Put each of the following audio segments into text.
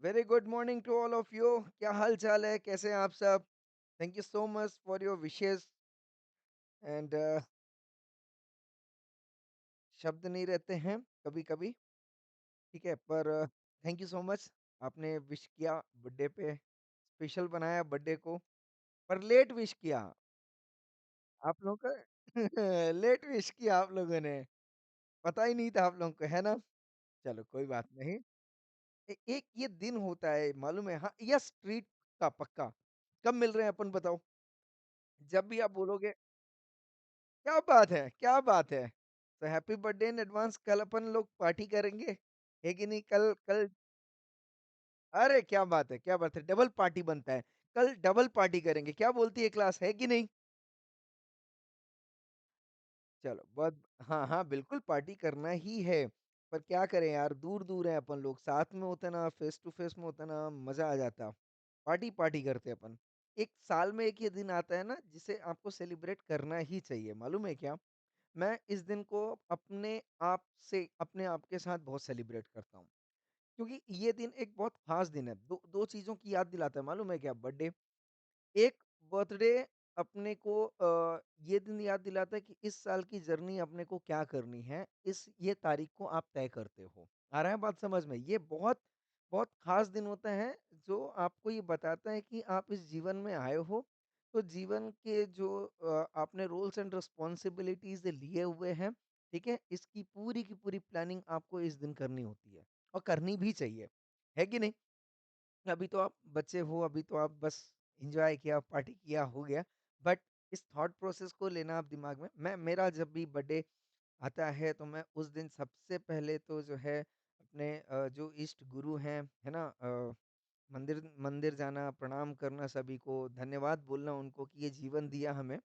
Very good morning to all of you. क्या हाल चाल है? कैसे हैं आप सब? Thank you so much for your wishes and शब्द नहीं रहते हैं कभी कभी। ठीक है, पर थैंक यू सो मच। आपने विश किया बर्थडे पे, स्पेशल बनाया बर्थडे को, पर लेट विश किया आप लोगों का। लेट विश किया आप लोगों ने, पता ही नहीं था आप लोगों को, है ना? चलो कोई बात नहीं। एक ये दिन होता है मालूम है? हाँ, यस, ट्रीट का पक्का। कब मिल रहे हैं अपन बताओ? जब भी आप बोलोगे। क्या बात है! क्या बात है! तो हैप्पी बर्थडे इन एडवांस। कल अपन लोग पार्टी करेंगे, है कि नहीं? कल कल अरे क्या बात है! क्या बात है! डबल पार्टी बनता है। कल डबल पार्टी करेंगे, क्या बोलती है क्लास, है कि नहीं? चलो बहुत। हाँ, हाँ, बिल्कुल पार्टी करना ही है, पर क्या करें यार, दूर-दूर हैं अपन लोग, साथ में होते ना, फेस टू फेस में होते ना, मज़ा आ जाता। पार्टी पार्टी करते अपन। एक साल में एक ये दिन आता है ना, जिसे आपको सेलिब्रेट करना ही चाहिए, मालूम है क्या? मैं इस दिन को अपने आप के साथ बहुत सेलिब्रेट करता हूँ। क्योंकि ये दिन एक बहुत ख़ास दिन है। 2 चीज़ों की याद दिलाता है, मालूम है क्या? बर्थडे, एक बर्थडे अपने को ये दिन याद दिलाता है कि इस साल की जर्नी अपने को क्या करनी है, ये तारीख को आप तय करते हो। आ रहा है बात समझ में? ये बहुत, बहुत ख़ास दिन होता है, जो आपको ये बताता है कि आप इस जीवन में आए हो, तो जीवन के जो आपने रोल्स एंड रिस्पॉन्सिबिलिटीज़ लिए हुए हैं, ठीक है? इसकी पूरी की पूरी प्लानिंग आपको इस दिन करनी होती है, और करनी भी चाहिए। है कि नहीं? अभी तो आप बच्चे हो, अभी तो आप बस एन्जॉय किया, पार्टी किया, हो गया। बट इस थॉट प्रोसेस को लेना आप दिमाग में। मेरा जब भी बर्थडे आता है, तो मैं उस दिन सबसे पहले तो जो है अपने जो इष्ट गुरु हैं, है ना? मंदिर मंदिर जाना, प्रणाम करना सभी को, धन्यवाद बोलना उनको कि ये जीवन दिया हमें।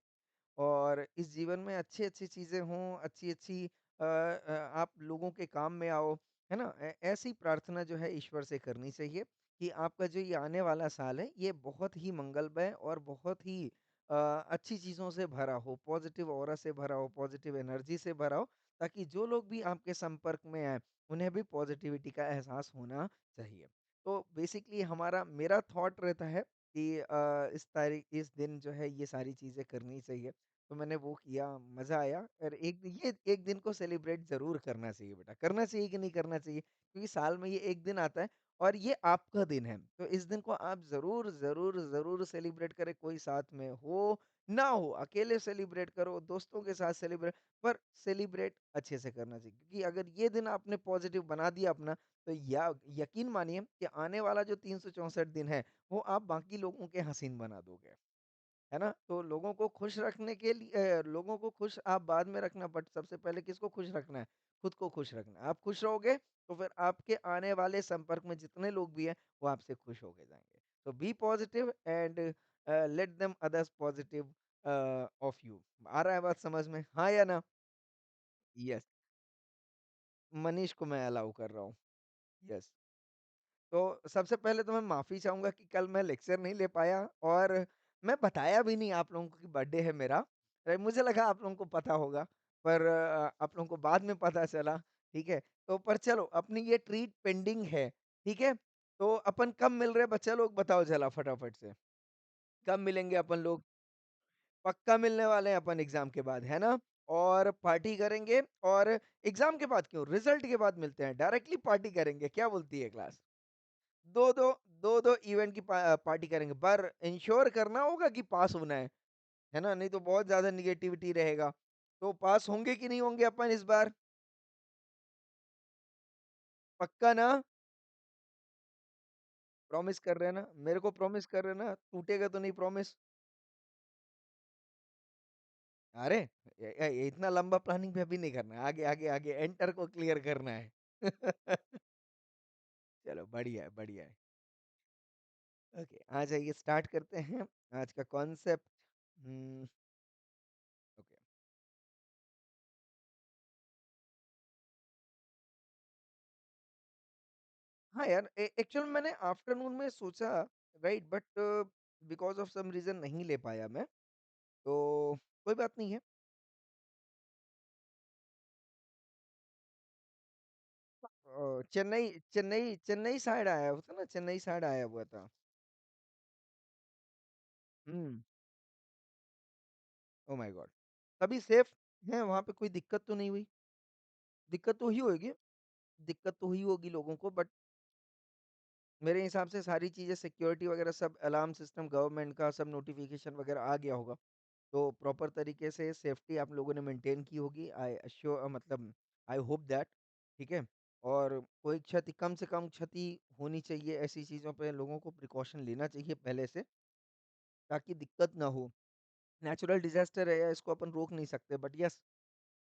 और इस जीवन में अच्छी-अच्छी चीज़ें हों, अच्छी-अच्छी आप लोगों के काम में आओ, है ना? ऐसी प्रार्थना जो है ईश्वर से करनी चाहिए कि आपका जो ये आने वाला साल है, ये बहुत ही मंगलमय और बहुत ही अच्छी चीज़ों से भरा हो, पॉज़िटिव ऑरा से भरा हो, पॉज़िटिव एनर्जी से भरा हो, ताकि जो लोग भी आपके संपर्क में आएँ, उन्हें भी पॉज़िटिविटी का एहसास होना चाहिए। तो बेसिकली हमारा मेरा थॉट रहता है कि इस दिन जो है ये सारी चीज़ें करनी चाहिए। तो मैंने वो किया, मज़ा आया। और एक दिन को सेलिब्रेट ज़रूर करना चाहिए बेटा, करना चाहिए कि नहीं करना चाहिए? क्योंकि साल में ये एक दिन आता है, और ये आपका दिन है। तो इस दिन को आप ज़रूर, ज़रूर, ज़रूर सेलिब्रेट करें, कोई साथ में हो, ना हो, अकेले सेलिब्रेट करो, दोस्तों के साथ सेलिब्रेट, पर सेलिब्रेट अच्छे से करना चाहिए। क्योंकि अगर ये दिन आपने पॉज़िटिव बना दिया अपना, तो या यकीन मानिए कि आने वाला जो 364 दिन है, वो आप बाकी लोगों के हसीन बना दोगे। है ना? तो लोगों को खुश रखने के लिए लोगों को खुश आप बाद में रखना, बट सबसे पहले किसको खुश रखना है? खुद को खुश रखना है। आप खुश रहोगे, तो फिर आपके आने वाले संपर्क में जितने लोग भी हैं, वो आपसे खुश होके जाएँगे। तो be positive and let them others positive of you. आ रहा है बात समझ में? हाँ या ना? यस, मनीष को मैं अलाउ कर रहा हूँ। यस। तो सबसे पहले तो मैं माफ़ी चाहूँगा कि कल मैं लेक्चर नहीं ले पाया, और मैं बताया भी नहीं आप लोगों को कि बर्थडे है मेरा। मुझे लगा आप लोगों को पता होगा, पर आप लोगों को बाद में पता चला, ठीक है? तो पर चलो, अपनी ये ट्रीट पेंडिंग है, ठीक है? तो अपन कब मिल रहे हैं बच्चा लोग, बताओ ज़रा फटाफट से। कब मिलेंगे अपन लोग? पक्का मिलने वाले हैं अपन एग्ज़ाम के बाद, है ना? और पार्टी करेंगे, और एग्ज़ाम के बाद क्यों, रिज़ल्ट के बाद मिलते हैं, डायरेक्टली पार्टी करेंगे, क्या बोलती है क्लास? 2-2 2-2 इवेंट की पार्टी करेंगे, पर इंश्योर करना होगा कि पास होना है ना? नहीं तो बहुत ज़्यादा नेगेटिविटी रहेगा। तो पास होंगे कि नहीं होंगे अपन इस बार? पक्का ना? प्रॉमिस कर रहे हैं ना? मेरे को प्रॉमिस कर रहे हैं ना? टूटेगा तो नहीं प्रॉमिस? अरे! इतना लंबा प्लानिंग भी अभी नहीं करना है। आगे, आगे, आगे एंटर को क्लियर करना है। चलो बढ़िया है, बढ़िया है। ओके, आ जाइए, स्टार्ट करते हैं आज का कॉन्सेप्ट। हुँ, ओके। हाँ यार, एक्चुअल में मैंने आफ्टरनून में सोचा, right, but because of some reason नहीं ले पाया मैं, तो कोई बात नहीं है। चेन्नई चेन्नई चेन्नई साइड आया हुआ था ना, चेन्नई साइड आया हुआ था। हुँ, ओह माय गॉड! तभी सेफ हैं, वहाँ पे कोई दिक्कत तो नहीं हुई? दिक्कत तो हुई होगी, दिक्कत तो हुई होगी लोगों को, बट मेरे हिसाब से सारी चीज़ें सिक्योरिटी वगैरह सब अलार्म सिस्टम गवर्नमेंट का सब नोटिफ़िकेशन वगैरह आ गया होगा। तो प्रॉपर तरीके से सेफ्टी आप लोगों ने मेंटेन की होगी। मतलब आई होप दैट, ठीक है? और कोई क्षति कम से कम क्षति होनी चाहिए, ऐसी चीज़ों पे लोगों को प्रिकॉशन लेना चाहिए पहले से, ताकि दिक्कत ना हो। नेचुरल डिज़ास्टर है, इसको अपन रोक नहीं सकते, बट यस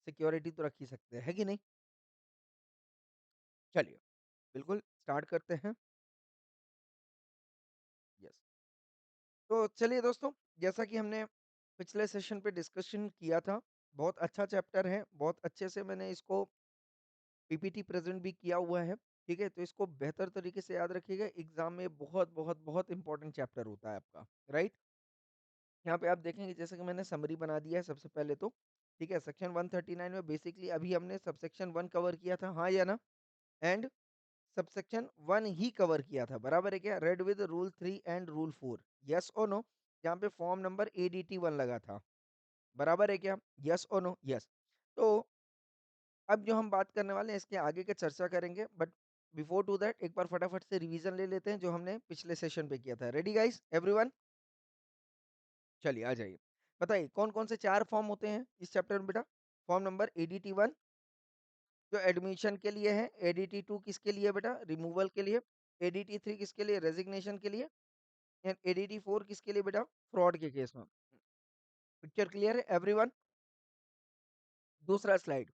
सिक्योरिटी तो रख ही सकते हैं, है कि नहीं? चलिए, बिल्कुल स्टार्ट करते हैं। यस। तो चलिए दोस्तों, जैसा कि हमने पिछले सेशन पे डिस्कशन किया था, बहुत अच्छा चैप्टर है, बहुत अच्छे से मैंने इसको पीपीटी प्रेज़ेंट भी किया हुआ है, ठीक है? तो इसको बेहतर तरीके से याद रखिएगा, एग्ज़ाम में बहुत, बहुत, बहुत इम्पोर्टेंट चैप्टर होता है आपका, राइट? यहाँ पे आप देखेंगे जैसे कि मैंने समरी बना दिया है सबसे पहले तो, ठीक है? सेक्शन 139 में बेसिकली अभी हमने सबसेक्शन 1 कवर किया था, हाँ या ना? एंड सबसेक्शन 1 ही कवर किया था, बराबर है क्या? Read with rule 3 and rule 4, yes और नो? जहाँ पे फॉर्म नंबर एडीटी 1 लगा था, बराबर है क्या? येस और नो? येस। तो अब जो हम बात करने वाले हैं इसके आगे के चर्चा करेंगे, बट बिफोर टू दैट एक बार फटाफट से रिवीजन ले लेते हैं जो हमने पिछले सेशन पे किया था। Ready guys everyone? चलिए आ जाइए। बताइए कौन-कौन से 4 फॉर्म होते हैं इस चैप्टर में बेटा? फॉर्म नंबर एडीटी 1 जो एडमिशन के लिए है, एडीटी 2 किसके लिए बेटा? रिमूवल के लिए, एडीटी 3 किसके लिए? रेजिग्नेशन के लिए एंड एडीटी 4 किसके लिए बेटा? फ्रॉड के केस में। पिक्चर क्लियर है एवरीवन? दूसरा स्लाइड,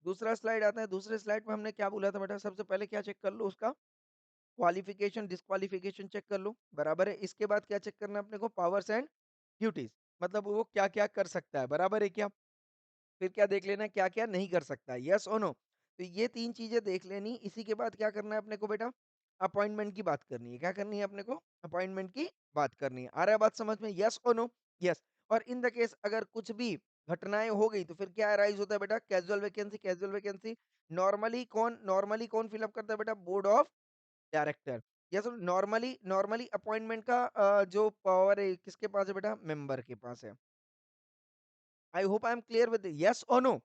दूसरा स्लाइड आता है, दूसरे स्लाइड में हमने क्या बोला था बेटा? सबसे पहले क्या चेक कर लो उसका क्वालिफिकेशन, डिस्क्वालिफिकेशन चेक कर लो, बराबर है? इसके बाद क्या चेक करना है अपने को? पावर्स एंड ड्यूटीज़, मतलब वो क्या-क्या कर सकता है, बराबर है क्या? फिर क्या देख लेना है क्या-क्या नहीं कर सकता है, येस और नो? तो ये 3 चीज़ें देख लेनी, इसी के बाद क्या करना है अपने को बेटा? अपॉइंटमेंट की बात करनी है, क्या करनी है अपने को? अपॉइंटमेंट की बात करनी है। आ रहा है बात समझ में? येस और नो? येस। और इन द केस अगर कुछ भी घटनाएँ हो गई, तो फिर क्या अराइज़ होता है बेटा? कैज़ुअल वैकेंसी नॉर्मली कौन फिल अप करता है बेटा? Board of director. Yes normally normally appointment का जो पावर है किसके पास है बेटा? मेंबर के पास है। आई hope I am clear with yes और नो?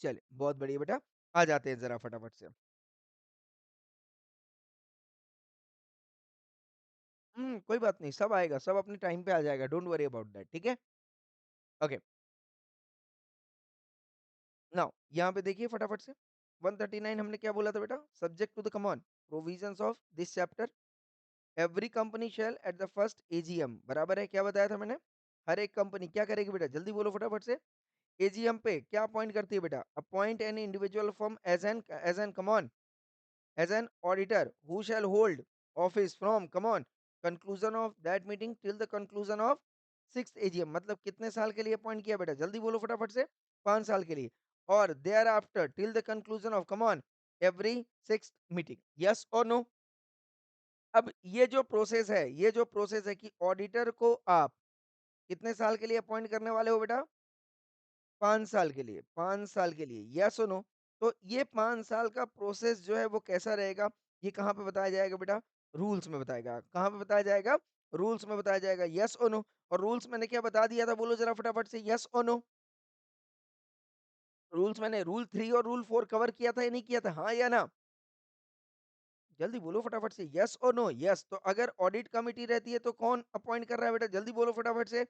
चलिए, बहुत बढ़िया बेटा। आ जाते हैं ज़रा फटाफट से। कोई बात नहीं, सब आएगा, सब अपने टाइम पे आ जाएगा, डोंट वरी अबाउट दैट, ठीक है? ओके, नाउ यहाँ पे देखिए फटाफट से 139 हमने क्या बोला था बेटा? Subject to the come on provisions of this chapter every company shall at the first AGM बराबर है, क्या बताया था मैंने? हर एक कंपनी क्या करेगी बेटा? जल्दी बोलो फटाफट से। एजीएम पे क्या अपॉइंट करती है बेटा? Appoint an individual from as an come on as an auditor who shall hold office from come on conclusion of that meeting till the conclusion of sixth AGM, मतलब कितने साल के लिए अपॉइंट किया बेटा? जल्दी बोलो फटाफट से। 5 साल के लिए। और thereafter till the conclusion of come on every sixth meeting, yes और नो? अब ये जो प्रोसेस है कि ऑडिटर को आप कितने साल के लिए अपॉइंट करने वाले हो बेटा? 5 साल के लिए, 5 साल के लिए, येस और नो? तो ये 5 साल का प्रोसेस जो है वो कैसा रहेगा? ये कहाँ पे बताया जाएगा बेटा? रूल्स में बताएगा। कहाँ पे बताया जाएगा? रूल्स में बताया जाएगा, येस और नो? और रूल्स मैंने क्या बता दिया था बोलो ज़रा फटाफट से येस और नो? रूल्स मैंने रूल 3 और रूल 4 कवर किया था या नहीं किया था? हाँ या ना? जल्दी बोलो फटाफट से येस और नो? येस, तो अगर ऑडिट कमिटी रहती है तो कौन अपॉइंट कर रहा है बेटा? जल्दी बोलो फटाफट से।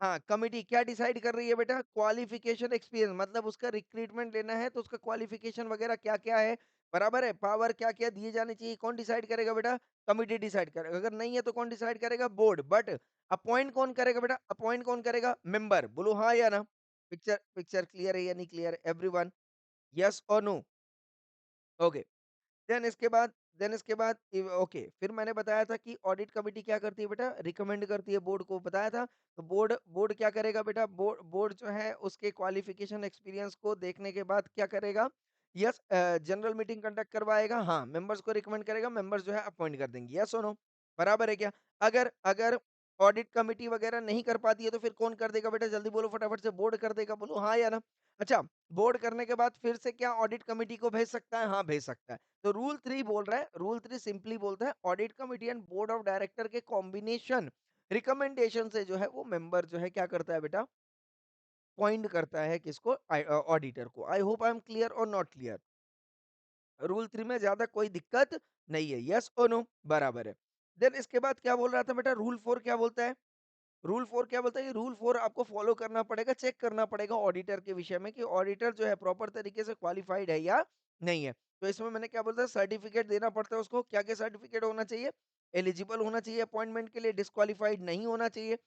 हाँ, कमिटी क्या डिसाइड कर रही है बेटा? क्वालिफ़िकेशन एक्सपीरियंस, मतलब उसका रिक्रूटमेंट लेना है तो उसका क्वालिफ़िकेशन वगैरह क्या-क्या है, बराबर है? पावर क्या-क्या दिए जाने चाहिए, कौन डिसाइड करेगा बेटा? कमिटी डिसाइड करेगा। अगर नहीं है तो कौन डिसाइड करेगा? बोर्ड। बट अपॉइंट कौन करेगा बेटा? अपॉइंट कौन करेगा? मेंबर। बोलो हाँ या ना? पिक्चर पिक्चर क्लियर है या नहीं क्लियर है एवरीवन? येस और नो? ओके। देन इसके बाद ओके, फिर मैंने बताया था कि ऑडिट कमिटी क्या करती है बेटा? रिकमेंड करती है बोर्ड को, बताया था। तो बोर्ड बोर्ड क्या करेगा बेटा? बोर्ड बोर्ड जो है उसके क्वालिफिकेशन एक्सपीरियंस को देखने के बाद क्या करेगा? यस जनरल मीटिंग कंडक्ट करवाएगा, हाँ, मेंबर्स को रिकमेंड करेगा, मेंबर्स जो है अपॉइंट कर देंगे, यस और नो? बराबर है क्या? अगर अगर ऑडिट कमिटी वगैरह नहीं कर पाती है तो फिर कौन कर देगा बेटा? जल्दी बोलो फटाफट से, बोर्ड कर देगा। बोलो हाँ या ना? अच्छा, बोर्ड करने के बाद फिर से क्या ऑडिट कमिटी को भेज सकता है? हाँ, भेज सकता है। तो रूल 3 बोल रहा है, रूल 3 सिंपली बोलता है audit committee and board of director के कॉम्बिनेशन रिकमेंडेशन से जो है वो मेंबर जो है क्या करता है बेटा? अपॉइंट करता है किसको? ऑडिटर को। आई होप आई एम क्लियर और नॉट क्लियर? रूल 3 में ज़्यादा कोई दिक्कत नहीं है। येस और नो? बराबर है। देन इसके बाद क्या बोल रहा था बेटा? रूल 4 क्या बोलता है? रूल 4 क्या बोलता है कि रूल 4 आपको फॉलो करना पड़ेगा, चेक करना पड़ेगा ऑडिटर के विषय में कि ऑडिटर जो है प्रॉपर तरीके से क्वालिफाइड है या नहीं है। तो इसमें मैंने क्या बोलता है? सर्टिफिकेट देना पड़ता है उसको। क्या-क्या सर्टिफिकेट होना चाहिए? एलिजिबल होना चाहिए अपॉइंटमेंट के लिए, डिस्क्वालिफाइड नहीं होना चाहिए,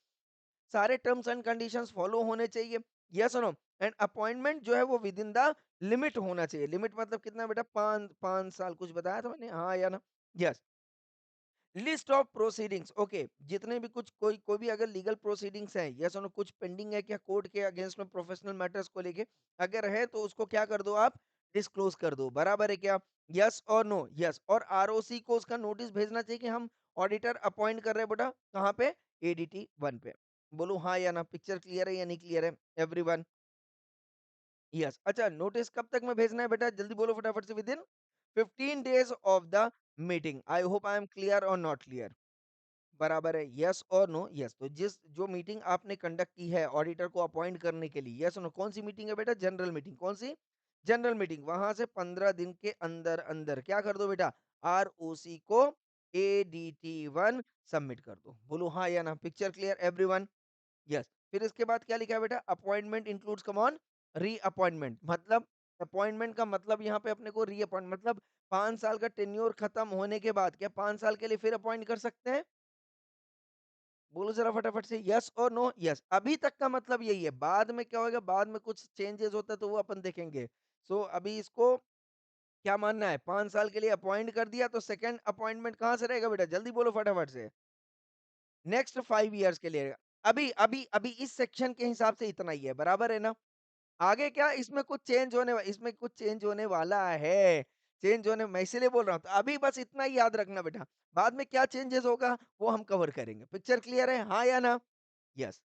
सारे टर्म्स एंड कंडीशंस फॉलो होने चाहिए। यस और नो? एंड अपॉइंटमेंट जो है वो विद इन द लिमिट होना चाहिए। लिमिट मतलब कितना बेटा? 5 साल कुछ बताया था मैंने? हाँ या ना? Yes. List of proceedings, okay, जितने भी कुछ कोई भी अगर लीगल प्रोसीडिंग्स हैं, यस और नो, कुछ पेंडिंग है क्या कोर्ट के अगेंस्ट में प्रोफेशनल मैटर्स को लेके, अगर है तो उसको क्या कर दो आप? डिस्क्लोज कर दो। बराबर है क्या? यस और नो? यस। और आरओसी को उसका नोटिस भेजना चाहिए कि हम ऑडिटर अपॉइंट कर रहे हैं बेटा, कहाँ पे? एडीटी 1 पे। बोलो हाँ या ना? पिक्चर क्लियर है या नहीं क्लियर है एवरीवन? यस। अच्छा, नोटिस कब तक में भेजना है बेटा? जल्दी बोलो फटाफट से। With in 15 days of the meeting. I hope I am clear और नॉट क्लियर? बराबर है। यस और नो? यस। तो जिस जो मीटिंग आपने कंडक्ट की है ऑडिटर को अपॉइंट करने के लिए, यस और नो, कौन सी मीटिंग है बेटा? General meeting. कौन सी? General meeting. वहां से 15 दिन के अंदर अंदर क्या कर दो बेटा? आरओसी को एडीटी 1 सबमिट कर दो। बोलो हाँ या ना? Picture clear everyone? यस। फिर इसके बाद क्या लिखा है बेटा? Appointment includes come on reappointment. मतलब अपॉइंटमेंट का मतलब यहाँ पे अपने को रीअपॉइंट मतलब 5 साल का टेन्योर खत्म होने के बाद क्या 5 साल के लिए फिर अपॉइंट कर सकते हैं? बोलो जरा फटाफट से, यस और नो? यस। अभी तक का मतलब यही है। बाद में क्या होगा? बाद में कुछ चेंजेस होता है तो वो अपन देखेंगे। सो अभी इसको क्या मानना है? 5 साल के लिए अपॉइंट कर दिया तो सेकंड अपॉइंटमेंट कहाँ से रहेगा बेटा? जल्दी बोलो फटाफट से। नेक्स्ट 5 इयर्स के लिए। अभी अभी अभी इस सेक्शन के हिसाब से इतना ही है। बराबर है ना? आगे क्या इसमें कुछ चेंज होने वाला है। चेंज होने मैं इसीलिए बोल रहा हूँ। तो अभी बस इतना ही याद रखना बेटा। बाद में क्या चेंजेस होगा वो हम कवर करेंगे। पिक्चर क्लियर है? हाँ या ना? यस।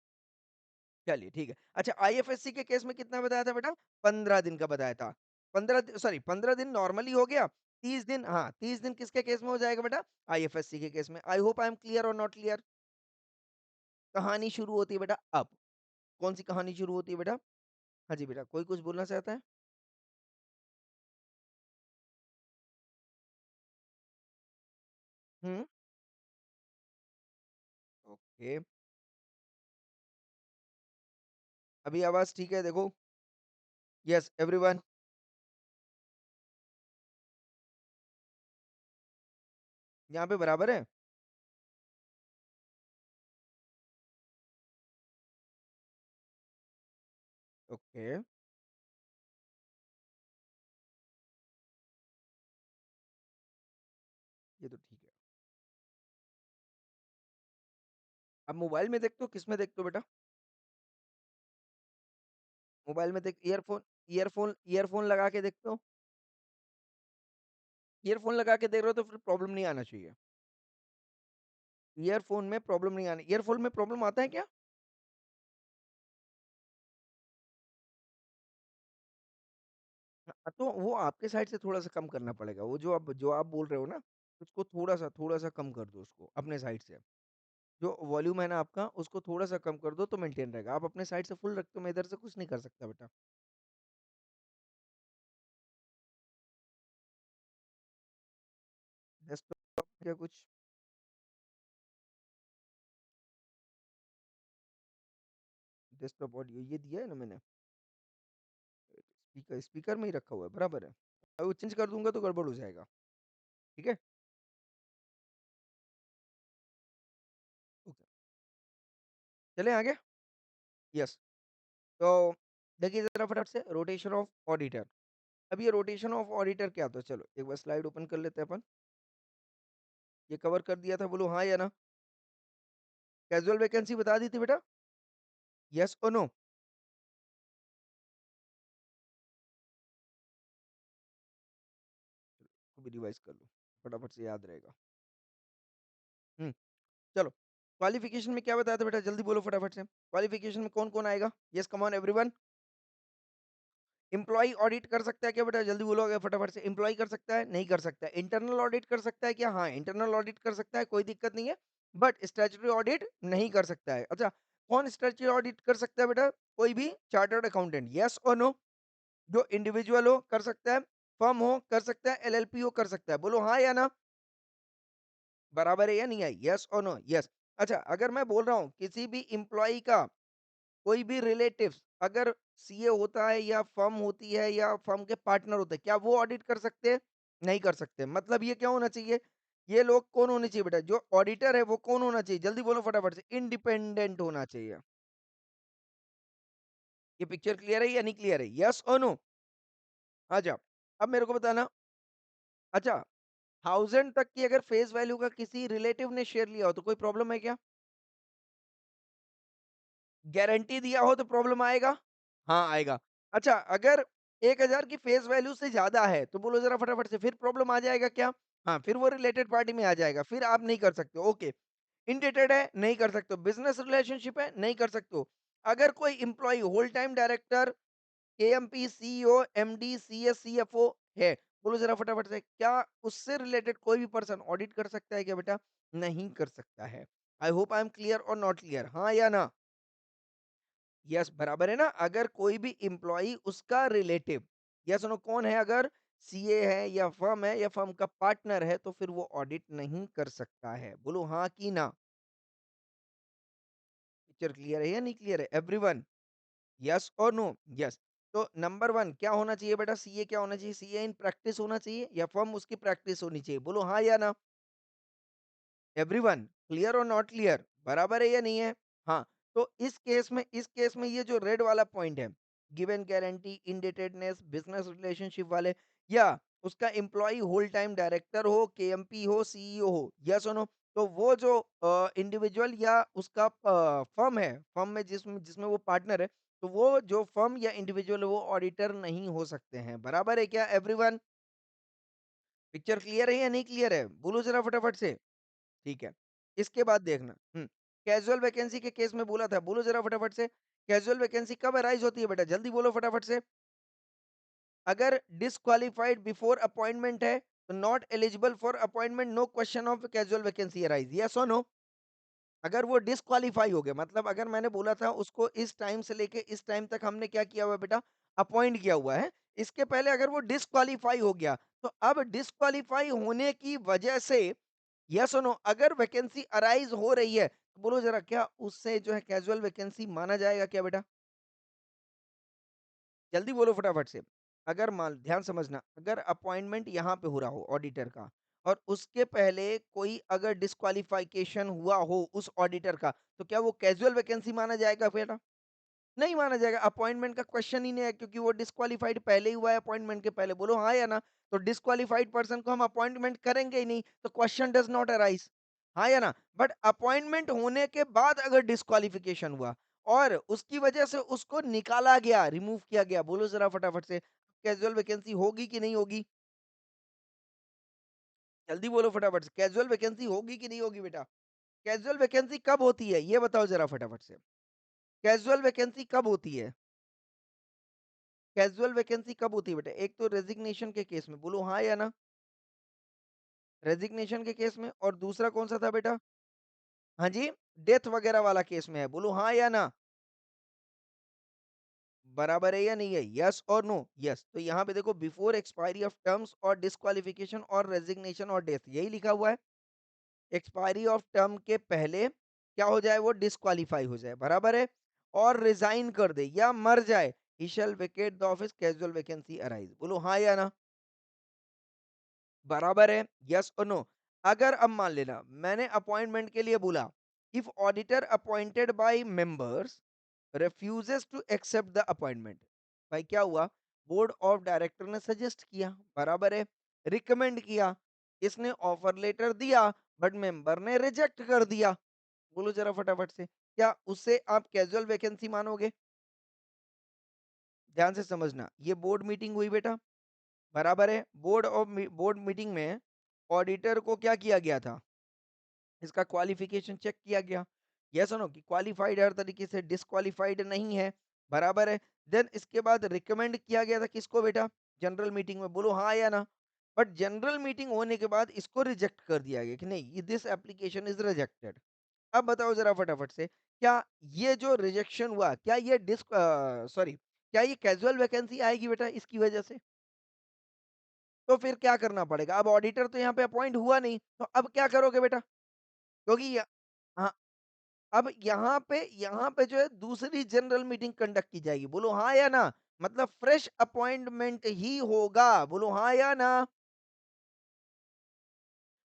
चलिए ठीक है। अच्छा, आईएफएससी के केस में कितना बताया था बेटा? 15 दिन का बताया था। 15 दिन नॉर्मली हो गया। 30 दिन, हाँ, 30 दिन किसके केस में हो जाएगा बेटा? आईएफएससी के केस में। I hope I am clear और नॉट क्लियर? कहानी शुरू होती है बेटा अब। कौन सी कहानी शुरू होती है बेटा? हाँ जी बेटा, कोई कुछ बोलना चाहता है? हुँ, ओके। अभी आवाज़ ठीक है देखो? Yes everyone? यहाँ पे बराबर है? ओके, ये तो ठीक है। अब मोबाइल में देखते हो, किसमें देखते हो बेटा? मोबाइल में देख ईयरफ़ोन लगा के देखते हो? ईयरफ़ोन लगा के देख रहे हो तो फिर प्रॉब्लम नहीं आना चाहिए। ईयरफ़ोन में प्रॉब्लम नहीं आनी, ईयरफ़ोन में प्रॉब्लम आता है क्या? हाँ, तो वो आपके साइड से थोड़ा-सा कम करना पड़ेगा। वो जो आप बोल रहे हो ना, उसको थोड़ा-सा कम कर दो उसको अपने साइड से। जो वॉल्यूम है ना आपका, उसको थोड़ा-सा कम कर दो तो मेंटेन रहेगा। आप अपने साइड से फुल रखते हो, मैं इधर से कुछ नहीं कर सकता बेटा। डेस्कटॉप क्या कुछ डेस्कटॉप ऑडियो ये दिया है ना मैंने। स्पीकर में ही रखा हुआ है, बराबर है। अब वो चेंज कर दूँगा तो गड़बड़ हो जाएगा, ठीक है? ओके, चलें आगे? यस। तो देखिए ज़रा फटाफट से रोटेशन ऑफ ऑडिटर। अब ये रोटेशन ऑफ ऑडिटर क्या होता है? चलो एक बार स्लाइड ओपन कर लेते हैं अपन। ये कवर कर दिया था, बोलो हाँ या ना? कैज़ुअल वैकेंसी बता दी थी बेटा? येस और नो? इसको भी रिवाइज़ कर लो, फटाफट से याद रहेगा। हुँ, चलो। क्वालिफिकेशन में क्या बताया था बेटा? जल्दी बोलो फटाफट से। क्वालिफिकेशन में कौन-कौन आएगा? Yes, come on everyone. Employee audit कर सकता है क्या बेटा? जल्दी बोलोगे फटाफट से। एम्प्लॉयी कर सकता है? नहीं कर सकता है। इंटरनल ऑडिट कर सकता है क्या? हाँ, इंटरनल ऑडिट कर सकता है, कोई दिक्कत नहीं है। बट स्टैट्यूटरी ऑडिट नहीं कर सकता है। अच्छा, कौन स्टैट्यूटरी ऑडिट कर सकता है बेटा? कोई भी चार्टर्ड अकाउंटेंट। यस और नो? जो इंडिविजुअल हो कर सकता है, फर्म हो कर सकता है, एलएलपी हो कर सकता है। बोलो हाँ या ना? बराबर है या नहीं है? यस और नो? यस। अच्छा, अगर मैं बोल रहा हूँ किसी भी एम्प्लॉयी का कोई भी रिलेटिव्स अगर सीए होता है या फर्म होती है या फर्म के पार्टनर होते हैं, क्या वो ऑडिट कर सकते हैं? नहीं कर सकते। मतलब ये क्या होना चाहिए? ये लोग कौन होने चाहिए बेटा? जो ऑडिटर है वो कौन होना चाहिए? जल्दी बोलो फटाफट से। इंडिपेंडेंट होना चाहिए। ये पिक्चर क्लियर है या नहीं क्लियर है? यस और नो? अच्छा, अब मेरे को बताना। अच्छा, 1000 तक की अगर फेस वैल्यू का किसी रिलेटिव ने शेयर लिया हो तो कोई प्रॉब्लम है क्या? गारंटी दिया हो तो प्रॉब्लम आएगा? हाँ, आएगा। अच्छा, अगर 1000 की फेस वैल्यू से ज़्यादा है, तो बोलो ज़रा फटाफट से फिर प्रॉब्लम आ जाएगा क्या? हाँ, फिर वो रिलेटेड पार्टी में आ जाएगा, फिर आप नहीं कर सकते हो, ओके। इंडेटेड है, नहीं कर सकते हो। बिज़नेस रिलेशनशिप है, नहीं कर सकते हो। अगर कोई employee whole time director, KMP, CEO, MD, CS, CFO है, बोलो ज़रा फटाफट से, क्या उससे रिलेटेड कोई भी पर्सन ऑडिट कर सकता है क्या बेटा? नहीं कर सकता है। आई होप आई एम क्लियर और नॉट क्लियर? हाँ या ना? यस, बराबर है ना? अगर कोई भी एम्प्लॉयी उसका रिलेटिव यस नो कौन है अगर सीए है या फर्म का पार्टनर है तो फिर वो ऑडिट नहीं कर सकता है। बोलो हाँ कि ना? पिक्चर क्लियर है या नहीं क्लियर है एवरीवन? यस और नो? यस। तो नंबर 1 क्या होना चाहिए बेटा? सीए क्या होना चाहिए? सीए इन प्रैक्टिस होना चाहिए या फर्म उसकी प्रैक्टिस होनी चाहिए? बोलो हाँ या ना? एवरीवन क्लियर और नॉट क्लियर? बराबर है या नहीं है? हाँ, तो इस केस में ये जो रेड वाला पॉइंट है, given guarantee, indebtedness, business relationship वाले या उसका एम्प्लॉयी होल टाइम डायरेक्टर हो, केएमपी हो, सीईओ हो, यस और नो? तो वो जो इंडिविजुअल या उसका फर्म है, फर्म में जिसमें जिसमें वो पार्टनर है, तो वो जो फर्म या इंडिविजुअल है वो ऑडिटर नहीं हो सकते हैं। बराबर है क्या एवरीवन? पिक्चर क्लियर है या नहीं क्लियर है? बोलो ज़रा फटाफट से। ठीक है। इसके बाद देखना कैज़ुअल वैकेंसी के केस में बोला था, बोलो ज़रा फटाफट से, कैज़ुअल वैकेंसी कब अराइज़ होती है बेटा? जल्दी बोलो फटाफट से। अगर डिस्क्वालिफाइड बिफोर अपॉइंटमेंट है, तो not eligible for appointment, no question of casual vacancy arise, yes और नो? अगर वो डिस्क्वालीफाई हो गया मतलब अगर मैंने बोला था उसको इस टाइम से लेके इस टाइम तक हमने क्या किया हुआ है बेटा अपॉइंट किया हुआ है इसके पहले अगर वो डिस्क्वालीफाई हो गया तो अब डिस्क्वालीफाई होने की वजह से यस और नो अगर वैकेंसी अराइज हो रही है तो बोलो जरा क्या उससे जो है कैजुअल वैकेंसी माना जाएगा क्या बेटा जल्दी बोलो फटाफट से अगर मान ध्यान समझना अगर अपॉइंटमेंट यहाँ पे हो रहा हो ऑडिटर का और उसके पहले कोई अगर डिस्क्वालिफिकेशन हुआ हो उस ऑडिटर का तो क्या वो कैजुअल वैकेंसी माना जाएगा बेटा नहीं माना जाएगा अपॉइंटमेंट का क्वेश्चन ही नहीं है क्योंकि वो डिस्क्वालिफाइड पहले ही हुआ है अपॉइंटमेंट के पहले बोलो हाँ या ना तो डिस्क्वालिफाइड पर्सन को हम अपॉइंटमेंट करेंगे ही नहीं तो क्वेश्चन डज नॉट अराइज हाँ या ना बट अपॉइंटमेंट होने के बाद अगर डिस्क्वालिफिकेशन हुआ और उसकी वजह से उसको निकाला गया रिमूव किया गया बोलो जरा फटाफट से कैजुअल वैकेंसी होगी कि नहीं होगी जल्दी बोलो फटाफट से कैजुअल वैकेंसी होगी कि नहीं होगी बेटा कैजुअल वैकेंसी कब होती है ये बताओ जरा फटाफट से कैजुअल वैकेंसी कब होती है कैजुअल वैकेंसी कब होती है बेटा? एक तो रेज़िग्नेशन के केस में, बोलो हाँ या ना? रेज़िग्नेशन के केस में और दूसरा कौन-सा था बेटा? हाँ जी, डेथ वगैरह वाला केस में है, बोलो हाँ या ना? बराबर है या नहीं है? येस और नो? येस। तो यहाँ पे देखो बिफोर एक्सपायरी ऑफ टर्म्स और डिस्क्वालिफिकेशन और रेज़िग्नेशन और डेथ यही लिखा हुआ है। एक्सपायरी ऑफ टर्म के पहले क्या हो जाए वो डिस्क्वालीफाई हो जाए, बराबर है? और रिज़ाइन कर दे या मर जाए, he shall vacate the office casual vacancy arise, बोलो हाँ या ना? बराबर है यस और नो अगर अब मान लेना मैंने अपॉइंटमेंट के लिए बोला if auditor appointed by members refuses to accept the appointment भाई क्या हुआ बोर्ड ऑफ डायरेक्टर ने सजेस्ट किया बराबर है रिकमेंड किया इसने ऑफर लेटर दिया बट मेंबर ने रिजेक्ट कर दिया बोलो जरा फटाफट से क्या उससे आप कैजुअल वैकेंसी मानोगे ध्यान से समझना ये बोर्ड मीटिंग हुई बेटा बराबर है बोर्ड मीटिंग में ऑडिटर को क्या किया गया था इसका क्वालिफिकेशन चेक किया गया। यस और नो कि क्वालिफाइड हर तरीके से, डिस्क्वालिफाइड नहीं है, बराबर है। देन इसके बाद रिकमेंड किया गया था किसको बेटा? जनरल मीटिंग में, बोलो हाँ या ना? बट जनरल मीटिंग होने के बाद इसको रिजेक्ट कर दिया गया कि नहीं, दिस एप्लीकेशन इज रिजेक्टेड। अब बताओ जरा फटाफट से, क्या ये जो रिजेक्शन हुआ, क्या ये सॉरी, क्या ये कैजुअल वैकेंसी आएगी बेटा इसकी वजह से? तो फिर क्या करना पड़ेगा? अब ऑडिटर तो यहाँ पे अपॉइंट हुआ नहीं, तो अब क्या करोगे बेटा? क्योंकि हाँ, अब यहाँ पे जो है दूसरी जनरल मीटिंग कंडक्ट की जाएगी। बोलो हाँ या ना? मतलब फ्रेश अपॉइंटमेंट ही होगा। बोलो हाँ या ना?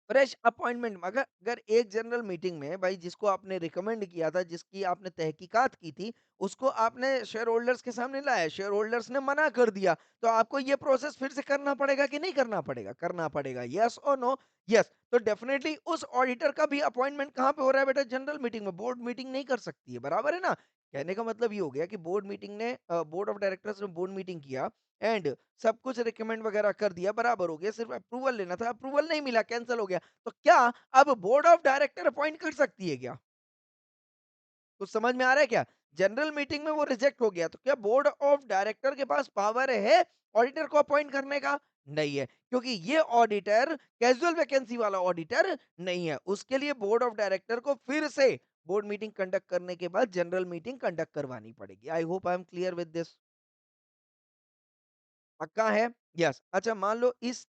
फ्रेश अपॉइंटमेंट, मगर अगर एक जनरल मीटिंग में भाई जिसको आपने रिकमेंड किया था, जिसकी आपने तहकीकात की थी, उसको आपने शेयर होल्डर्स के सामने लाया, शेयर होल्डर्स ने मना कर दिया, तो आपको ये प्रोसेस फिर से करना पड़ेगा कि नहीं करना पड़ेगा? करना पड़ेगा। यस और नो? यस। तो डेफिनेटली उस ऑडिटर का भी अपॉइंटमेंट कहाँ पे हो रहा है बेटा? जनरल मीटिंग में। बोर्ड मीटिंग नहीं कर सकती है, बराबर है ना? कहने का मतलब ये हो गया कि बोर्ड मीटिंग ने बोर्ड ऑफ डायरेक्टर्स ने बोर्ड मीटिंग किया एंड सब कुछ रिकमेंड वगैरह कर दिया, बराबर हो गया, सिर्फ अप्रूवल लेना था, अप्रूवल नहीं मिला, कैंसिल हो गया। तो क्या अब बोर्ड ऑफ डायरेक्टर अपॉइंट कर सकती है क्या? कुछ समझ में आ रहा है क्या? जनरल मीटिंग में वो रिजेक्ट हो गया, तो क्या बोर्ड ऑफ डायरेक्टर के पास पावर है ऑडिटर को अपॉइंट करने का? नहीं है, क्योंकि ये ऑडिटर कैजुअल वैकेंसी वाला ऑडिटर नहीं है। उसके लिए बोर्ड ऑफ डायरेक्टर को फिर से बोर्ड मीटिंग कंडक्ट करने के बाद जनरल मीटिंग कंडक्ट करवानी पड़ेगी। I hope I am clear with this. पक्का है? यस। अच्छा, मान लो इस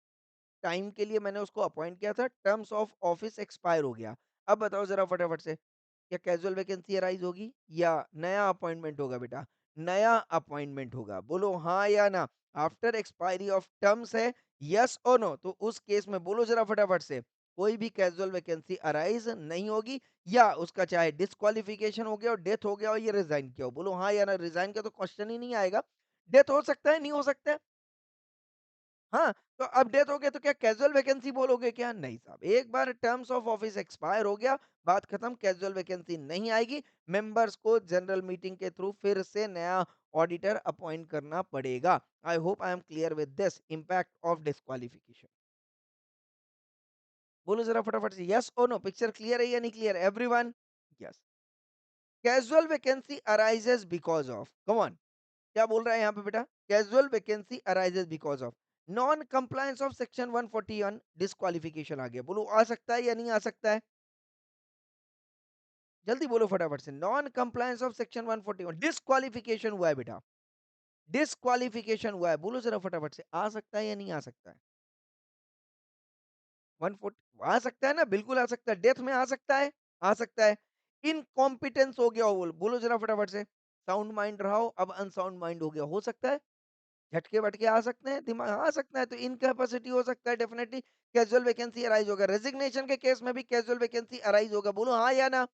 टाइम के लिए मैंने उसको अपॉइंट किया था, टर्म्स ऑफ ऑफिस एक्सपायर हो गया। अब बताओ जरा फटाफट से, क्या कैजुअल वैकेंसी अराइज होगी या नया अपॉइंटमेंट होगा बेटा? नया अपॉइंटमेंट होगा। बोलो हाँ या ना? आफ्टर एक्सपायरी ऑफ टर्म्स है, यस और नो? तो उस केस में बोलो जरा फटाफट से, कोई भी कैजुअल वैकेंसी अराइज नहीं होगी, या उसका चाहे डिस्क्वालिफिकेशन हो गया और डेथ हो गया और ये रिजाइन किया हो। बोलो हाँ या ना? रिजाइन का तो क्वेश्चन ही नहीं आएगा। डेथ हो सकता है, नहीं हो सकता है? हाँ, तो अब डेथ हो गया तो क्या कैजुअल वैकेंसी बोलोगे क्या? नहीं साहब, एक बार टर्म्स ऑफ ऑफिस एक्सपायर हो गया, बात खत्म, कैजुअल वैकेंसी नहीं आएगी। मेंबर्स को जनरल मीटिंग के थ्रू फिर से नया ऑडिटर अपॉइंट करना पड़ेगा। I hope I am clear with this impact of disqualification. बोलो जरा फटाफट से यस और नो, पिक्चर क्लियर है या नहीं clear everyone? Yes. Casual vacancy arises because of, come on, क्या बोल रहा है यहाँ पे बेटा? Casual vacancy arises because of non compliance of section 141, disqualification आ गया। बोलो आ सकता है या नहीं आ सकता है? जल्दी बोलो फटाफट से, non compliance of section 141, disqualification हुआ है बेटा, डिस्क्वालिफिकेशन हुआ है। बोलो जरा फटाफट से, आ सकता है या नहीं आ सकता है? 140 आ सकता है ना, बिल्कुल आ सकता है। डेथ में आ सकता है, आ सकता है। इनकॉम्पिटेंस हो गया हो, बोलो बोलो जरा फटाफट से, साउंड माइंड रहा हो अब अनसाउंड माइंड हो गया, हो सकता है? झटके-वटके आ सकते हैं, दिमाग आ सकता है, तो इनकैपेसिटी हो सकता है डेफिनिटली, कैज़ुअल वैकेंसी अराइज़ होगा। रेजिग्नेशन के केस में भी कैज़ुअल वैकेंसी अराइज़ होगा। बोलो हाँ या ना?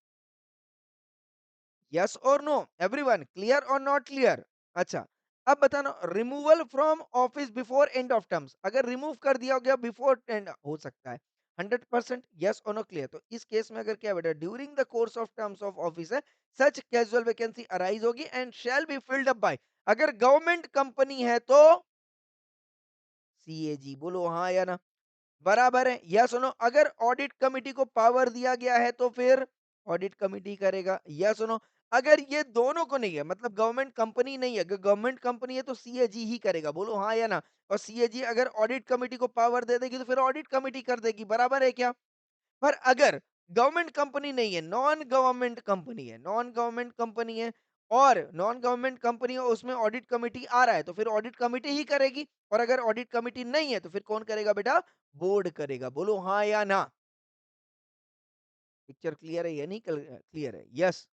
यस और नो? एवरीवन क्लियर और नॉट क्लियर? अच्छा, अब बताना, removal from office before end of terms, अगर रिमूव कर दिया गया बिफोर एंड हो सकता है। 100% यस और नो क्लियर? तो इस केस में अगर क्या बेटा, during the course of terms of office है, सच कैज़ुअल वैकेंसी अराइज़ होगी and shall be filled up by, अगर गवर्नमेंट कंपनी है तो सीएजी। बोलो हाँ या ना? बराबर है, यस सुनो? अगर ऑडिट कमिटी को पावर दिया गया है तो फिर ऑडिट कमिटी करेगा, यस सुनो? अगर ये दोनों को नहीं है, मतलब गवर्नमेंट कंपनी नहीं है, अगर गवर्नमेंट कंपनी है तो सीएजी ही करेगा। बोलो हाँ या ना? और सीएजी अगर ऑडिट कमिटी को पावर दे देगी तो फिर ऑडिट कमिटी कर देगी, बराबर है क्या? पर अगर गवर्नमेंट कंपनी नहीं है, नॉन गवर्नमेंट कंपनी है, नॉन गवर्नमेंट कंपनी है और नॉन गवर्नमेंट कंपनी है, उसमें ऑडिट कमिटी आ रहा है, तो फिर ऑडिट कमिटी ही करेगी। और अगर ऑडिट कमिटी नहीं है तो फिर कौन करेगा बेटा? बोर्ड करेगा। बोलो हाँ या ना? पिक्चर क्लियर है या नहीं क्लियर है? यस।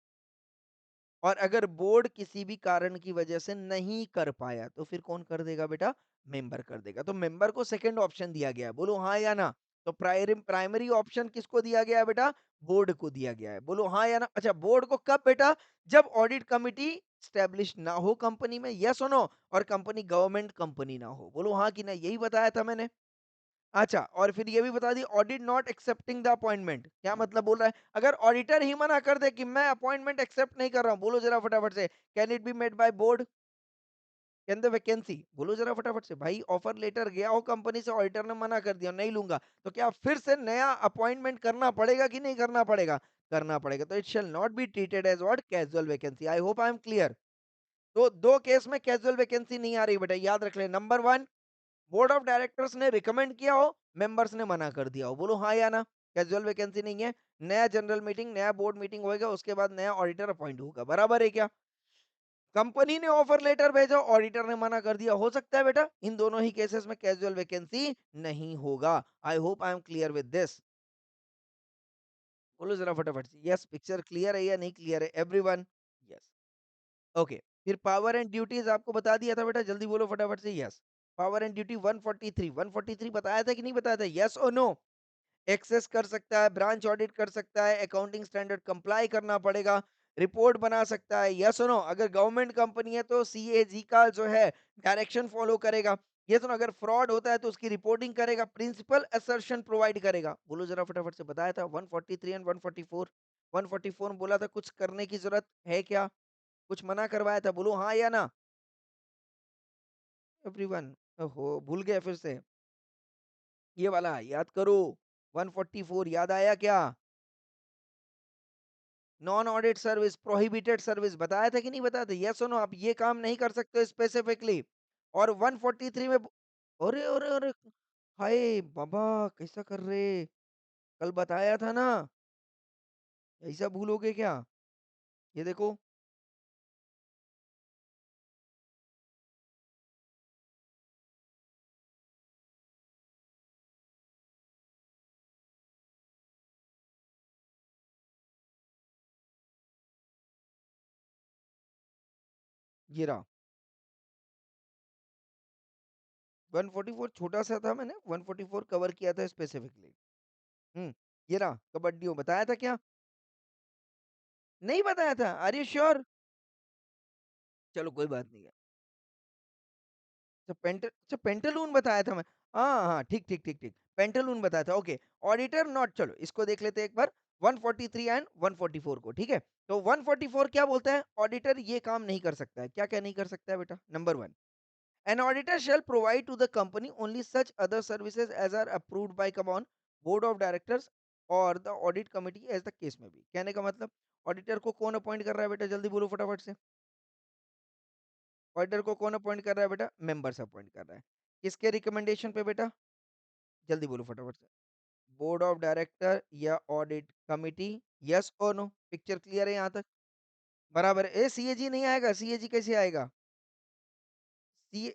और अगर बोर्ड किसी भी कारण की वजह से नहीं कर पाया तो फिर कौन कर देगा बेटा? मेंबर कर देगा। तो मेंबर को सेकंड ऑप्शन दिया गया है। बोलो हाँ या ना? तो प्राइमरी ऑप्शन किसको दिया गया है बेटा? बोर्ड को दिया गया है। बोलो हाँ या ना? अच्छा, बोर्ड को कब बेटा? जब ऑडिट कमिटी स्टैब्लिश ना हो कंपनी में, यस और नो? और कंपनी गवर्नमेंट कंपनी ना हो। बोलो हाँ कि ना? यही बताया था मैंने। अच्छा, और फिर ये भी बता दी, audit not accepting the appointment, क्या मतलब बोल रहा है? अगर ऑडिटर ही मना कर दे कि मैं अपॉइंटमेंट एक्सेप्ट नहीं कर रहा हूं, बोलो जरा फटाफट से, can it be made by board? Can the vacancy बोलो जरा फटाफट से भाई, ऑफर लेटर गया हो कंपनी से, ऑडिटर ने मना कर दिया नहीं लूंगा, तो क्या फिर से नया अपॉइंटमेंट करना पड़ेगा कि नहीं करना पड़ेगा? करना पड़ेगा। तो it shall not be treated as what, casual vacancy. I hope I am clear. तो दो केस में कैजुअल वैकेंसी नहीं आ रही बेटा, याद रख ले। Number one, board of directors ने रिकमेंड किया हो, मेंबर्स ने मना कर दिया हो, बोलो हाँ या ना, कैजुअल वैकेंसी नहीं है। नया जनरल मीटिंग, नया बोर्ड मीटिंग होएगा, उसके बाद नया ऑडिटर अपॉइंट होगा, बराबर है क्या? कंपनी ने ऑफर लेटर भेजा, ऑडिटर ने मना कर दिया, हो सकता है बेटा इन दोनों ही केसेस में कैजुअल वैकेंसी नहीं होगा। आई hope I am clear with this. बोलो जरा फटाफट से यस, पिक्चर क्लियर है या नहीं क्लियर है एवरीवन? यस। ओके, फिर पावर एंड ड्यूटीज आपको बता दिया था बेटा, जल्दी बोलो फटाफट से यस। पावर एंड ड्यूटी 143, 143 बताया था कि नहीं बताया था, यस और नो? एक्सेस कर सकता है, ब्रांच ऑडिट कर सकता है, अकाउंटिंग स्टैंडर्ड कंप्लाई करना पड़ेगा, रिपोर्ट बना सकता है, यस और नो? अगर गवर्नमेंट कंपनी है तो सीएजी का जो है डायरेक्शन फॉलो करेगा, यस और नो? अगर फ्रॉड होता है तो उसकी रिपोर्टिंग करेगा, प्रिंसिपल असर्शन प्रोवाइड करेगा। बोलो जरा फटाफट से, बताया था 143 एंड 144। 144 में बोला था कुछ करने की जरूरत है क्या, कुछ मना करवाया था, बोलो हाँ या ना एवरीवन? ओहो, भूल गए फिर से? ये वाला याद करो, 144 याद आया क्या? Non audit service, prohibited service बताया था कि नहीं बताया था, यस सुनो, आप ये काम नहीं कर सकते स्पेसिफिकली। और 143 में अरे अरे अरे, हाय बाबा, कैसा कर रहे, कल बताया था ना, ऐसा भूलोगे क्या? ये देखो, ये रहा 144, छोटा सा था, मैंने 144 कवर किया था स्पेसिफिकली। हम्म, ये रहा कबड्डियों, बताया था क्या? नहीं बताया था, आर यू श्योर? चलो कोई बात नहीं है। अच्छा अच्छा पेंटालून बताया था मैं। हाँ हाँ, ठीक ठीक ठीक ठीक, पेंटालून बताया था, ओके। ऑडिटर नॉट, चलो इसको देख लेते हैं एक बार, 143 एंड 144 को, ठीक है। तो 144 क्या बोलता है, ऑडिटर ये काम नहीं कर सकता है, क्या क्या नहीं कर सकता है बेटा? Number one, an auditor shall provide to the company only such other services as are approved by come on board of directors और the audit committee as the case में भी। कहने का मतलब, ऑडिटर को कौन अपॉइंट कर रहा है बेटा, जल्दी बोलो फटाफट से। ऑडिटर को कौन अपॉइंट कर रहा है बेटा? मेंबर्स अपॉइंट कर रहा है। किसके रिकमेंडेशन पे बेटा? जल्दी बोलो फटाफट से। बोर्ड ऑफ डायरेक्टर या ऑडिट कमिटी, यस और नो? पिक्चर क्लियर है यहाँ तक? बराबर है। ए सीएजी नहीं आएगा, सीएजी कैसे आएगा? सी,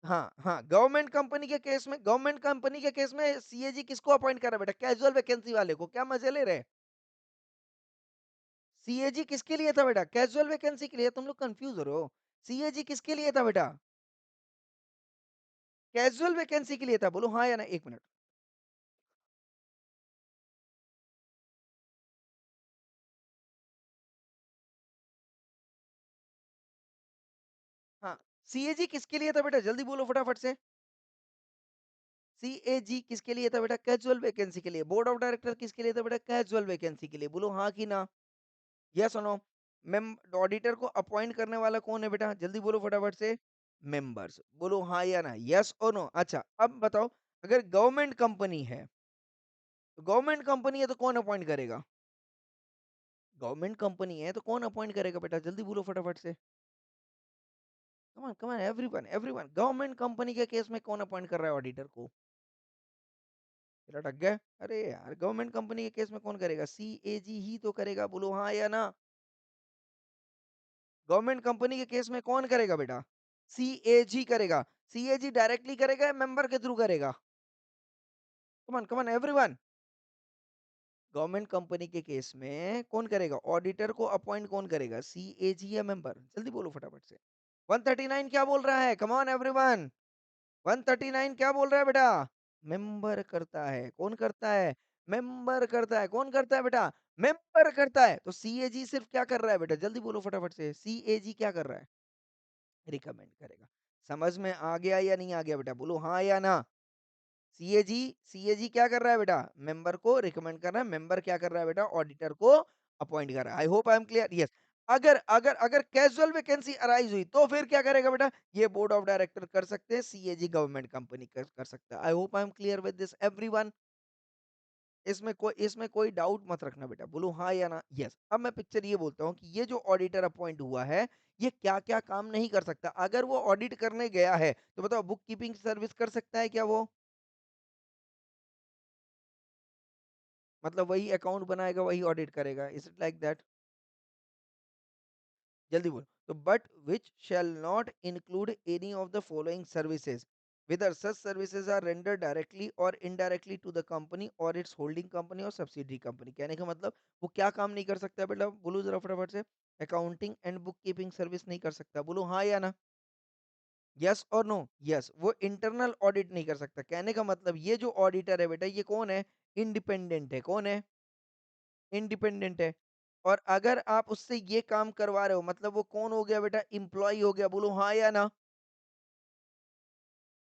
हाँ हाँ, गवर्नमेंट कंपनी के केस में सीएजी किसको अपॉइंट कर रहा है बेटा? कैजुअल वैकेंसी वाले को, क्या मजे ले रहे हैं? सीएजी किसके लिए था बेटा? कैजुअल वैकेंसी के लिए, तुम लोग कंफ्यूज हो रहे हो। सीएजी किसके लिए था बेटा? कैजुअल वैकेंसी के लिए था, बोलो हाँ या ना, एक मिनट। हाँ, सीएजी किसके लिए था बेटा, जल्दी बोलो फटाफट से। सीएजी किसके लिए था बेटा? कैजुअल वैकेंसी के लिए। बोर्ड ऑफ डायरेक्टर किसके लिए था बेटा? कैजुअल वैकेंसी के लिए, बोलो हाँ कि ना, यस और नो? मेम ऑडिटर को अपॉइंट करने वाला कौन है बेटा, जल्दी बोलो फटाफट से। मेंबर्स, बोलो हाँ या ना, यस और नो? अच्छा अब बताओ, अगर गवर्नमेंट कंपनी है, तो गवर्नमेंट कंपनी है तो कौन अपॉइंट करेगा? गवर्नमेंट कंपनी है तो कौन अपॉइंट करेगा बेटा, जल्दी बोलो फटाफट से। Come on everyone everyone, government company के केस में कौन अपॉइंट कर रहा है ऑडिटर को? फिर अटक गए। अरे यार, गवर्नमेंट कंपनी के केस में कौन करेगा? सीएजी ही तो करेगा, बोलो हाँ या ना? गवर्नमेंट कंपनी के केस में कौन करेगा बेटा? सीएजी करेगा। सीएजी डायरेक्टली करेगा या मेंबर के थ्रू करेगा? Come on everyone, government company के केस में कौन करेगा? ऑडिटर को अपॉइंट कौन करेगा, सीएजी या मेंबर? जल्दी बोलो फटाफट से। 139 क्या बोल रहा है? कम ऑन एवरीवन, 139 क्या बोल रहा है बेटा? मेंबर करता है, कौन करता है? मेंबर करता है, कौन करता है बेटा? मेंबर करता है। तो सीएजी सिर्फ क्या कर रहा है बेटा, जल्दी बोलो फटाफट से, सीएजी क्या कर रहा है? रिकमेंड करेगा। समझ में आ गया या नहीं आ गया बेटा, बोलो हाँ या ना? सीएजी, सीएजी क्या कर रहा है बेटा? मेंबर को रिकमेंड कर रहा है। मेंबर क्या कर रहा है बेटा? ऑडिटर को अपॉइंट कर रहा है। आई hope I am clear, yes. अगर अगर अगर कैजुअल वैकेंसी अराइज़ हुई, तो फिर क्या करेगा बेटा? ये बोर्ड ऑफ डायरेक्टर कर सकते हैं, सीएजी गवर्नमेंट कंपनी कर सकता है। आई hope I am clear with this everyone. इसमें कोई डाउट मत रखना बेटा। बोलो हाँ या ना? यस। अब मैं पिक्चर ये बोलता हूँ कि ये जो ऑडिटर अपॉइंट हुआ है, ये क्या-क्या काम नहीं कर सकता? अगर वो ऑडिट करने गया है, तो बताओ बुक कीपिंग सर्विस कर सकता है क्या वो? मतलब वही अकाउंट बनाएगा, वही ऑडिट करेगा। Is it like that? जल्दी बोलो। तो but which shall not include any of the following services whether such services are rendered directly or indirectly to the company or its holding company or subsidiary company। कहने का मतलब वो क्या काम नहीं कर सकता बेटा? बोलो जरा फटाफट से। Accounting and book keeping service नहीं कर सकता। बोलो हाँ या ना? यस और नो? यस। वो इंटरनल ऑडिट नहीं कर सकता। कहने का मतलब ये जो ऑडिटर है बेटा, ये कौन है? इंडिपेंडेंट है। कौन है? इंडिपेंडेंट है। और अगर आप उससे ये काम करवा रहे हो, मतलब वो कौन हो गया बेटा? एम्प्लॉयी हो गया। बोलो हाँ या ना?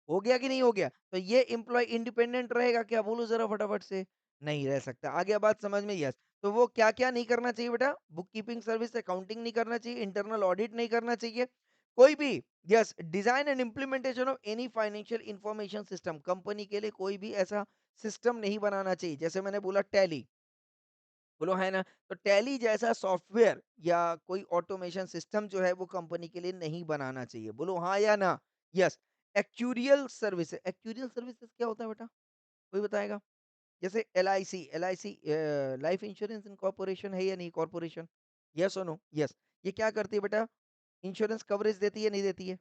हो गया कि नहीं हो गया? तो ये एम्प्लॉयी इंडिपेंडेंट रहेगा क्या? बोलो ज़रा फटाफट से। नहीं रह सकता। आ गया बात समझ में? यस। तो वो क्या-क्या नहीं करना चाहिए बेटा? बुक कीपिंग सर्विस, अकाउंटिंग नहीं करना चाहिए, इंटरनल ऑडिट नहीं करना चाहिए। कोई भी yes, design and implementation of any financial information system, company के लिए कोई भी ऐसा सिस्टम नहीं बनाना चाहिए। जैसे मैंने बोला टैली, बोलो है ना? तो टैली जैसा सॉफ्टवेयर या कोई ऑटोमेशन सिस्टम जो है वो कंपनी के लिए नहीं बनाना चाहिए। बोलो हाँ या ना? Yes. Actuarial services, actuarial services क्या होता है बेटा? कोई बताएगा? जैसे LIC, LIC life insurance corporation है या नहीं कॉर्पोरेशन? यस और नो? यस। ये क्या करती है बेटा? इंश्योरेंस कवरेज देती है, नहीं देती है?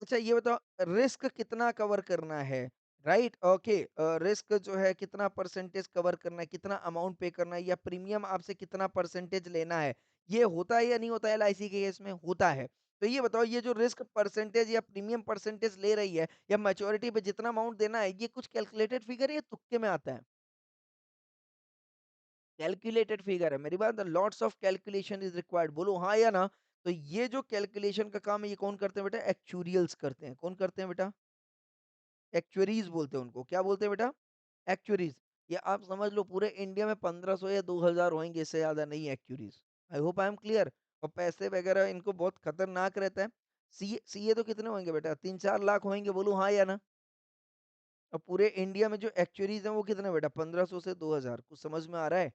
अच्छा ये बताओ, रिस्क कितना कवर करना है? Right, okay. रिस्क जो है कितना परसेंटेज कवर करना है, कितना अमाउंट पे करना है, या प्रीमियम आपसे कितना परसेंटेज लेना है, ये होता है या नहीं होता है? एलआईसी के केस में होता है। तो ये बताओ, ये जो रिस्क परसेंटेज या प्रीमियम परसेंटेज ले रही है, या मैच्योरिटी पे जितना अमाउंट देना है, ये कुछ कैलकुलेटेड फिगर है या तुक्के में आता है? कैलकुलेटेड फिगर है। मेरी बात, lots of calculation is required. बोलो हाँ या ना? तो ये जो कैलकुलेशन का काम है, ये कौन करते हैं बेटा? एक्चुरियल्स करते हैं। कौन करते हैं बेटा? एक्चुअरीज बोलते हैं उनको। क्या बोलते हैं बेटा? एक्चुअरीज। ये आप समझ लो पूरे इंडिया में 1500 या 2000 होंगे, इससे ज्यादा नहीं actuaries. I hope I am clear. और पैसे वगैरह इनको बहुत खतरनाक रहता है। सीए, सीए तो कितने होंगे बेटा? 3-4 लाख होंगे। बोलूं हाँ या ना? और पूरे इंडिया में जो एक्चुअरीज हैं वो कितने बेटा? 1500 से 2000। कुछ समझ में आ रहा है?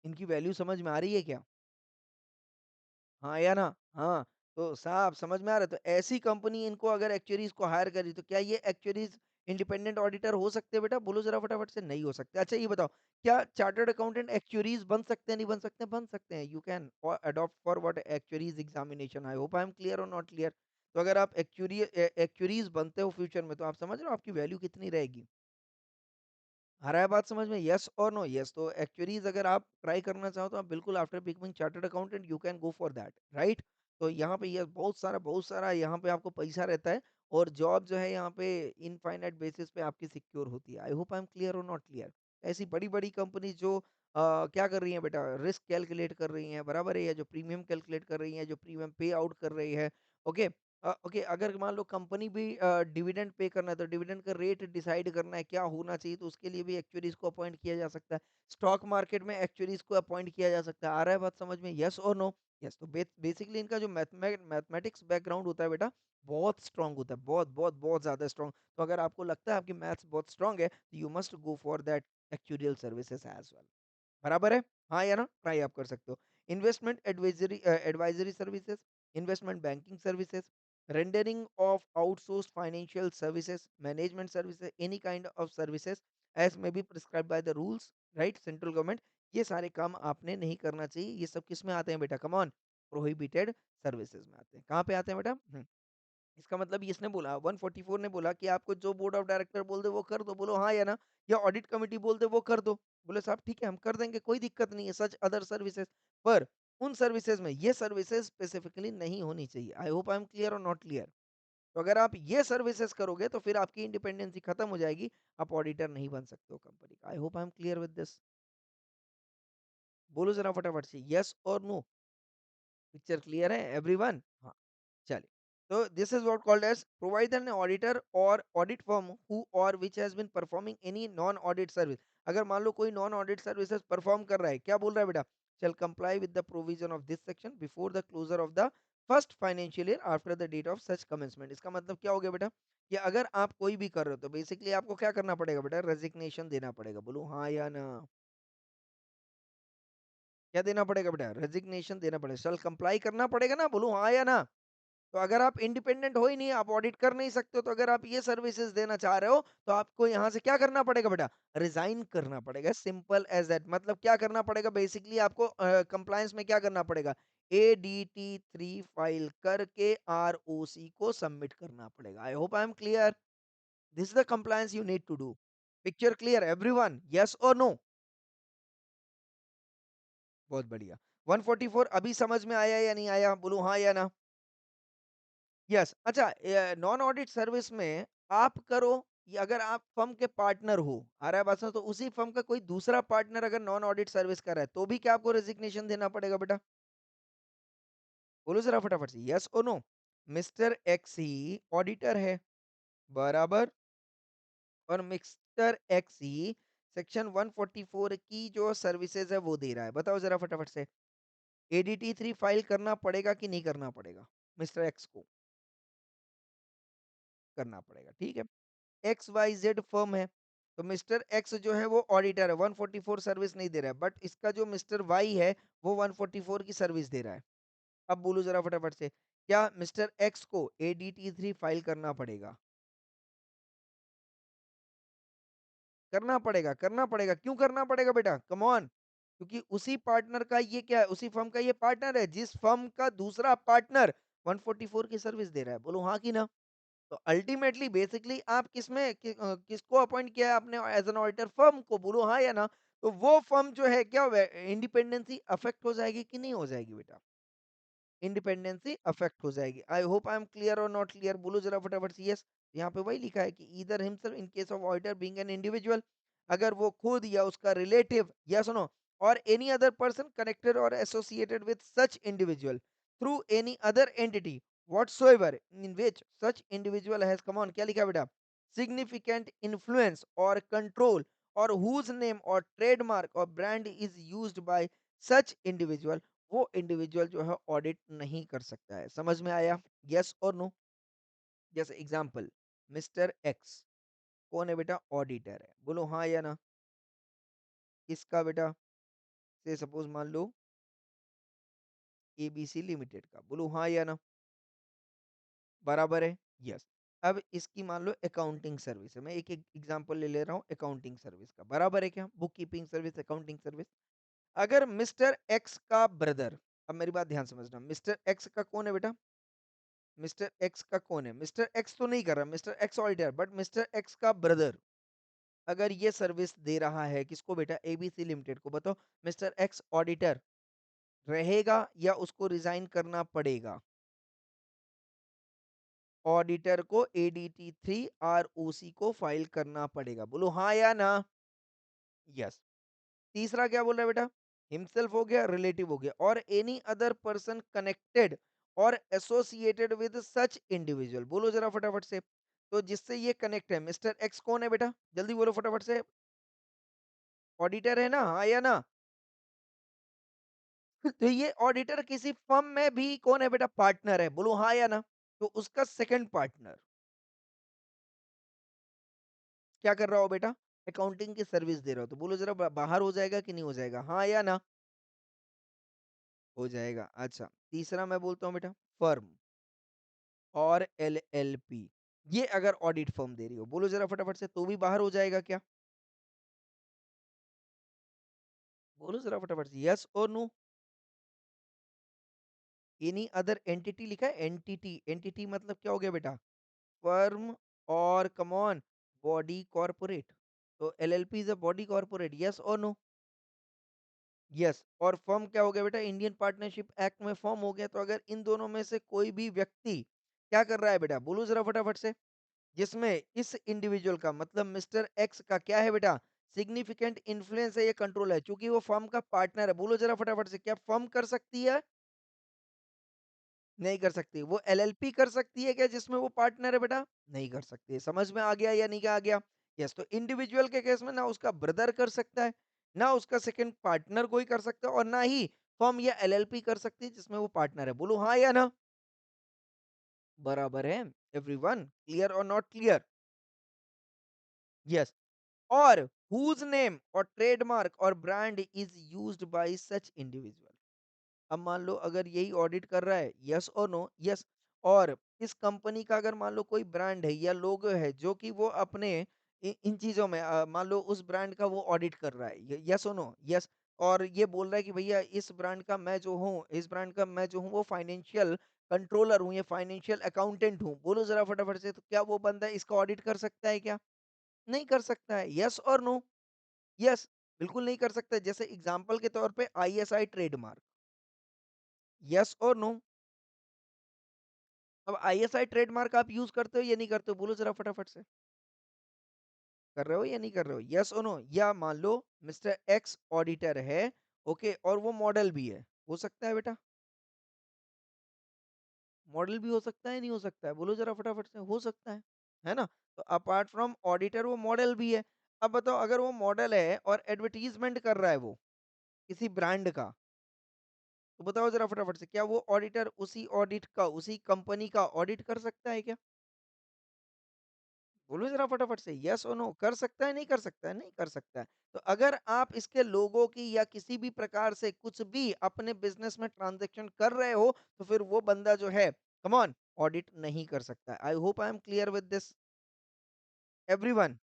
इनकी वैल्यू समझ में आ रही है क्या? हाँ या ना? हाँ, तो साहब समझ में आ रहा है? तो ऐसी कंपनी इनको अगर एक्चुअरीज़ को हायर करी, तो क्या ये एक्चुअरीज़ इंडिपेंडेंट ऑडिटर हो सकते हैं बेटा? बोलो ज़रा फटाफट से, नहीं हो सकते। अच्छा ये बताओ, क्या चार्टर्ड अकाउंटेंट एक्चुअरीज़ बन सकते हैं, नहीं बन सकते? बन सकते हैं। You can adopt for what? Actuaries examination. I hope I am clear और नॉट क्लियर? तो अगर आप एक्चुअरीज़ बनते हो फ्यूचर में, तो आप समझ रहे हो आपकी वैल्यू कितनी रहेगी? आ रहा है बात समझ में? यस और नो? यस। तो एक्चुअलीज़ अगर आप ट्राई करना चाहो, तो आप बिल्कुल after becoming chartered accountant you can go for that, right? तो यहाँ पे ये बहुत सारा यहाँ पे आपको पैसा रहता है, और जॉब जो है यहाँ पे इनफाइनाइट बेसिस पे आपकी सिक्योर होती है। आई होप आई एम क्लियर और नॉट क्लियर? ऐसी बड़ी-बड़ी कंपनी जो क्या कर रही हैं बेटा? रिस्क कैलकुलेट कर रही हैं, बराबर है? या जो प्रीमियम कैलकुलेट कर रही हैं, जो प्रीमियम पे आउट कर रही है, ओके? ओके, अगर मान लो कंपनी भी डिविडेंड पे करना है, तो डिविडेंड का रेट डिसाइड करना है, क्या होना चाहिए, तो उसके लिए भी एक्चुअरीज़ को अपॉइंट किया जा सकता है। स्टॉक मार्केट में एक्चुअरीज़ को अपॉइंट किया जा सकता है। आ रहा है बात समझ में? यस और नो? यस। तो बेसिकली इनका जो मैथमेटिक्स बैकग्राउंड होता है बेटा, बहुत स्ट्रॉन्ग होता है, बहुत ज़्यादा स्ट्रॉन्ग। तो अगर आपको लगता है आपकी मैथ्स बहुत स्ट्रॉन्ग है, तो you must go for that actuarial services as well. बराबर है? हाँ या ना? ट्राई आप कर सकते हो। Investment advisory services, investment banking services, rendering of outsourced financial services, management services, any kind of services as may be prescribed by the rules, right? Central government. ये सारे काम आपने नहीं करना चाहिए। ये सब किसमें आते हैं बेटा? कम ऑन, प्रोहिबिटेड सर्विसेज़ में आते हैं। कहाँ पे आते हैं बेटा? इसका मतलब इसने बोला, 144 ने बोला कि आपको जो बोर्ड ऑफ डायरेक्टर बोल दे वो कर दो। बोलो हाँ या ना? या ऑडिट कमिटी बोल दे वो कर दो। बोले साहब ठीक है, हम कर देंगे, कोई दिक्कत नहीं है। सच अदर सर्विसेज, पर उन सर्विसेज में ये सर्विसेज स्पेसिफिकली नहीं होनी चाहिए। I hope I am clear और नॉट क्लियर? तो अगर आप ये सर्विसेज करोगे, तो फिर आपकी इंडिपेंडेंसी खत्म हो जाएगी। आप ऑडिटर नहीं बन सकते हो कंपनी का। I hope I am clear with this? बोलो जरा फटाफट से, यस और नो? पिक्चर क्लियर है एवरीवन? हाँ, चलिए। तो this is what called as provide an auditor और ऑडिट फर्म हु और which has been performing any non audit service. अगर मान लो कोई नॉन ऑडिट सर्विसेज परफॉर्म कर रहा है, क्या बोल रहा है बेटा? shall comply with the provision of this section before the closure of the first financial year after the date of such commencement. इसका मतलब क्या हो गया बेटा कि अगर आप कोई भी कर रहे हो तो बेसिकली आपको क्या करना पड़ेगा बेटा, रेजिग्नेशन देना पड़ेगा। बोलो हाँ या ना। क्या देना पड़ेगा बेटा, रेजिग्नेशन देना पड़ेगा, शल कंप्लाई करना पड़ेगा ना। बोलो हाँ या ना। तो अगर आप इंडिपेंडेंट हो ही नहीं, आप ऑडिट कर नहीं सकते हो, तो अगर आप ये सर्विसेज देना चाह रहे हो तो आपको यहाँ से क्या करना पड़ेगा बेटा, रिजाइन करना पड़ेगा। Simple as that. मतलब क्या करना पड़ेगा, बेसिकली आपको कंप्लायंस में क्या करना पड़ेगा, ADT3 फाइल करके ROC को सबमिट करना पड़ेगा। I hope I am clear. This is the compliance you need to do. Picture clear everyone, yes और नो? बहुत बढ़िया। 144 अभी समझ में आया या नहीं आया, बोलो हाँ या ना। यस। अच्छा, नॉन ऑडिट सर्विस में आप करो या अगर आप फर्म के पार्टनर हो, आ रहा है बात समझ, तो उसी फर्म का कोई दूसरा पार्टनर अगर नॉन ऑडिट सर्विस कर रहा है तो भी क्या आपको रेजिग्नेशन देना पड़ेगा बेटा? बोलो जरा फटाफट से, यस और नो? मिस्टर एक्स ही ऑडिटर है, बराबर, और मिस्टर एक्स ही सेक्शन 144 की जो सर्विसेज है वो दे रहा है। बताओ जरा फटाफट से, ADT3 फाइल करना पड़ेगा कि नहीं करना पड़ेगा? मिस्टर एक्स को करना पड़ेगा, ठीक है। एक्स वाई जेड फर्म है, तो मिस्टर एक्स जो है वो ऑडिटर है, 144 सर्विस नहीं दे रहा है, बट इसका जो मिस्टर वाई है वो 144 की सर्विस दे रहा है। अब बोलो जरा फटाफट से, क्या मिस्टर एक्स को ADT3 फाइल करना पड़ेगा? करना पड़ेगा, करना पड़ेगा। क्यों करना पड़ेगा बेटा, कम ऑन? क्योंकि उसी पार्टनर का ये क्या है, उसी फर्म का ये पार्टनर है जिस फर्म का दूसरा पार्टनर 144 की सर्विस दे रहा है। बोलो हाँ कि ना? तो अल्टीमेटली बेसिकली आप किसको अपॉइंट किया है आपने एज एन ऑडिटर, फर्म को। बोलो हाँ या ना? तो वो फर्म जो है क्या इंडिपेंडेंसी अफेक्ट हो जाएगी कि नहीं हो जाएगी बेटा? इंडिपेंडेंसी अफेक्ट हो जाएगी। आई होप आई एम क्लियर और नॉट क्लियर, बोलो जरा फटाफट से यस। यहाँ पे वही लिखा है कि either himself in case of auditor being an individual, अगर वो खुद या उसका रिलेटिव, या सुनो, और एनी अदर पर्सन कनेक्टेड और associated with such individual through any other entity whatsoever in which such individual has, come on, क्या लिखा है बेटा, significant influence or control, or whose name or trademark or brand is used by such individual, वो individual जो है audit नहीं कर सकता है। समझ में आया, यस और नो? जैसे एग्जांपल, मिस्टर एक्स कौन है बेटा, ऑडिटर है। बोलो हाँ या ना? किसका बेटा, से सपोज मान लो ABC लिमिटेड का। बोलो हाँ या ना? बराबर है, यस। अब इसकी मान लो अकाउंटिंग सर्विस है, मैं एक एक एग्जांपल ले ले रहा हूँ अकाउंटिंग सर्विस का, बराबर है क्या, book keeping service, accounting service. अगर मिस्टर एक्स का ब्रदर, अब मेरी बात ध्यान समझना, मिस्टर एक्स का कौन है बेटा, मिस्टर एक्स का कौन है, मिस्टर एक्स तो नहीं कर रहा, mister x auditor, but mister x का ब्रदर अगर ये सर्विस दे रहा है किसको बेटा, ABC लिमिटेड को। बताओ, मिस्टर एक्स ऑडिटर रहेगा या उसको रिजाइन करना पड़ेगा? ऑडिटर को ADT3 ROC को फाइल करना पड़ेगा। बोलो हाँ या ना? यस। तीसरा क्या बोल रहा है बेटा, हिमसेल्फ हो गया, रिलेटिव हो गया, और एनी अदर पर्सन कनेक्टेड और एसोसिएटेड विद सच इंडिविजुअल। बोलो जरा फटाफट से, तो जिससे ये कनेक्ट है, मिस्टर एक्स कौन है बेटा, जल्दी बोलो फटाफट से, ऑडिटर है ना, हाँ या ना? तो ये ऑडिटर किसी फर्म में भी कौन है बेटा, पार्टनर है। बोलो हाँ या ना? तो उसका सेकंड पार्टनर क्या कर रहा हो बेटा, अकाउंटिंग की सर्विस दे रहा हो, तो बोलो जरा बाहर हो जाएगा कि नहीं हो जाएगा, हाँ या ना? हो जाएगा। अच्छा, तीसरा मैं बोलता हूँ बेटा, फर्म और LLP, ये अगर ऑडिट फर्म दे रही हो, बोलो जरा फटाफट से, तो भी बाहर हो जाएगा क्या? बोलो जरा फटाफट से, यस और नो? एनी अदर एंटिटी लिखा है, एंटिटी, एंटिटी मतलब क्या हो गया बेटा, फर्म और कम ऑन बॉडी कॉर्पोरेट। तो LLP is a body corporate, yes और नो? यस। और फर्म क्या हो गया बेटा, इंडियन पार्टनरशिप एक्ट में फर्म हो गया। तो अगर इन दोनों में से कोई भी व्यक्ति क्या कर रहा है बेटा, बोलो जरा फटाफट से, जिसमें इस इंडिविजुअल का मतलब मिस्टर एक्स का क्या है बेटा, सिग्निफिकेंट इन्फ्लुएंस है, ये कंट्रोल है, क्योंकि वो फर्म का पार्टनर है। बोलो जरा फटाफट से, क्या फर्म कर सकती है? नहीं कर सकती। वो LLP कर सकती है क्या, जिसमें वो पार्टनर है बेटा? नहीं कर सकती है। समझ में आ गया या नहीं आ गया? यस। तो इंडिविजुअल के केस में ना उसका ब्रदर कर सकता है, ना उसका सेकंड पार्टनर कोई कर सकता है और ना ही फर्म या एलएलपी कर सकती है जिसमें वो पार्टनर है। बोलो हाँ या ना? बराबर है। एवरीवन क्लियर और नॉट क्लियर? यस। और whose name or trademark or brand is used by such individual? अब मान लो अगर यही ऑडिट कर रहा है, यस और नो? यस। और इस कंपनी का अगर मान लो कोई ब्रांड है या लोगो है जो कि वो अपने इन चीजों में मान लो उस ब्रांड का वो ऑडिट कर रहा है, यस और नो? यस। और ये बोल रहा है कि भैया इस ब्रांड का मैं जो हूँ, इस ब्रांड का मैं जो हूँ वो फाइनेंशियल कंट्रोलर हूँ या फाइनेंशियल अकाउंटेंट हूँ। बोलो जरा फटाफट से, तो क्या वो बंदा इसका ऑडिट कर सकता है क्या? नहीं कर सकता है। यस और नो? यस, बिल्कुल नहीं कर सकता। जैसे एग्जांपल के तौर पे आईएसआई ट्रेडमार्क, यस और नो? अब आईएसआई ट्रेडमार्क आप यूज करते हो या नहीं करते हो? बोलो जरा फटाफट से। कर रहे हो या नहीं कर रहे हो? यस और नो? या मान लो मिस्टर एक्स ऑडिटर है, ओके, और वो मॉडल भी है, हो सकता है बेटा? मॉडल भी हो सकता है, नहीं हो सकता है? बोलो जरा फटाफट से। हो सकता है ना? तो अपार्ट फ्रॉम ऑडिटर वो मॉडल भी है। अब बताओ अगर वो मॉडल है और एडवर्टीजमेंट कर रहा है वो किसी ब्रांड का, तो बताओ ज़रा फटाफट से, क्या वो ऑडिटर उसी ऑडिट का, उसी कंपनी का ऑडिट कर सकता है क्या? बोलो ज़रा फटाफट से, येस और नो? कर सकता है, नहीं कर सकता है? नहीं कर सकता है। तो अगर आप इसके लोगों की या किसी भी प्रकार से कुछ भी अपने बिज़नेस में ट्रांज़ैक्शन कर रहे हो, तो फिर वो बंदा जो है, कम ऑन, ऑडिट नहीं कर सकता है। आई hope I am clear with this everyone.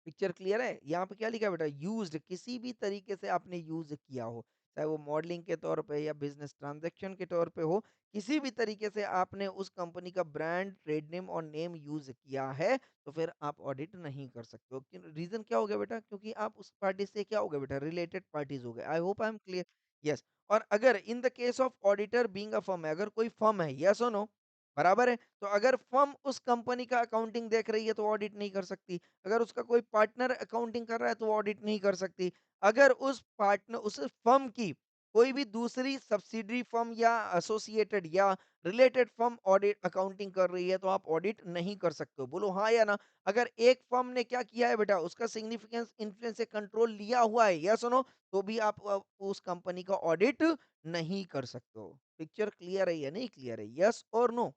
Picture clear है? यहाँ पे क्या लिखा है बेटा? यूज्ड, किसी भी तरीके से आपने यूज किया हो, चाहे वो मॉडलिंग के तौर पे या बिजनेस ट्रांजैक्शन के तौर पे हो, किसी भी तरीके से आपने उस कंपनी का ब्रांड, ट्रेड नेम और नेम यूज किया है, तो फिर आप ऑडिट नहीं कर सकते हो। रीजन क्या हो गया बेटा? क्योंकि आप उस पार्टी से क्या हो गए बेटा? रिलेटेड पार्टीज हो गए। आई hope I am clear. Yes. और अगर in the case of auditor being a firm है, अगर कोई फर्म है, यस और नो? बराबर है। तो अगर फर्म उस कंपनी का अकाउंटिंग देख रही है तो ऑडिट नहीं कर सकती। अगर उसका कोई पार्टनर अकाउंटिंग कर रहा है तो ऑडिट नहीं कर सकती। अगर उस पार्टनर, उस फर्म की कोई भी दूसरी सब्सिडरी फर्म या एसोसिएटेड या रिलेटेड फर्म ऑडिट अकाउंटिंग कर रही है तो आप ऑडिट नहीं कर सकते हो। बोलो हाँ या ना? अगर एक फर्म ने क्या किया है बेटा, उसका सिग्निफिकेंस इन्फ्लुएंस से कंट्रोल लिया हुआ है, यस सुनो, तो भी आप उस कंपनी का ऑडिट नहीं कर सकते हो। पिक्चर क्लियर है या नहीं क्लियर है? यस और नो?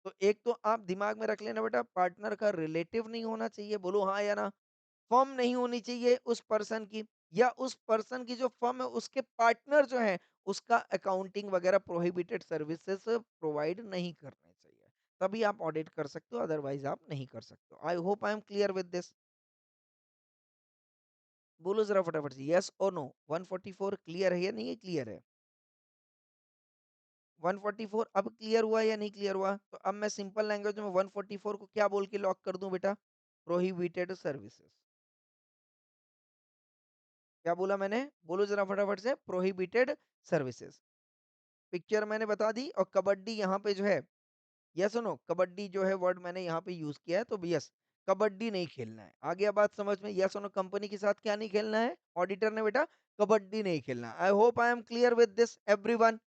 तो एक तो आप दिमाग में रख लेना बेटा, पार्टनर का रिलेटिव नहीं होना चाहिए। बोलो हाँ या ना? फर्म नहीं होनी चाहिए उस पर्सन की, या उस पर्सन की जो फर्म है उसके पार्टनर जो है उसका अकाउंटिंग वगैरह प्रोहिबिटेड सर्विसेज प्रोवाइड नहीं करने चाहिए। तभी आप ऑडिट कर सकते हो, अदरवाइज आप नहीं कर सकते हो। I hope I am clear with this. बोलो जरा फटाफट से, यस और नो? 144 क्लियर है या नहीं क्लियर है? 144 अब क्लियर हुआ या नहीं क्लियर हुआ? तो अब मैं सिंपल लैंग्वेज में 144 को क्या बोल के लॉक कर दूं बेटा? Prohibited services. क्या बोला मैंने? बोलो जरा फटाफट से, प्रोहिबिटेड सर्विसेज। पिक्चर मैंने बता दी। और कबड्डी यहाँ पे जो है, यस सुनो, कबड्डी जो है वर्ड मैंने यहाँ पे यूज किया है, तो यस, कबड्डी नहीं खेलना है। आ गया बात समझ में? यस सुनो, कंपनी के साथ क्या नहीं खेलना है ऑडिटर ने बेटा? कबड्डी नहीं खेलना। आई hope I am clear with this everyone.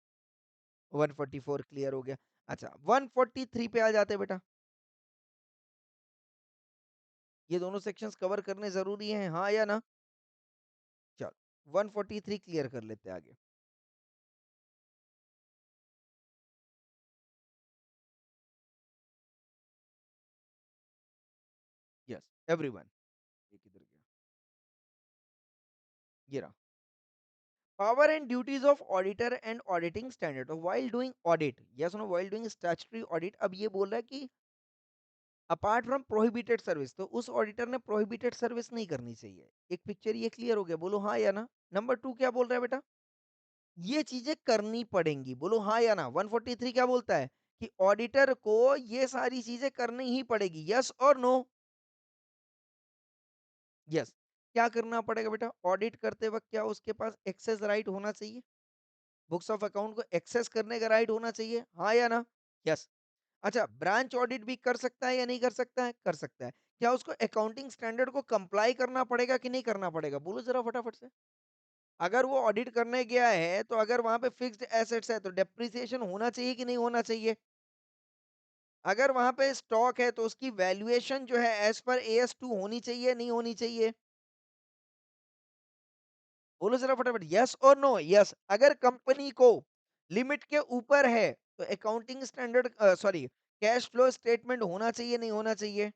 144 clear हो गया। अच्छा, 143 पे आ जाते हैं बेटा। ये दोनों सेक्शंस कवर करने जरूरी हैं, हाँ या ना? चलो 143 क्लियर कर लेते हैं आगे। Yes everyone. ये किधर गया? ये रहा। Power and duties of auditor and auditing standard while doing audit, yes no, while doing statutory audit। अब ये बोल रहा है कि अपार्ट फ्रॉम प्रोहिबिटेड सर्विस, तो उस ऑडिटर ने प्रोहिबिटेड सर्विस नहीं करनी चाहिए। एक पिक्चर ये क्लियर हो गया? बोलो हाँ या ना? नंबर टू क्या बोल रहा है बेटा? ये चीजें करनी पड़ेंगी। बोलो हाँ या ना? 143 क्या बोलता है? कि ऑडिटर को ये सारी चीजें करनी ही पड़ेगी, यस और नो? यस। क्या करना पड़ेगा बेटा? ऑडिट करते वक्त क्या उसके पास एक्सेस राइट होना चाहिए? बुक्स ऑफ अकाउंट को एक्सेस करने का राइट होना चाहिए, हाँ या ना? यस। अच्छा, ब्रांच ऑडिट भी कर सकता है या नहीं कर सकता है? कर सकता है। क्या उसको अकाउंटिंग स्टैंडर्ड को कंप्लाई करना पड़ेगा कि नहीं करना पड़ेगा? बोलो जरा फटाफट से। अगर वो ऑडिट करने गया है तो अगर वहां पे फिक्स्ड एसेट्स है तो डेप्रिसिएशन होना चाहिए कि नहीं होना चाहिए? अगर वहां पे स्टॉक है तो उसकी वैल्यूएशन जो है एज पर AS2 होनी चाहिए नहीं होनी चाहिए? बोलो ज़रा फटाफट यस और नो? यस, अगर कंपनी को लिमिट के ऊपर है, तो accounting standard sorry cash flow statement होना चाहिए, नहीं होना चाहिए?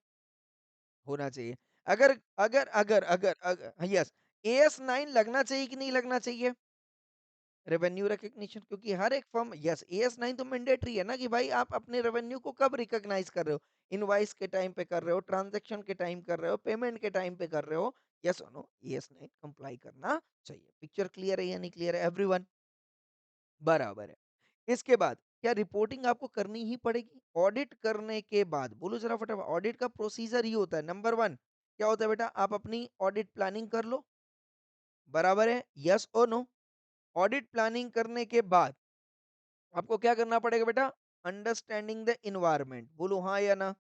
होना चाहिए। अगर अगर अगर अगर अगर यस, एएस 9 लगना चाहिए कि नहीं लगना चाहिए? रेवेन्यू रिकॉग्निशन क्योंकि हर एक फर्म यस एएस 9 तो मैंडेटरी है ना कि भाई आप अपने रेवेन्यू को कब रिकॉग्नाइज कर रहे हो, इनवॉइस के टाइम पे कर रहे हो, ट्रांजैक्शन के टाइम कर रहे हो, पेमेंट के टाइम पे कर रहे हो, यस और नो एएस 9 कंप्लाई करना चाहिए। पिक्चर क्लियर है या नहीं क्लियर है एवरीवन? बराबर है। इसके बाद क्या रिपोर्टिंग आपको करनी ही पड़ेगी? ऑडिट करने के बाद बोलो जरा फटाफट, ऑडिट का प्रोसीजर ही होता है नंबर वन, क्या होता है बेटा, आप अपनी ऑडिट प्लानिंग कर लो, बराबर है, यस और नो? ऑडिट प्लानिंग करने के बाद आपको क्या करना पड़ेगा बेटा? अंडरस्टैंडिंग द इन्वायरमेंट, बोलो हाँ या ना?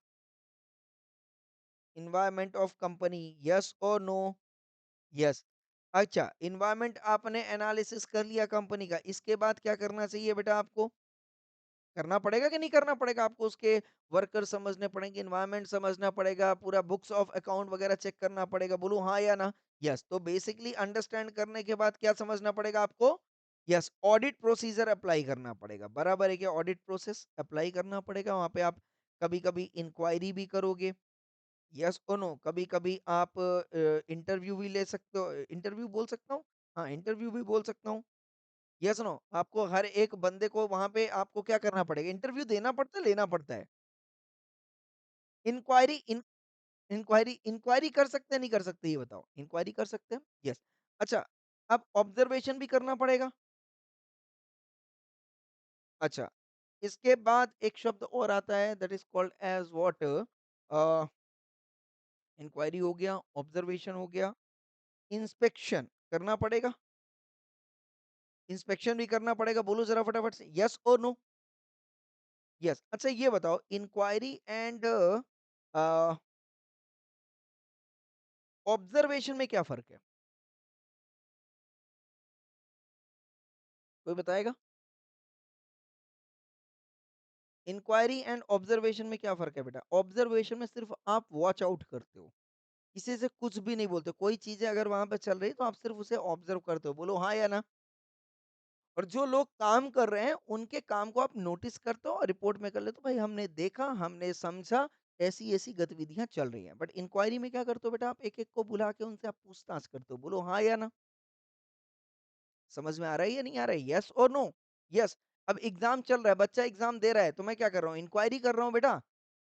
इन्वायरमेंट ऑफ कंपनी, यस और नो? यस। अच्छा, इन्वायरमेंट आपने एनालिसिस कर लिया कंपनी का, इसके बाद क्या करना चाहिए बेटा आपको? करना पड़ेगा कि नहीं करना पड़ेगा? आपको उसके वर्कर समझने पड़ेंगे, एनवायरनमेंट समझना पड़ेगा, पूरा बुक्स ऑफ अकाउंट वगैरह चेक करना पड़ेगा। बोलूँ हाँ या ना? यस। तो बेसिकली अंडरस्टैंड करने के बाद क्या समझना पड़ेगा आपको? यस, ऑडिट प्रोसीजर अप्लाई करना पड़ेगा। बराबर है क्या? ऑडिट प्रोसेस अप्लाई करना पड़ेगा। वहाँ पे आप कभी-कभी इंक्वायरी भी करोगे। यस और नो? कभी-कभी आप इंटरव्यू भी ले सकते हो, इंटरव्यू बोल सकता हूँ? हाँ, इंटरव्यू भी बोल सकता हूँ। Yes no? आपको हर एक बंदे को वहाँ पे आपको क्या करना पड़ेगा? इंटरव्यू देना पड़ता है, लेना पड़ता है? इंक्वायरी इन इंक्वायरी इंक्वायरी कर सकते हैं, नहीं कर सकते ये बताओ? इंक्वायरी कर सकते हैं? यस। अच्छा, अब ऑब्जर्वेशन भी करना पड़ेगा? अच्छा, इसके बाद एक शब्द और आता है that is called as what inquiry हो गया, ऑब्जर्वेशन हो गया, इंस्पेक्शन करना पड़ेगा? इंस्पेक्शन भी करना पड़ेगा, बोलो ज़रा फटाफट से यस और नो? यस। अच्छा ये बताओ इंक्वायरी एंड ऑब्जर्वेशन में क्या फ़र्क है? कोई बताएगा? इंक्वायरी एंड ऑब्जर्वेशन में क्या फ़र्क है बेटा? ऑब्जर्वेशन में सिर्फ़ आप वॉच आउट करते हो, किसी से कुछ भी नहीं बोलते। कोई चीज़ें अगर वहाँ पे चल रही है तो आप सिर्फ़ उसे ऑब्ज़र्व करते हो। बोलो हाँ या ना? और जो लोग काम कर रहे हैं, उनके काम को आप नोटिस करते हो और रिपोर्ट में कर लेते हो, भाई हमने देखा, हमने समझा, ऐसी-ऐसी गतिविधियाँ चल रही हैं। बट इंक्वायरी में क्या करते हो बेटा आप एक-एक को बुला के उनसे आप पूछताछ करते हो। बोलो हाँ या ना? समझ में आ रहा है या नहीं आ रहा है? येस और नो? येस। अब एग्ज़ाम चल रहा है, बच्चा एग्ज़ाम दे रहा है, तो मैं क्या कर रहा हूँ? इंक्वायरी कर रहा हूँ बेटा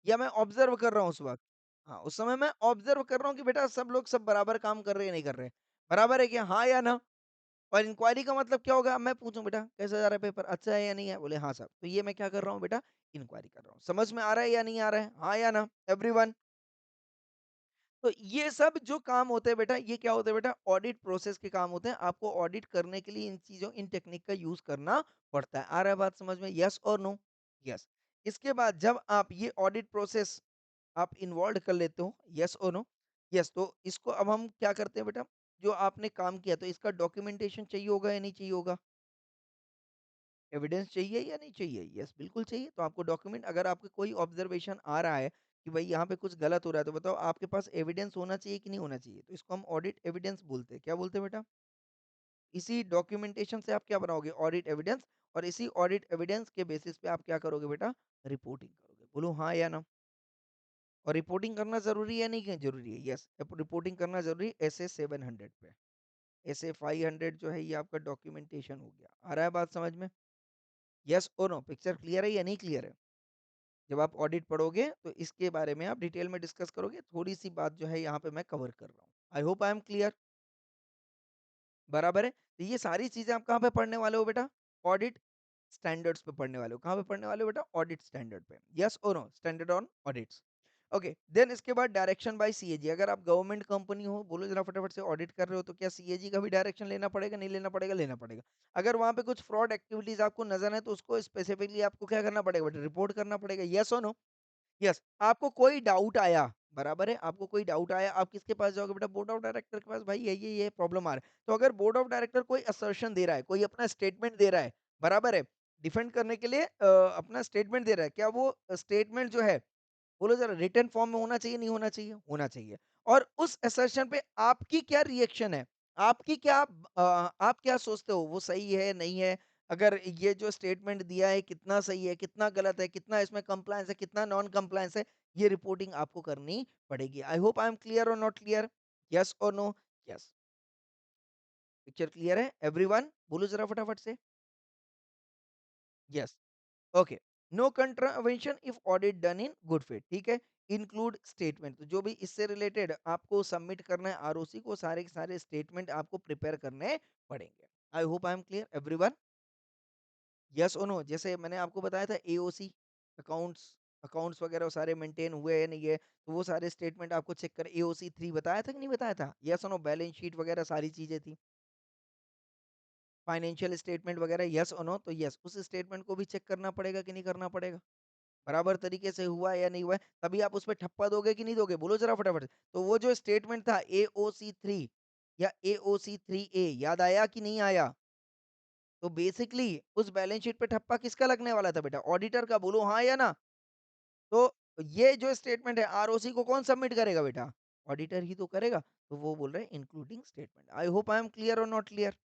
या मैं ऑब्ज़र्व कर रहा हूँ उस वक़्त? हाँ, उस समय मैं ऑब्ज़र्व कर रहा हूँ कि बेटा सब लोग सब बराबर काम कर रहे हैं, नहीं कर रहे हैं। बराबर है क्या? हाँ या ना? और इंक्वायरी का मतलब क्या होगा? मैं पूछूँ बेटा कैसा जा रहा है पेपर? अच्छा है या नहीं है? बोले हाँ साहब। तो ये मैं क्या कर रहा हूँ बेटा? इंक्वायरी कर रहा हूँ। समझ में आ रहा है या नहीं आ रहा है? हाँ या ना? एवरीवन? तो ये सब जो काम होते हैं बेटा, ये क्या होते हैं बेटा? ऑडिट प्रोसेस के काम होते हैं। आपको ऑडिट करने के लिए इन चीज़ों इन टेक्निक का यूज़ करना पड़ता है। आ रहा है बात समझ में? येस और नो? येस। इसके बाद जब आप ये ऑडिट प्रोसेस आप इन्वॉल्व्ड कर लेते हो, येस और नो? येस, तो इसको अब हम क्या करते हैं बेटा? जो आपने काम किया तो इसका डॉक्यूमेंटेशन चाहिए होगा या नहीं चाहिए होगा? एविडेंस चाहिए या नहीं चाहिए? यस, बिल्कुल चाहिए। तो आपको डॉक्यूमेंट अगर आपको कोई ऑब्जर्वेशन आ रहा है कि भाई यहाँ पे कुछ गलत हो रहा है, तो बताओ आपके पास एविडेंस होना चाहिए कि नहीं होना चाहिए? तो इसको हम ऑडिट एविडेंस बोलते हैं। क्या बोलते हैं बेटा? इसी डॉक्यूमेंटेशन से आप क्या बनाओगे? ऑडिट एविडेंस और इसी ऑडिट एविडेंस के बेसिस पे आप क्या करोगे बेटा? रिपोर्टिंग करोगे। बोलो हाँ या ना? और रिपोर्टिंग करना ज़रूरी है या नहीं ज़रूरी है? यस, रिपोर्टिंग करना ज़रूरी है एसए 700 पे। एसए 500 जो है ये आपका डॉक्यूमेंटेशन हो गया। आ रहा है बात समझ में? यस और नो? पिक्चर क्लियर है या नहीं क्लियर है? जब आप ऑडिट पढ़ोगे तो इसके बारे में आप डिटेल में डिस्कस करोगे। थोड़ी-सी बात जो है यहाँ पे मैं कवर कर रहा हूँ। आई होप आई एम क्लियर। बराबर है? तो ये सारी चीज़ें आप कहाँ पे पढ़ने वाले हो बेटा? ऑडिट स्टैंडर्ड्स पे पढ़ने वाले हो। कहाँ पे पढ़ने वाले हो बेटा? ऑडिट स्टैंडर्ड पे। येस और no? Standard on audits. Okay, then इसके बाद डायरेक्शन बाय सीएजी। अगर आप गवर्नमेंट कंपनी हो, बोलो ज़रा फटाफट से ऑडिट कर रहे हो, तो क्या सीएजी का भी डायरेक्शन लेना पड़ेगा, नहीं लेना पड़ेगा? लेना पड़ेगा। अगर वहाँ पे कुछ फ्रॉड एक्टिविटीज़ आपको नज़र आए, तो उसको स्पेसिफिकली आपको क्या करना पड़ेगा बेटा? रिपोर्ट करना पड़ेगा। येस और नो? यस, आपको कोई डाउट आया, बराबर है? आपको कोई डाउट आया, आप किसके पास जाओगे बेटा? बोर्ड ऑफ डायरेक्टर के पास, भाई ये प्रॉब्लम आ रहा है। तो अगर बोर्ड ऑफ डायरेक्टर कोई असर्शन दे रहा है, कोई अपना स्टेटमेंट दे रहा है, बराबर है? डिफेंड करने के लिए अपना स्टेटमेंट दे रहा है, क्या वो स्टेटमेंट जो है, बोलो ज़रा रिटन फॉर्म में होना चाहिए, नहीं होना चाहिए? होना चाहिए। और उस असर्शन पे आपकी क्या रिएक्शन है? आपकी क्या आप क्या सोचते हो वो सही है, नहीं है? अगर ये जो स्टेटमेंट दिया है कितना सही है, कितना गलत है, कितना इसमें कंप्लायंस है, कितना नॉन कंप्लायंस है, ये रिपोर्टिंग आपको करनी पड़ेगी। I hope I am clear और नॉट क्लियर? येस और नो? येस। पिक्चर क्लियर है एवरीवन? बोलो ज़रा फटाफट से। Yes. Okay. No contravention if audit done in good faith, ठीक है? इंक्लूड स्टेटमेंट, तो जो भी इससे रिलेटेड आपको सबमिट करना है आरओसी को, सारे के सारे स्टेटमेंट आपको प्रिपेयर करने पड़ेंगे। आई hope I am clear everyone? Yes और नो? जैसे मैंने आपको बताया था एओसी, अकाउंट्स अकाउंट्स वगैरह वो सारे मेंटेन हुए हैं नहीं है, तो वो सारे स्टेटमेंट आपको चेक कर, एओसी 3 बताया था कि नहीं बताया था? यस और नो? बैलेंस शीट वगैरह सारी चीजें थी, फाइनेंशियल स्टेटमेंट वगैरह, यस और नो? तो यस, उस स्टेटमेंट को भी चेक करना पड़ेगा कि नहीं करना पड़ेगा? बराबर तरीके से हुआ है या नहीं हुआ है, तभी आप उसपे ठप्पा दोगे कि नहीं दोगे? बोलो ज़रा फटाफट से। तो वो जो स्टेटमेंट था एओसी 3 या एओसी 3 ए, याद आया कि नहीं आया? तो बेसिकली उस बैलेंस शीट पे ठप्पा किसका लगने वाला था बेटा? ऑडिटर का, बोलो हाँ या ना? तो ये जो स्टेटमेंट है आरओसी को कौन सबमिट करेगा बेटा? ऑडिटर ही तो करेगा। तो वो बोल रहे हैं including statement. I hope I am clear और नॉट क्लियर?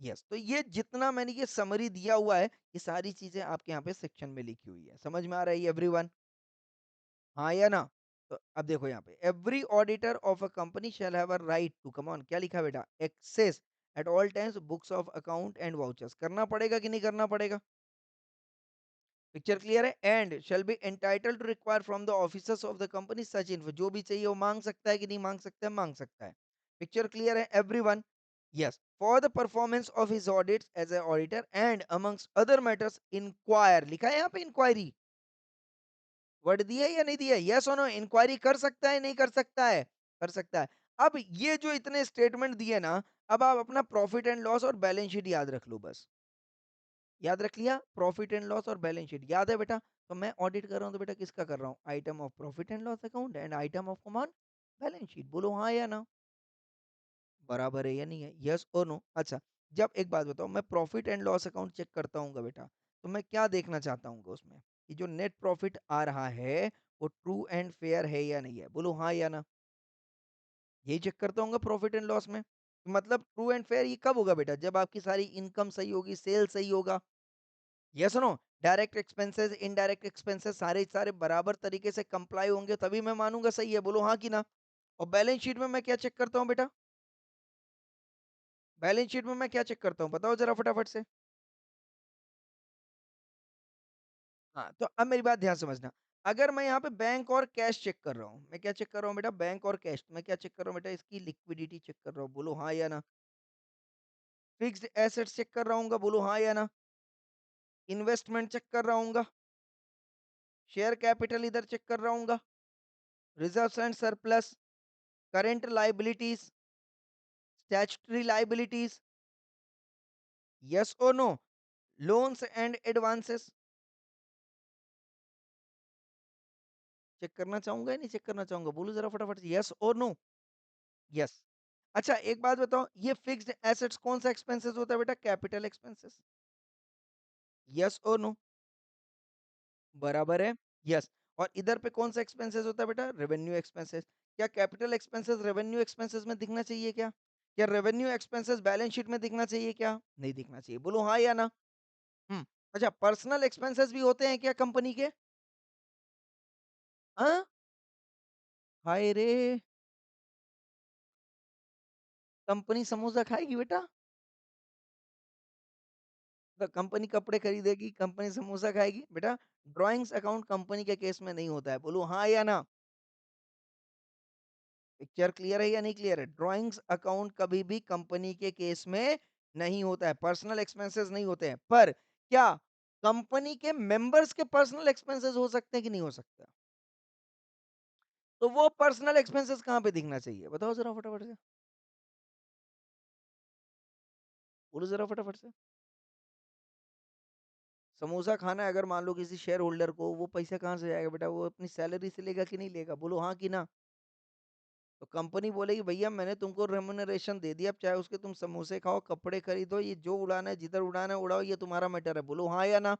यस। तो ये जितना मैंने ये समरी दिया हुआ है, ये सारी चीज़ें आपके यहाँ पे सेक्शन में लिखी हुई है। समझ में आ रहा है ये एवरीवन? हाँ या ना? तो अब देखो यहाँ पे, every auditor of a company shall have a right to, come on, क्या लिखा है बेटा? Access at all times books of account and vouchers. करना पड़ेगा कि नहीं करना पड़ेगा? पिक्चर क्लियर है? And shall be entitle to require from the officers of the company such info, जो भी चाहिए वो मांग सकता है कि नहीं मांग सकता है? मांग सकता है। पिक्चर क्लियर है everyone? Yes. For the performance of his audits as a auditor and amongst other matters inquire, लिखा है यहाँ पे इंक्वायरी, वर्ड दिया है या नहीं दिया है? यस और नो? इंक्वायरी कर सकता है, नहीं कर सकता है? कर सकता है। अब ये जो इतने स्टेटमेंट दिए ना, अब आप अपना प्रॉफिट एंड लॉस और बैलेंस शीट याद रख लो बस। याद रख लिया? प्रॉफिट एंड लॉस और बैलेंस शीट याद है बेटा? तो मैं ऑडिट कर रहा हूँ तो बेटा किसका कर रहा हूँ? Item of profit and loss account and item of common balance sheet. बोलो हाँ या ना? बराबर है या नहीं है? यस और नो? अच्छा, जब एक बात बताओ, मैं profit and loss account check करता हूँ बेटा, तो मैं क्या देखना चाहता हूँ उसमें? कि जो नेट प्रॉफिट आ रहा है वो ट्रू एंड फेयर है या नहीं है? बोलो हाँ या ना? यही चेक करता हूँ प्रॉफिट एंड लॉस में। मतलब ट्रू एंड फेयर ये कब होगा बेटा? जब आपकी सारी इनकम सही होगी, सेल सही होगा। यस और no? Direct expenses, indirect expenses सारे सारे बराबर तरीके से कंप्लाई होंगे, तभी मैं मानूंगा सही है। बोलो हाँ कि ना? और बैलेंस शीट में मैं क्या चेक करता हूँ बेटा? बैलेंस शीट में मैं क्या चेक करता हूँ? बताओ जरा फटाफट से। हाँ, तो अब मेरी बात ध्यान से समझना। अगर मैं यहाँ पे बैंक और कैश चेक कर रहा हूँ, मैं क्या चेक कर रहा हूँ बेटा? बैंक और कैश। मैं क्या चेक कर रहा हूँ बेटा? इसकी लिक्विडिटी चेक कर रहा हूँ। बोलो हाँ या ना? फिक्स्ड एसेट्स चेक कर रहा हूँ। बोलो हाँ या ना? इन्वेस्टमेंट चेक कर रहा हूँ। शेयर कैपिटल इधर चेक कर रहा हूँ। Reserves and surplus, current liabilities, statutory liabilities, yes और no? Loans and advances check करना चाहूंगा या नहीं चेक करना चाहूंगा? बोलो जरा फटाफट से, यस और नो? यस। अच्छा, एक बात बताओ, ये फिक्स्ड एसेट्स कौन सा एक्सपेंसेस होता है बेटा? Capital expenses. यस और नो? बराबर है? यस। और इधर पे कौन सा एक्सपेंसेस होता है बेटा? Revenue expenses. क्या कैपिटल एक्सपेंसेस रेवेन्यू एक्सपेंसेस में दिखना चाहिए क्या? क्या रेवेन्यू एक्सपेंसेस बैलेंस शीट में दिखना चाहिए क्या? नहीं दिखना चाहिए। बोलो हाँ या ना? हम्म। अच्छा, पर्सनल एक्सपेंसेस भी होते हैं क्या कंपनी के? हाँ? हाय रे! कंपनी समोसा खाएगी बेटा? तो कंपनी कपड़े खरीदेगी, कंपनी समोसा खाएगी? बेटा, ड्राइंग्स अकाउंट कंपनी के केस में नहीं होता है। बोलो हाँ या ना? पिक्चर क्लियर है या नहीं क्लियर है? ड्राइंग्स अकाउंट कभी भी कंपनी के केस में नहीं होता है, पर्सनल एक्सपेंसेस नहीं होते हैं। पर क्या कंपनी के मेंबर्स के पर्सनल एक्सपेंसेस हो सकते हैं कि नहीं हो सकते? तो वो पर्सनल एक्सपेंसेस कहाँ पे दिखना चाहिए? बताओ जरा फटाफट से। बोलो जरा फटाफट से। समोसा खाना है अगर मान लो किसी शेयर होल्डर को, वो पैसा कहाँ से जाएगा बेटा? वो अपनी सैलरी से लेगा कि नहीं लेगा? बोलो हाँ कि ना? तो कंपनी बोलेगी भैया मैंने तुमको रेम्युनरेशन दे दिया, अब चाहे उसके तुम समोसे खाओ, कपड़े खरीदो, ये जो उड़ाना है जिधर उड़ाना है उड़ाओ, ये तुम्हारा मैटर है। बोलो हाँ या ना?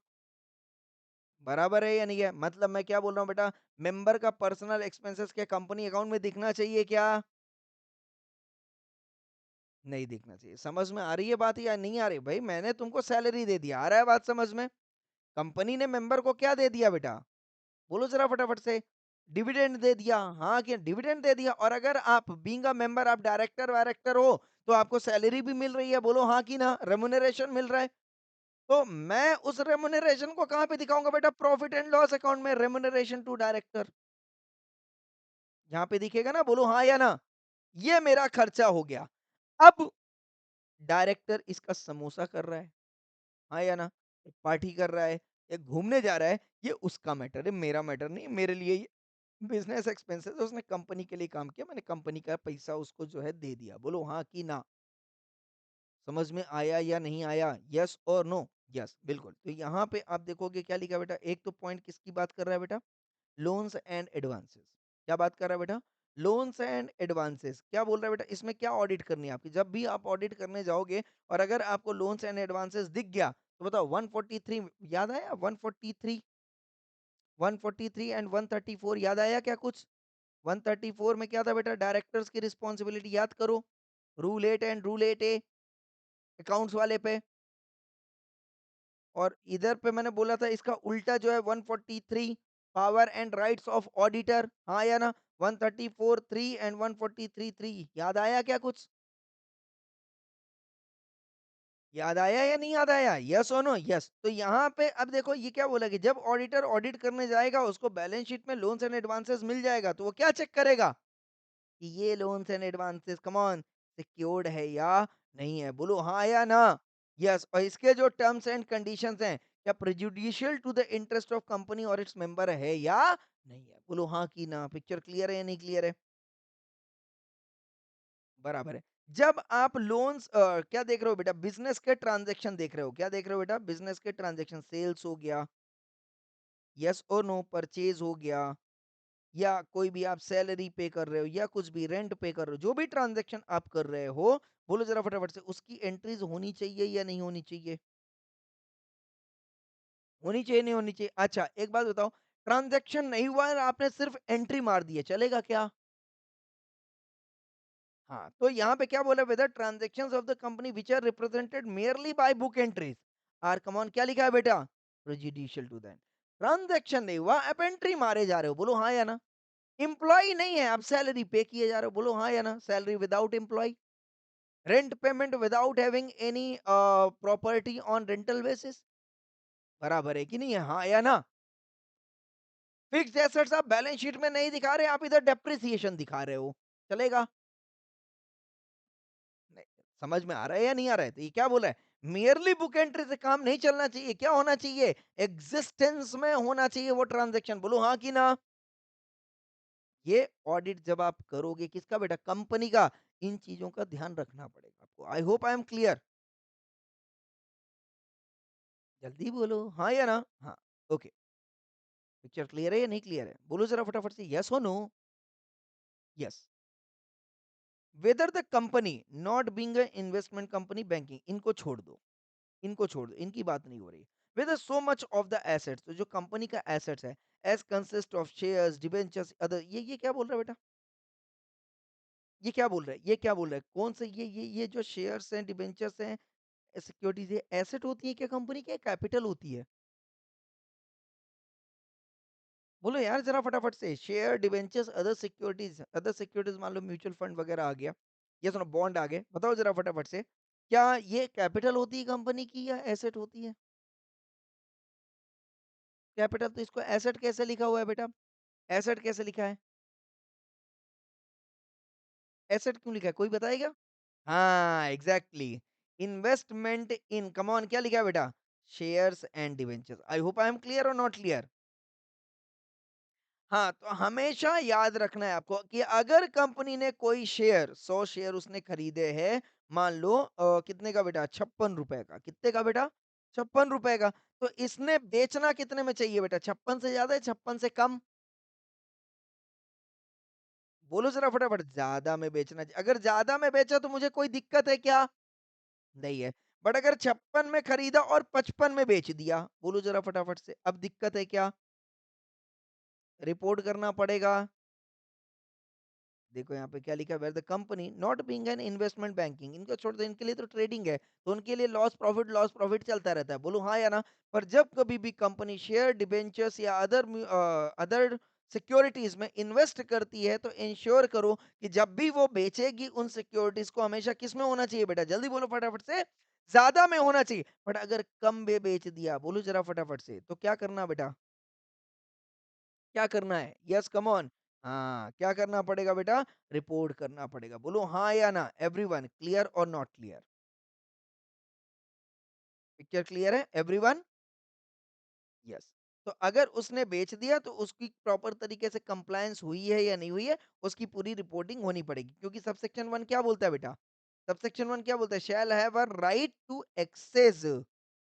बराबर है या नहीं है? मतलब मैं क्या बोल रहा हूँ बेटा? मेंबर का पर्सनल एक्सपेंसेस क्या कंपनी अकाउंट में दिखना चाहिए क्या? नहीं देखना चाहिए। समझ में आ रही है बात या नहीं आ रही? भाई मैंने तुमको सैलरी दे दिया, आ रहा है बात समझ में? कंपनी ने मेंबर को क्या दे दिया बेटा? बोलो ज़रा फटाफट से। डिविडेंड दे दिया, हाँ कि डिविडेंड दे दिया। और अगर आप बीइंग अ मेंबर आप डायरेक्टर-वायरेक्टर हो, तो आपको सैलरी भी मिल रही है, बोलो हाँ कि ना? रेम्युनरेशन मिल रहा है। तो मैं उस रेम्युनरेशन को कहाँ पे दिखाऊँगा बेटा? प्रॉफिट एंड लॉस अकाउंट में रेम्युनरेशन टू डायरेक्टर। यहाँ पे दिखेगा ना, बोलो हाँ या ना? ये मेरा खर्चा हो गया। अब डायरेक्टर इसका समोसा कर रहा है, हाँ या ना? पार्टी कर रहा है या घूमने जा रहा है, ये उसका मैटर है, मेरा मैटर नहीं है। मेरे लिए ये बिज़नेस एक्सपेंसेस है, उसने कंपनी के लिए काम किया, मैंने कंपनी का पैसा उसको जो है दे दिया। बोलो हाँ कि ना? समझ में आया या नहीं आया? येस और नो? यस, बिल्कुल। तो यहाँ पे आप देखोगे क्या लिखा है बेटा? एक तो पॉइंट किसकी बात कर रहा है बेटा? Loans and advances. क्या बात कर रहा है बेटा? Loans and advances. क्या बोल रहा है बेटा? इसमें क्या ऑडिट करनी है आपकी? जब भी आप ऑडिट करने जाओगे और अगर आपको लोन्स एंड एडवांसेस दिख गया, तो बताओ 143 याद आया? 143, 143 एंड 134 याद आया क्या कुछ? 134 में क्या था बेटा? डायरेक्टर्स की रिस्पॉन्सिबिलिटी याद करो। Rule 8 and rule 8 A accounts वाले पे। और इधर पे मैंने बोला था इसका उल्टा जो है 143 power and rights of auditor, हाँ या ना? 134 3 एंड 143 3 याद आया क्या कुछ? याद आया या नहीं याद आया? यस और नो? यस। तो यहाँ पे अब देखो ये क्या बोला कि जब ऑडिटर ऑडिट करने जाएगा उसको बैलेंस शीट में लोन्स एंड एडवांसेस मिल जाएगा, तो वो क्या चेक करेगा कि ये loans and advances come on secured है या नहीं है? बोलो हाँ या ना? यस। और इसके जो टर्म्स एंड कंडीशंस हैं, क्या prejudicial to the interest of company और इट्स मेंबर है या नहीं है? बोलो हाँ कि ना? पिक्चर क्लियर है या नहीं क्लियर है? बराबर है। जब आप लोन्स क्या देख रहे हो बेटा? बिजनेस के ट्रांजैक्शन देख रहे हो। क्या देख रहे हो बेटा? बिजनेस के ट्रांजैक्शन, सेल्स हो गया, यस और नो, परचेज हो गया, या कोई भी आप सैलरी पे कर रहे हो या कुछ भी रेंट पे कर रहे हो, जो भी ट्रांजैक्शन आप कर रहे हो, बोलो जरा फटाफट से, उसकी एंट्रीज होनी चाहिए या नहीं होनी चाहिए? होनी चाहिए नहीं होनी चाहिए? अच्छा एक बात बताओ, ट्रांजैक्शन नहीं हुआ है और आपने सिर्फ एंट्री मार दी है, चलेगा क्या? हाँ, तो यहाँ पे क्या बोला, whether transactions of the company which are represented merely by book entries are come on, क्या लिखा है बेटा? Prejudicial to them. ट्रांजैक्शन नहीं हुआ, आप एंट्री मारे जा रहे हो, बोलो हाँ या ना? एम्प्लॉय नहीं है, आप सैलरी पे किए जा रहे हो, बोलो हाँ या ना? Salary without employ, rent payment without having any property on rental basis, बराबर है कि नहीं है? हाँ या ना? फिक्स्ड एसेट्स आप बैलेंस शीट में नहीं दिखा रहे, आप इधर डेप्रिसिएशन दिखा रहे हो, चलेगा? नहीं, समझ में आ रहा है या नहीं आ रहा है? तो ये क्या बोला है? मेयरली बुक एंट्री से काम नहीं चलना चाहिए, क्या होना चाहिए? एग्जिस्टेंस में होना चाहिए वो ट्रांजैक्शन, बोलो हाँ कि ना? ये ऑडिट जब आप करोगे किसका बेटा? कंपनी का। इन चीजों का ध्यान रखना पड़ेगा आपको। आई होप आई एम क्लियर। जल्दी बोलो हाँ या ना? हाँ। ओके। पिक्चर क्लियर है या नहीं क्लियर है? बोलो जरा फटाफट से, यस और no? Yes. Whether the company not being a investment company banking, इनको छोड़ दो, इनको छोड़ दो, इनकी बात नहीं हो रही। With so much of the assets, तो जो कंपनी का एसेट्स है, as consist of shares debentures other, ये क्या बोल रहा है बेटा? ये क्या बोल रहा है? ये क्या बोल रहा है? कौन से ये जो शेयर्स हैं, डिबेंचर्स हैं, सिक्योरिटीज, ये एसेट होती है क्या कंपनी के? कैपिटल होती है? बोलो यार जरा फटाफट से। शेयर डिबेंचर्स अदर सिक्योरिटीज मान लो म्यूचुअल फंड वगैरह आ गया, ये सुनो बॉन्ड आ गए, बताओ जरा फटाफट से, क्या ये कैपिटल होती है कंपनी की या एसेट होती है? कैपिटल। तो इसको एसेट कैसे लिखा हुआ है बेटा? एसेट कैसे लिखा है? एसेट क्यों लिखा है, कोई बताएगा? हाँ exactly. Investment in, come on, क्या लिखा है बेटा? Shares and debentures. I hope I am clear और नॉट क्लियर? हाँ, तो हमेशा याद रखना है आपको कि अगर कंपनी ने कोई शेयर, 100 शेयर उसने खरीदे हैं, मान लो कितने का बेटा? 56 रुपए का। कितने का बेटा? 56 रुपए का। तो इसने बेचना कितने में चाहिए बेटा? 56 से ज्यादा है, 56 से कम? बोलो जरा फटाफट, ज्यादा में बेचना चाहिए। अगर ज्यादा में बेचा तो मुझे कोई दिक्कत है क्या? नहीं है। बट अगर 56 में खरीदा और 55 में बेच दिया, बोलो जरा फटाफट से, अब दिक्कत है क्या? रिपोर्ट करना पड़ेगा। देखो यहाँ पे क्या लिखा है, where the company not being an investment banking, इनको छोड़ दो, इनके लिए तो ट्रेडिंग है, तो उनके लिए लॉस प्रॉफिट चलता रहता है। बोलूँ हाँ या ना? पर जब कभी भी कंपनी शेयर, डिबेंचर्स या अदर सिक्योरिटीज में इन्वेस्ट करती है तो इंश्योर करो कि जब भी वो बेचेगी उन सिक्योरिटीज को हमेशा किस में होना चाहिए बेटा? जल्दी बोलो फटाफट से। ज्यादा में होना चाहिए। बट अगर कम में बेच दिया, बोलो जरा फटाफट से, तो क्या करना बेटा? क्या करना है? Yes, come on. हाँ, क्या करना पड़ेगा बेटा? रिपोर्ट करना पड़ेगा। बोलो हाँ या ना? एवरीवन क्लियर और नॉट क्लियर? पिक्चर क्लियर है एवरीवन? यस। तो अगर उसने बेच दिया तो उसकी प्रॉपर तरीके से कंप्लायंस हुई है या नहीं हुई है, उसकी पूरी रिपोर्टिंग होनी पड़ेगी। क्योंकि सबसेक्शन 1 क्या बोलता है बेटा? सबसेक्शन 1 क्या बोलता है? Shall have a right to access.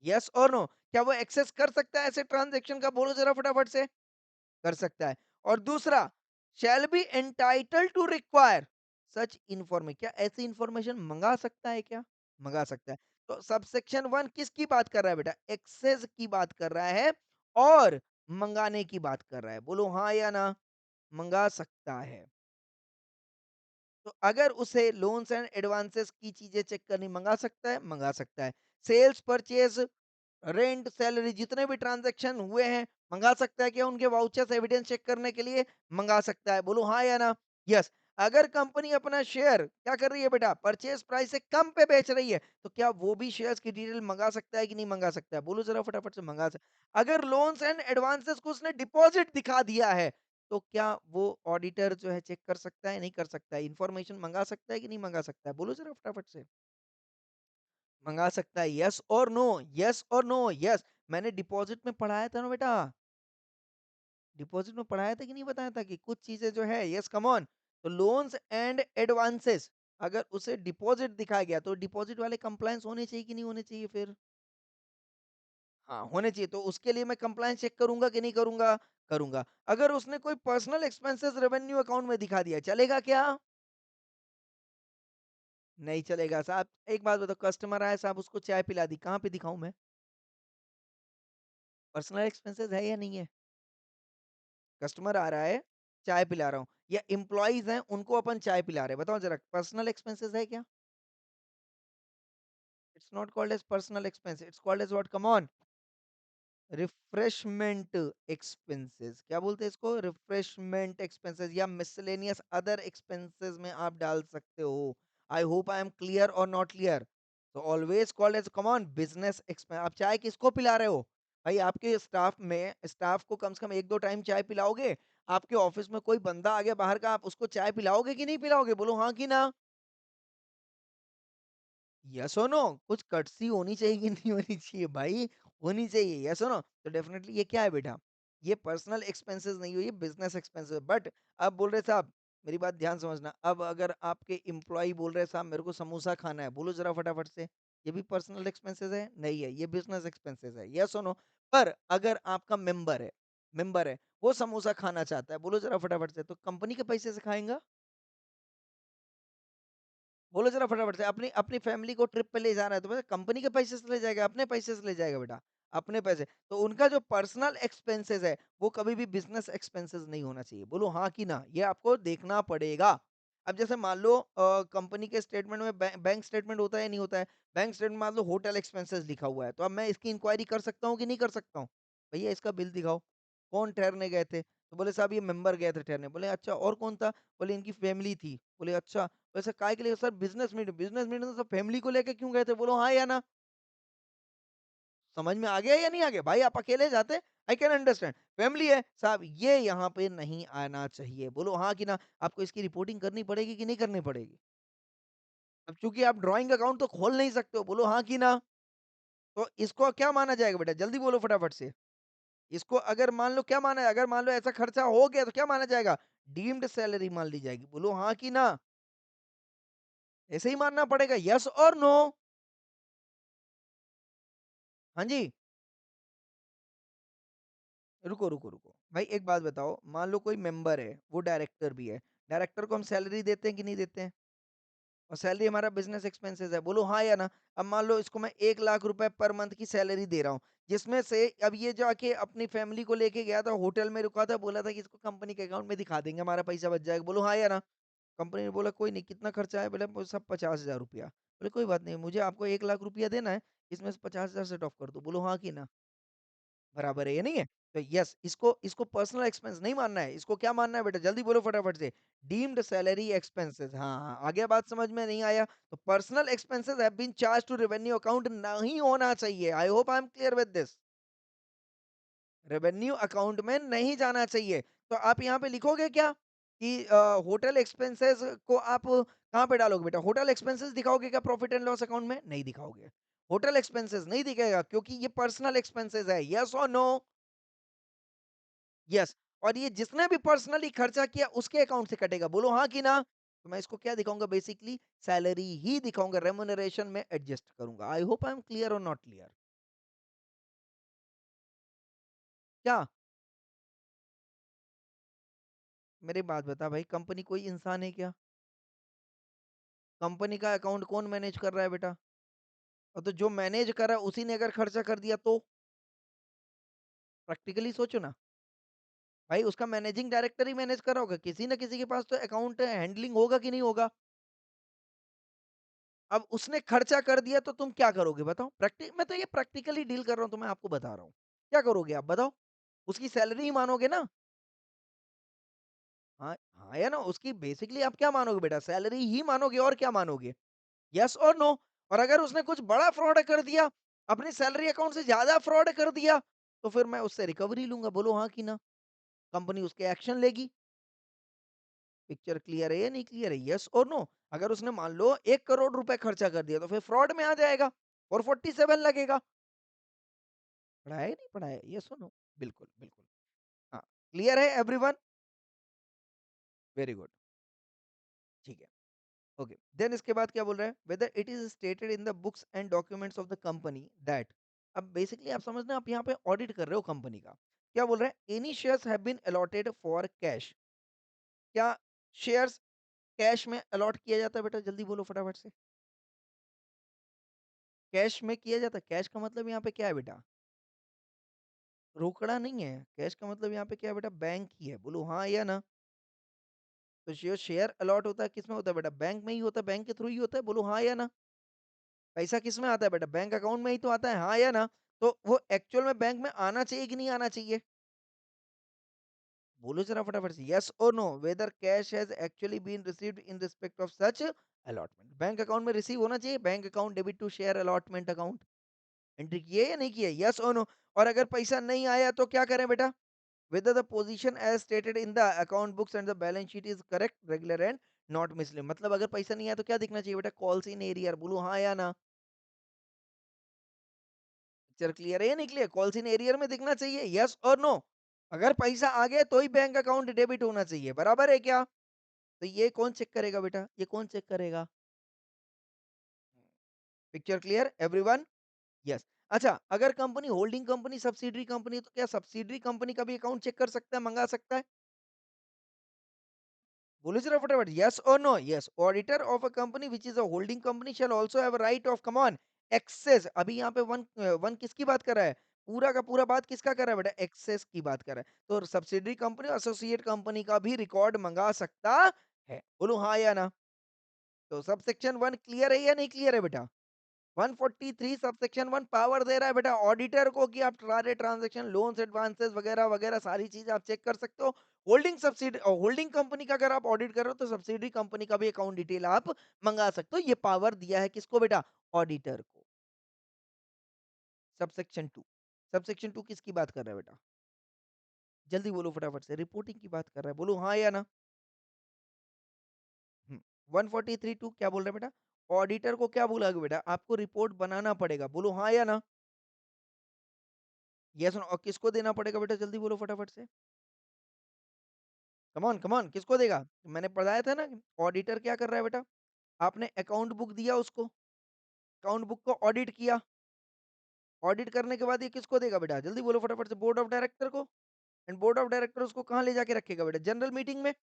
Yes और नो? क्या वो एक्सेस कर सकता है ऐसे ट्रांज़ैक्शन का? बोलो ज़रा फटाफट से। कर सकता है। और दूसरा, shall be entitled to require such information, क्या ऐसी इन्फॉर्मेशन मंगा सकता है क्या? मंगा सकता है। तो सबसेक्शन 1 किसकी बात कर रहा है बेटा? एक्सेस की बात कर रहा है और मंगाने की बात कर रहा है। बोलो हाँ या ना? मंगा सकता है। तो अगर उसे लोन्स एंड एडवांसेस की चीजें चेक करनी, मंगा सकता है? मंगा सकता है। सेल्स, परचेज, रेंट, सैलरी, जितने भी ट्रांजैक्शन हुए हैं, मंगा सकता है क्या उनके वाउचर्स एविडेंस चेक करने के लिए? मंगा सकता है। बोलो हाँ या ना? यस। अगर कंपनी अपना शेयर क्या कर रही है बेटा? परचेज प्राइस से कम पे बेच रही है, तो क्या वो भी शेयर्स की डिटेल मंगा सकता है कि नहीं मंगा सकता है? बोलो जरा फटाफट से। मंगा सकता। अगर लोन्स एंड एडवांसेस को उसने डिपॉजिट दिखा दिया है, तो क्या वो ऑडिटर जो है चेक कर सकता है? नहीं कर सकता है? इन्फॉर्मेशन मंगा सकता है कि नहीं मंगा सकता है? बोलो जरा फटाफट से। मंगा सकता है। यस और नो? यस और नो? यस। मैंने डिपॉजिट में पढ़ाया था ना बेटा। डिपॉजिट में पढ़ाया था कि नहीं बताया था कि कुछ चीजें जो है, यस कम ऑन, तो लोन्स एंड एडवांसेस अगर उसे डिपॉजिट दिखाया गया तो डिपॉजिट वाले कंप्लायंस होने चाहिए कि नहीं होने चाहिए फिर? हाँ, होने चाहिए। तो उसके लिए मैं कंप्लायंस चेक करूंगा कि नहीं करूंगा? करूंगा। अगर उसने कोई पर्सनल एक्सपेंसेस रेवेन्यू अकाउंट में दिखा दिया, चलेगा क्या? नहीं चलेगा साहब। एक बात बताओ, कस्टमर आया साहब, उसको चाय पिला दी, कहाँ पे दिखाऊं मैं? पर्सनल एक्सपेंसेस है या नहीं है? कस्टमर आ रहा है, चाय पिला रहा हूँ, या एम्प्लॉइज हैं उनको अपन चाय पिला रहे हैं, बताओ जरा पर्सनल एक्सपेंसेस है क्या? It's not called as personal expense, it's called as what? Come on. Refreshment expenses, क्या बोलते हैं इसको? रिफ्रेशमेंट एक्सपेंसेस या मिसलेनियस अदर एक्सपेंसेस में आप डाल सकते हो। I hope I am clear और नॉट क्लियर? तो always called as, come on, business expense. आप चाय किसको पिला रहे हो? भाई आपके स्टाफ को कम से कम एक दो टाइम चाय पिलाओगे? आपके ऑफिस में कोई बंदा आ गया बाहर का, आप उसको चाय पिलाओगे कि नहीं पिलाओगे? बोलो हाँ कि ना? यस और नो? कुछ कर्टसी होनी चाहिए कि नहीं होनी चाहिए भाई? होनी चाहिए। यस और नो? तो डेफिनेटली ये क्या है बेटा? ये पर्सनल एक्सपेंसेस नहीं हुई, ये बिजनेस एक्सपेंसेस। बट अब बोल रहे साहब, मेरी बात ध्यान समझना, अब अगर आपके एम्प्लॉय बोल रहे साहब मेरे को समोसा खाना है, बोलो जरा फटाफट से, ये भी पर्सनल एक्सपेंसेस है? नहीं है, ये बिजनेस एक्सपेंसेस है। यस और नो? पर अगर आपका मेंबर है, वो समोसा खाना चाहता है, बोलो जरा फटाफट से, तो कंपनी के पैसे से खाएगा? बोलो जरा फटाफट से। अपनी अपनी फैमिली को ट्रिप पे ले जा रहा है तो बेटा कंपनी के पैसे से ले जाएगा, अपने पैसे से ले जाएगा बेटा? अपने पैसे। तो उनका जो पर्सनल एक्सपेंसेस है वो कभी भी बिजनेस एक्सपेंसेस नहीं होना चाहिए। बोलो हाँ कि ना? ये आपको देखना पड़ेगा। अब जैसे मान लो कंपनी के स्टेटमेंट में बैंक स्टेटमेंट होता है या नहीं होता है? बैंक स्टेटमेंट मान लो होटल एक्सपेंसेस लिखा हुआ है, तो अब मैं इसकी इंक्वायरी कर सकता हूँ कि नहीं कर सकता हूँ? भैया इसका बिल दिखाओ, कौन ठहरने गए थे? तो बोले साहब ये मेंबर गए थे ठहरने। बोले अच्छा, और कौन था? बोले इनकी फैमिली थी। बोले अच्छा, वैसे काय के लिए सर? बिजनेस मीटिंग तो सब फैमिली को लेके क्यों गए थे? बोलो हाँ या ना? समझ में आ गया या नहीं आ गया? भाई आप अकेले जाते, आई कैन अंडरस्टैंड, फैमिली है साहब, ये यहाँ पे नहीं आना चाहिए। बोलो हाँ कि ना? आपको इसकी रिपोर्टिंग करनी पड़ेगी कि नहीं करनी पड़ेगी? अब चूंकि आप ड्राइंग अकाउंट तो खोल नहीं सकते हो, बोलो हाँ कि ना? तो इसको क्या माना जाएगा बेटा? जल्दी बोलो फटाफट से। इसको अगर मान लो क्या माना है, अगर मान लो ऐसा खर्चा हो गया तो क्या माना जाएगा? डीम्ड सैलरी मान ली जाएगी। बोलो हाँ कि ना? ऐसे ही मानना पड़ेगा। यस और नो? हाँ जी। रुको। भाई एक बात बताओ, मान लो कोई मेंबर है, वो डायरेक्टर भी है। डायरेक्टर को हम सैलरी देते हैं कि नहीं देते हैं? और सैलरी हमारा बिज़नेस एक्सपेंसेस है। बोलो हाँ या ना? अब मान लो इसको मैं 1 लाख रुपए पर मंथ की सैलरी दे रहा हूँ, जिसमें से अब ये जाके अपनी फैमिली को लेके गया था, होटल में रुका था, बोला था कि इसको कंपनी के अकाउंट में दिखा देंगे, हमारा पैसा बच जाएगा। बोलो हाँ या ना? कंपनी ने बोला कोई नहीं कितना खर्चा है? बोला वो सब 50,000 रुपया। बोले कोई बात नहीं मुझे आपको 1 लाख रुपया देना है, इसमें से 50,000 सेट ऑफ कर दो। बोलो हाँ कि ना? बराबर है, ये नहीं है? तो यस इसको इसको पर्सनल एक्सपेंस नहीं मानना है, इसको क्या मानना है बेटा? जल्दी बोलो फटाफट से। डीम्ड सैलरी एक्सपेंसेस हाँ, हाँ, आगे बात समझ में नहीं आया? तो personal expenses have been charged to revenue account नहीं होना चाहिए। I hope I am clear with this. Revenue account में नहीं जाना चाहिए। तो आप यहाँ पे लिखोगे क्या कि होटल एक्सपेंसेस को आप कहाँ पे डालोगे बेटा? होटल एक्सपेंसेस दिखाओगे क्या प्रॉफिट एंड लॉस अकाउंट में? नहीं दिखाओगे। होटल एक्सपेंसेस नहीं दिखेगा क्योंकि ये पर्सनल एक्सपेंसेस है। यस और नो? यस। और ये जिसने भी पर्सनली खर्चा किया उसके अकाउंट से कटेगा। बोलो हाँ कि ना? तो मैं इसको क्या दिखाऊंगा? बेसिकली सैलरी ही दिखाऊंगा, रेम्युनरेशन में एडजस्ट करूंगा। आई होप आई एम क्लियर और नॉट क्लियर? क्या? मेरी बात बता भाई, कंपनी कोई इंसान है क्या? कंपनी का अकाउंट कौन मैनेज कर रहा है बेटा? और तो जो मैनेज कर रहा है उसी ने अगर खर्चा कर दिया तो? प्रैक्टिकली सोचो ना। भाई उसका मैनेजिंग डायरेक्टर ही मैनेज कर रहा होगा, किसी ना किसी के पास तो अकाउंट हैंडलिंग होगा कि नहीं होगा? अब उसने खर्चा कर दिया तो तुम क्या करोगे बताओ? मैं तो ये प्रैक्टिकली डील कर रहा हूँ, तो मैं आपको बता रहा हूँ। क्या करोगे आप बताओ? उसकी सैलरी ही मानोगे ना? हाँ, हाँ या ना? उसकी बेसिकली आप क्या मानोगे बेटा? सैलरी ही मानोगे और क्या मानोगे? यस और नो? और अगर उसने कुछ बड़ा फ्रॉड कर दिया, अपनी सैलरी अकाउंट से ज़्यादा फ्रॉड कर दिया, तो फिर मैं उससे रिकवरी लूँगा। बोलो हाँ कि ना? कंपनी उसके एक्शन लेगी। पिक्चर क्लियर है या नहीं क्लियर है? यस और नो? अगर उसने मान लो 1 करोड़ रुपए खर्चा कर दिया, तो फिर फ्रॉड में आ जाएगा और 47 लगेगा। पढ़ा है नहीं पढ़ा है? यस और नो? बिल्कुल, बिल्कुल। हाँ, क्लियर है एवरीवन? वेरी गुड, ठीक है। ओके, देन इसके बाद क्या बोल रहा है? Whether it is stated in the books and documents of the company that. अब बेसिकली आप समझना, आप यहाँ पे ऑडिट कर रहे हो कंपनी का। क्या बोल रहा है? Any shares have been allotted for cash. क्या शेयर्स कैश में अलॉट किया जाता है बेटा? जल्दी बोलो फटाफट से। कैश में किया जाता है। कैश का मतलब यहाँ पे क्या है बेटा? रोकड़ा नहीं है। कैश का मतलब यहाँ पे क्या है बेटा? बैंक ही है। बोलो हाँ या ना? तो जो शेयर अलॉट होता है किसमें होता है बेटा? बैंक में ही होता है, बैंक के थ्रू ही होता है। बोलो हाँ या ना? पैसा किसमें आता है बेटा? बैंक अकाउंट में ही तो आता है, हाँ या ना? तो वो एक्चुअल में बैंक में आना चाहिए कि नहीं आना चाहिए? बोलो जरा फटाफट से, यस और no? Whether cash has actually been received in respect of such allotment. Bank account में रिसीव होना चाहिए। Bank account debit to share allotment account. Entry किए या नहीं किए? यस और नो? और अगर पैसा नहीं आया तो क्या करें बेटा? whether the position as stated in the account books and the balance sheet is correct, regular and not misleading। मतलब अगर पैसा नहीं आया तो क्या दिखना चाहिए बेटा? Calls in arrear. बोलो हाँ या ना? पिक्चर क्लियर है या नहीं क्लियर? कॉल्स इन एरियर में दिखना चाहिए। यस और नो? अगर पैसा आ गया तो ही बैंक अकाउंट डेबिट होना चाहिए। बराबर है क्या? तो ये कौन चेक करेगा बेटा? ये कौन चेक करेगा? Picture clear everyone? यस। अच्छा, अगर company holding company, subsidiary company, तो क्या सब्सिडरी कंपनी का भी अकाउंट चेक कर सकता है, मंगा सकता है? बोलो जरा फटाफट, यस और no? Yes. Auditor of a company which is a holding company shall also have a right of, come on, access. अभी यहाँ पे वन वन किसकी बात कर रहा है? पूरा का पूरा बात किसका कर रहा है बेटा? एक्सेस की बात कर रहा है। तो सब्सिडरी कंपनी, एसोसिएट कंपनी का भी रिकॉर्ड मंगा सकता है। बोलो हाँ या ना? तो सब सेक्शन 1 क्लियर है या नहीं क्लियर है बेटा? 143 सबसेक्शन 1 पावर दे रहा है बेटा ऑडिटर को कि आप सारे ट्रांजैक्शन, लोन्स, एडवांसेस वगैरह वगैरह सारी चीजें आप चेक कर सकते हो। होल्डिंग कंपनी का अगर आप ऑडिट कर रहे हो तो सब्सिडरी कंपनी का भी अकाउंट डिटेल आप मंगा सकते हो। ये पावर दिया है किसको बेटा? ऑडिटर को। सबसेक्शन 2। सबसेक्शन 2 किसकी बात कर रहा है बेटा? जल्दी बोलो फटाफट से। रिपोर्टिंग की बात कर रहा है। बोलो हाँ या ना? 143(2) क्या बोल रहा है बेटा? ऑडिटर को क्या बोला बेटा? आपको रिपोर्ट बनाना पड़ेगा। बोलो हाँ या ना? यस। और किसको देना पड़ेगा बेटा? जल्दी बोलो फटाफट से। कम ऑन किसको देगा? मैंने पढ़ाया था ना। ऑडिटर क्या कर रहा है बेटा? आपने अकाउंट बुक दिया उसको, अकाउंट बुक को ऑडिट किया। ऑडिट करने के बाद ये किसको देगा बेटा? जल्दी बोलो फटाफट से। बोर्ड ऑफ डायरेक्टर को। एंड बोर्ड ऑफ डायरेक्टर उसको कहाँ ले जाके रखेगा बेटा? जनरल मीटिंग में।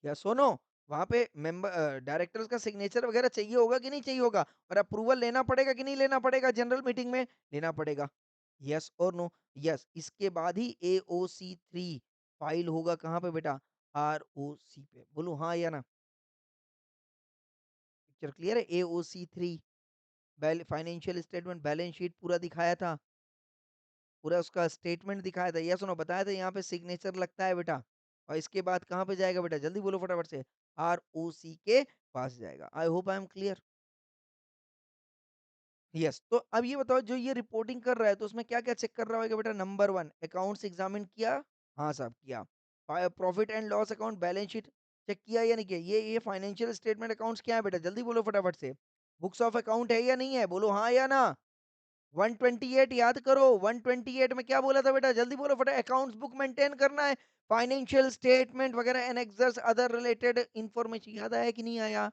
या सुनो, वहां पे मेंबर डायरेक्टर्स का सिग्नेचर वगैरह चाहिए होगा कि नहीं चाहिए होगा? और अप्रूवल लेना पड़ेगा कि नहीं लेना पड़ेगा? जनरल मीटिंग में लेना पड़ेगा। यस और नो? यस। इसके बाद ही AOC3 फाइल होगा कहाँ पे बेटा? आरओसी पे बोलूं हाँ या ना? पिक्चर क्लियर है? AOC3 financial statement balance sheet पूरा दिखाया था, पूरा उसका स्टेटमेंट दिखाया था, यस नो बताया था, यहाँ पे सिग्नेचर लगता है बेटा। और इसके बाद कहाँ पे जाएगा बेटा, जल्दी बोलो फटाफट से। ROC के पास जाएगा। आई hope I am clear. Yes, तो अब ये बताओ जो ये रिपोर्टिंग कर रहा है तो उसमें क्या क्या चेक कर रहा होगा बेटा? नंबर वन, अकाउंट्स एग्जामिन किया? हाँ साहब किया। Profit and loss account balance sheet check किया या नहीं किया? ये फाइनेंशियल स्टेटमेंट अकाउंट्स क्या है बेटा, जल्दी बोलो फटाफट से। बुक्स ऑफ अकाउंट है या नहीं है, बोलो हाँ या ना। 128 याद करो, 128 में क्या बोला था बेटा, जल्दी बोलो फटाफट। अकाउंट्स बुक मेंटेन करना है, फाइनेंशियल स्टेटमेंट वगैरह एनेक्सर्स अदर रिलेटेड इंफॉर्मेशन, याद आया कि नहीं आया?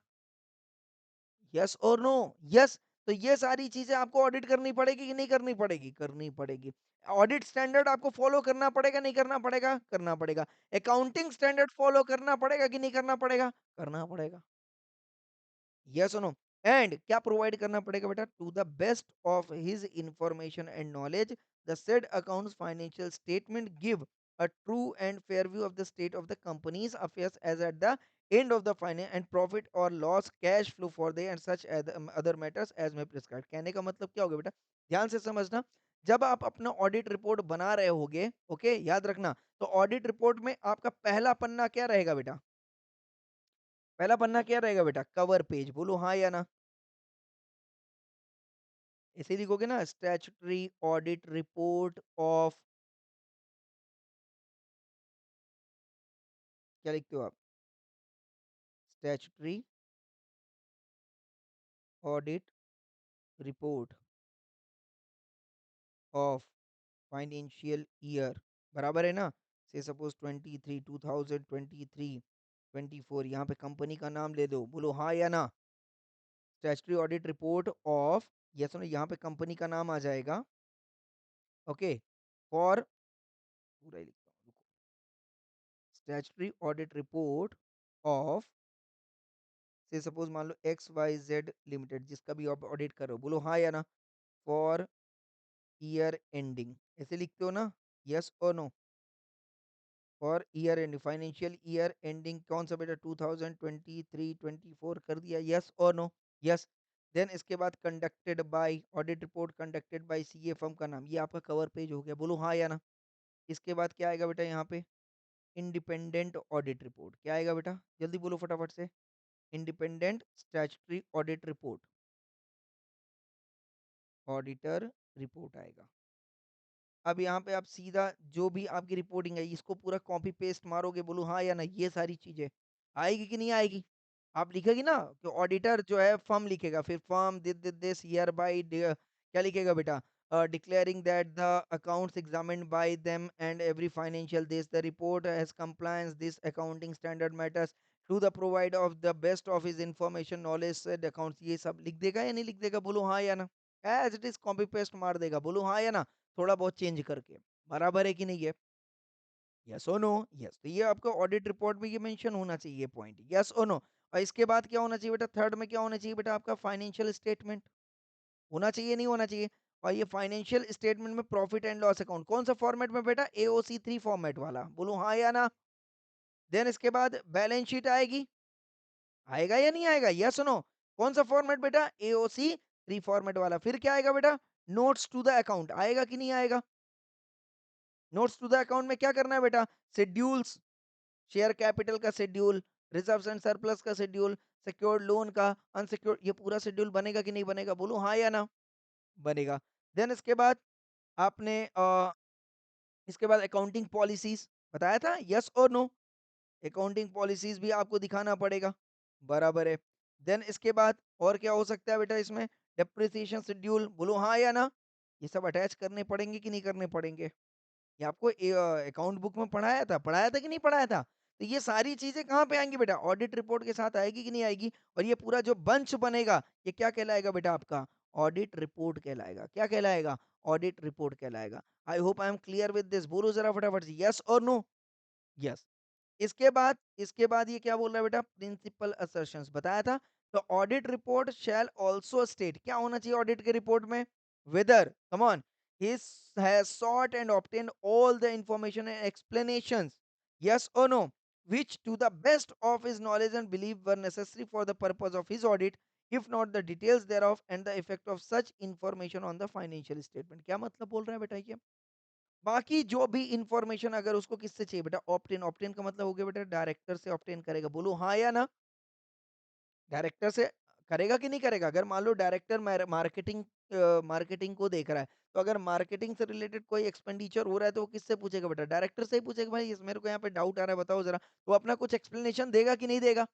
यस और नो? यस। तो ये सारी चीजें आपको ऑडिट करनी पड़ेगी कि नहीं करनी पड़ेगी? करनी पड़ेगी। ऑडिट स्टैंडर्ड आपको फॉलो करना पड़ेगा नहीं करना पड़ेगा? करना पड़ेगा। अकाउंटिंग स्टैंडर्ड फॉलो करना पड़ेगा कि नहीं करना पड़ेगा? करना पड़ेगा। यस और नो? एंड क्या प्रोवाइड करना पड़ेगा बेटा? To the best of his information and knowledge the said accounts financial statement give a true and fair view of the state of the company's affairs as at the end of the finance and profit or loss cash flow for the and such other matters as may prescribed। कहने का मतलब क्या होगा बेटा, ध्यान से समझना। जब आप अपना ऑडिट रिपोर्ट बना रहे होगे, ओके, याद रखना, तो ऑडिट रिपोर्ट में आपका पहला पन्ना क्या रहेगा बेटा? पहला पन्ना क्या रहेगा बेटा? कवर पेज, बोलो हाँ या ना। ऐसे ही लिखोगे ना, स्टैट्यूटरी ऑडिट रिपोर्ट ऑफ, क्या लिखते हो आप? Statutory audit report of financial year, बराबर है ना? से सपोज 23, 2023, 24, यहाँ पे कंपनी का नाम ले दो, बोलो हाँ या ना। स्टैट्यूटरी ऑडिट रिपोर्ट ऑफ, ये सुनो, यहाँ पे कंपनी का नाम आ जाएगा, ओके, फॉर, पूरा ही लिखता हूँ, स्टैट्यूटरी ऑडिट रिपोर्ट ऑफ, से सपोज मान लो XYZ लिमिटेड, जिसका भी आप ऑडिट करो, बोलो हाँ या ना। फॉर ईयर एंडिंग, ऐसे लिखते हो ना? यस और no? For year ending, financial year ending कौन सा बेटा? 2023 24 कर दिया, यस और नो? यस। देन इसके बाद conducted by, audit report conducted by CA firm का नाम, ये आपका कवर पेज हो गया, बोलो हाँ या ना। इसके बाद क्या आएगा बेटा यहाँ पे? इंडिपेंडेंट ऑडिट रिपोर्ट, क्या आएगा बेटा, जल्दी बोलो फटाफट से। Independent statutory audit report, auditor report आएगा। अब यहाँ पे आप सीधा जो भी आपकी रिपोर्टिंग है इसको पूरा कॉपी पेस्ट मारोगे, बोलो हाँ या ना, ये सारी चीजें आएगी कि नहीं आएगी? आप लिखेगी ना कि ऑडिटर जो है फर्म लिखेगा, फिर फर्म दिस ईयर बाय क्या लिखेगा बेटा? Declaring that the accounts examined by them and every financial this the report has compliance this accounting standard matters to the provide of the best of his information knowledge accounts, ये सब लिख देगा या नहीं लिख देगा, बोलो हाँ या ना। As it is copy paste मार देगा, बोलो हाँ या ना, थोड़ा बहुत चेंज करके। बराबर है कि नहीं है? यस और नो? यस, तो ये आपका ऑडिट रिपोर्ट में ये मेंशन होना चाहिए पॉइंट, यस और नो। और इसके बाद क्या होना चाहिए बेटा? थर्ड में क्या होना चाहिए बेटा? आपका फाइनेंशियल स्टेटमेंट होना चाहिए, नहीं होना चाहिए? और ये फाइनेंशियल स्टेटमेंट में प्रॉफिट एंड लॉस अकाउंट कौन सा फॉर्मेट में बेटा? AOC3 फॉर्मेट वाला, बोलो हाँ या ना। देन इसके बाद बैलेंस शीट आएगी, आएगा या नहीं आएगा, यस नो? कौन सा फॉर्मेट बेटा? AOC3 फॉर्मेट वाला। फिर क्या आएगा बेटा? नोट्स टू द अकाउंट, आएगा कि नहीं आएगा? नोट्स टू द अकाउंट में क्या करना है बेटा? शेड्यूल्स, शेयर कैपिटल का शेड्यूल, रिजर्व्स एंड सरप्लस का शेड्यूल, सिक्योर्ड लोन का, अनसिक्योर्ड, ये पूरा शेड्यूल बनेगा कि नहीं बनेगा, बोलो हाँ या ना। बनेगा। देन इसके बाद आपने इसके बाद अकाउंटिंग पॉलिसीज बताया था, यस और नो? अकाउंटिंग पॉलिसीज भी आपको दिखाना पड़ेगा, बराबर है। देन इसके बाद और क्या हो सकता है बेटा इसमें? डेप्रिसिएशन शेड्यूल, बोलो हाँ या ना। ये सब अटैच करने पड़ेंगे कि नहीं करने पड़ेंगे? ये आपको अकाउंट बुक में पढ़ाया था कि नहीं पढ़ाया था? तो ये सारी चीजें कहाँ पे आएंगी बेटा? ऑडिट रिपोर्ट के साथ आएगी कि नहीं आएगी? और ये पूरा जो बंच बनेगा, ये क्या कहलाएगा बेटा? आपका ऑडिट रिपोर्ट कहलाएगा। क्या कहलाएगा? ऑडिट रिपोर्ट कहलाएगा। आई hope I am clear with this, बोलो जरा फटाफट से यस और नो। यस। इसके बाद ये क्या बोल रहा है बेटा? प्रिंसिपल असर्शंस बताया था। तो audit report shall also state, क्या होना चाहिए ऑडिट के रिपोर्ट में? Whether, come on, he has sought and obtained all the information and explanations, yes or no? which to the best of his knowledge and belief were necessary for the purpose of his audit, if not the details thereof and the effect of such information on the financial statement। क्या मतलब बोल रहा है बेटा ये? बाकी जो भी इंफॉर्मेशन अगर उसको किससे चाहिए बेटा, ऑप्ट इन। ऑप्ट इन का मतलब हो गया बेटा डायरेक्टर से ऑप्ट इन करेगा। बोलो हाँ या ना? डायरेक्टर से करेगा कि नहीं करेगा? अगर मान लो डायरेक्टर मार्केटिंग मार्केटिंग को देख रहा है, तो अगर मार्केटिंग से रिलेटेड कोई एक्सपेंडिचर हो रहा है तो वो किससे पूछेगा बेटा? डायरेक्टर से ही पूछेगा, भाई इस मेरे को यहाँ पे डाउट आ रहा है बताओ जरा। तो अपना कुछ एक्सप्लेनेशन देगा कि नहीं देगा?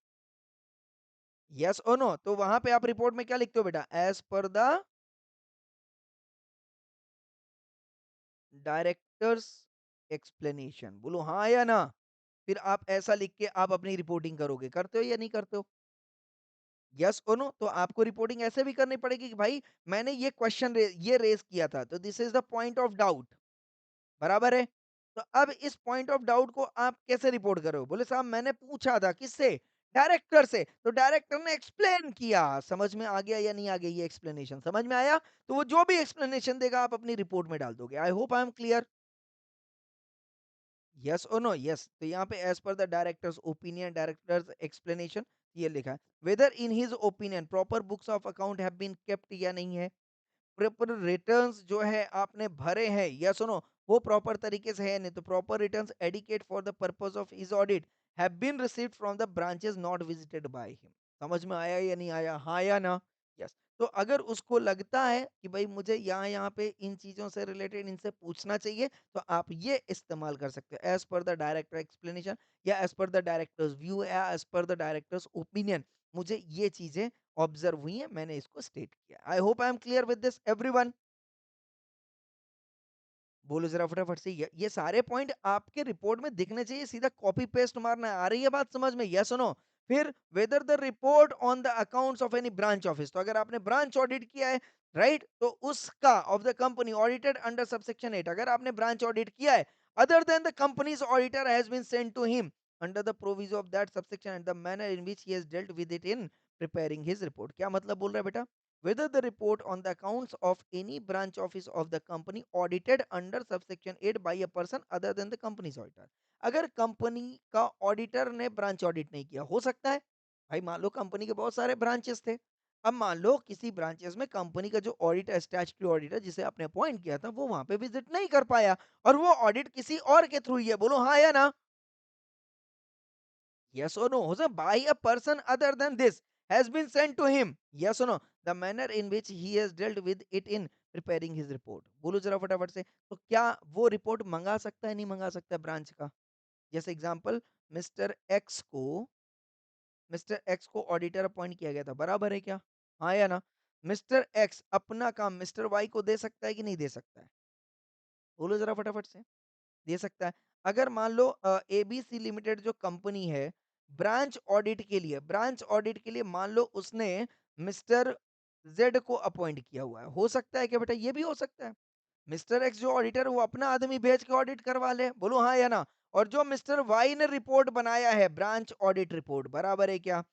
यस और नो? तो वहां पे आप रिपोर्ट में क्या लिखते हो बेटा? As per the directors explanation. बोलो हाँ या ना? फिर आप ऐसा लिख के आप अपनी रिपोर्टिंग करोगे, करते हो या नहीं करते हो? यस और नो? तो आपको रिपोर्टिंग ऐसे भी करनी पड़ेगी कि भाई मैंने ये क्वेश्चन ये रेज किया था, तो this is the point of doubt. बराबर है? तो अब इस पॉइंट ऑफ डाउट को आप कैसे रिपोर्ट करो? बोले साहब मैंने पूछा था किससे? डायरेक्टर से। तो डायरेक्टर ने एक्सप्लेन किया। समझ में आ गया या नहीं आ गया ये एक्सप्लेनेशन? समझ में आया? तो वो जो भी एक्सप्लेनेशन देगा आप अपनी रिपोर्ट में डाल दोगे। I hope I am clear. Yes और नो? यस। तो यहाँ पे as per the directors opinion, directors explanation ये लिखा है। Whether in his opinion proper books of account have been kept या नहीं है। प्रॉपर रिटर्न्स जो है आपने भरे हैं या सुनो वो प्रॉपर तरीके से है नहीं, तो proper returns adequate for the purpose of his audit have been received from the branches not visited by him. समझ में आया या नहीं आया? हाँ या ना? यस। तो अगर उसको लगता है कि भाई मुझे यहाँ यहाँ पे इन चीजों से रिलेटेड इनसे पूछना चाहिए, तो आप ये इस्तेमाल कर सकते हो as per the director explanation, या as per the directors view, या as per the directors opinion. मुझे ये चीजें ऑब्जर्व हुई है, मैंने इसको स्टेट किया। आई hope I am clear with this everyone. बोलो जरा फटाफट से, ये सारे पॉइंट आपके रिपोर्ट में दिखने चाहिए, सीधा कॉपी पेस्ट मारना है। आ रही है बात समझ में? यस सुनो। फिर whether the report on the accounts of any branch office, तो अगर आपने ब्रांच ऑडिट किया है, राइट, तो उसका of the company audited under subsection 8, अगर आपने ब्रांच ऑडिट किया है other than the company's auditor has been sent to him under the provision of that subsection and the manner in which he has dealt with it in preparing his report. क्या मतलब बोल रहा है बेटा? whether the report on the accounts of any branch office of the company audited under subsection 8 by a person other than the company's auditor। अगर company का auditor ने branch audit नहीं किया, हो सकता है भाई मान लो कंपनी के बहुत सारे ब्रांचेस थे, अब मान लो किसी ब्रांचेस में कंपनी का जो ऑडिटर, स्टैट्यूटरी ऑडिटर जिसे आपने अपॉइंट किया था, वो वहां पे विजिट नहीं कर पाया और वो ऑडिट किसी और के थ्रू ही है। बोलो हाँ या ना? Yes or no? Jose, by a person other than this has been sent to him. Yes or no? The manner in which he has dealt with it in preparing his report। बोलो जरा फटाफट से। तो क्या वो report मंगा सकता है नहीं मंगा सकता है ब्रांच का? जैसे एग्जांपल, मिस्टर एक्स को मिस्टर एक्स को ऑडिटर अपॉइंट किया गया था, बराबर है क्या? हाँ या ना? मिस्टर एक्स अपना काम मिस्टर वाई को दे सकता है कि नहीं दे सकता है? बोलो जरा फटाफट से। दे सकता है। अगर मान लो एबीसी लिमिटेड जो कंपनी है, ब्रांच ऑडिट के लिए मान लो उसने मिस्टर जेड को अपॉइंट किया हुआ है, हो सकता है क्या बेटा? ये भी हो सकता है। मिस्टर एक्स जो ऑडिटर है वो अपना आदमी भेज के ऑडिट करवा ले। बोलो हाँ या ना? और जो मिस्टर वाई ने रिपोर्ट बनाया है ब्रांच ऑडिट रिपोर्ट, बराबर है क्या?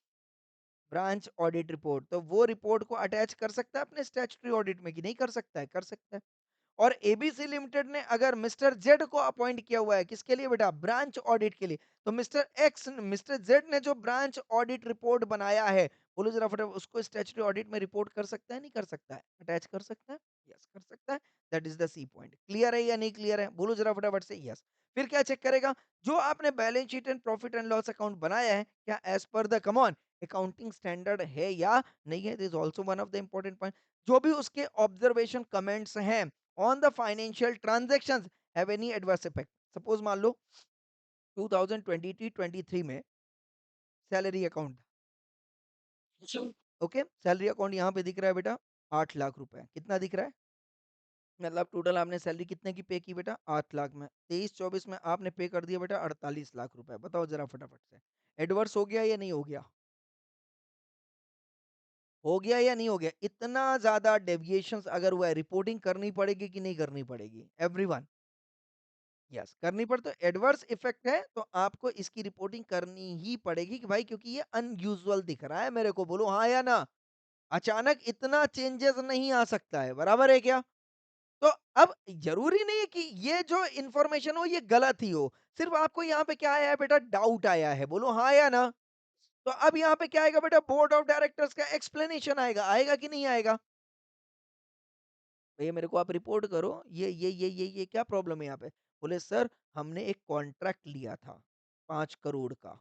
ब्रांच ऑडिट रिपोर्ट, तो वो रिपोर्ट को अटैच कर सकता है अपने स्टैट्यूटरी ऑडिट में कि नहीं कर सकता है? कर सकता है। और एबीसी लिमिटेड ने अगर मिस्टर जेड को अपॉइंट किया हुआ है किसके लिए बेटा? ब्रांच ऑडिट के लिए, तो मिस्टर जेड ने जो ब्रांच ऑडिट रिपोर्ट बनाया है, बोलो जरा फटाफट, उसको स्टैट्यूटरी ऑडिट में रिपोर्ट कर सकता है नहीं कर सकता है? अटैच कर सकता है? यस कर सकता है। That is the C point. Clear है या नहीं क्लियर है? बोलो जरा फटाफट से यस। फिर क्या चेक करेगा? जो आपने balance sheet and profit and loss account बनाया है, क्या as per the come on accounting standard है या नहीं है? This also one of the important point. जो भी उसके ऑब्जर्वेशन कमेंट्स हैं on the financial transactions have any adverse effect. Suppose मान लो 2023 में salary account, okay, salary account यहाँ पे दिख रहा है बेटा 8 लाख रुपए। कितना दिख रहा है? मतलब टोटल आपने सैलरी कितने की पे की बेटा? 8 लाख में 23-24 में आपने पे कर दिया बेटा 48 लाख रुपए। बताओ जरा फटाफट से, एडवर्स हो गया या नहीं हो गया? हो गया या नहीं हो गया? इतना ज्यादा डेविएशंस अगर हुआ है, रिपोर्टिंग करनी पड़ेगी कि नहीं करनी पड़ेगी एवरीवन? यस करनी पड़े। तो एडवर्स इफेक्ट है तो आपको इसकी रिपोर्टिंग करनी ही पड़ेगी कि भाई क्योंकि ये अनयूजुअल दिख रहा है मेरे को। बोलो हाँ या ना? अचानक इतना चेंजेस नहीं आ सकता है, बराबर है क्या? तो अब जरूरी नहीं है कि ये जो इंफॉर्मेशन हो ये गलत ही हो। सिर्फ आपको यहाँ पे क्या आया है बेटा? डाउट आया है, बोलो हाँ या ना? तो अब यहाँ पे क्या आएगा बेटा? बोर्ड ऑफ डायरेक्टर्स का एक्सप्लेनेशन आएगा, आएगा कि नहीं आएगा? भैया मेरे को आप रिपोर्ट करो, ये क्या प्रॉब्लम है यहाँ पे? बोले सर हमने एक कॉन्ट्रैक्ट लिया था 5 करोड़ का।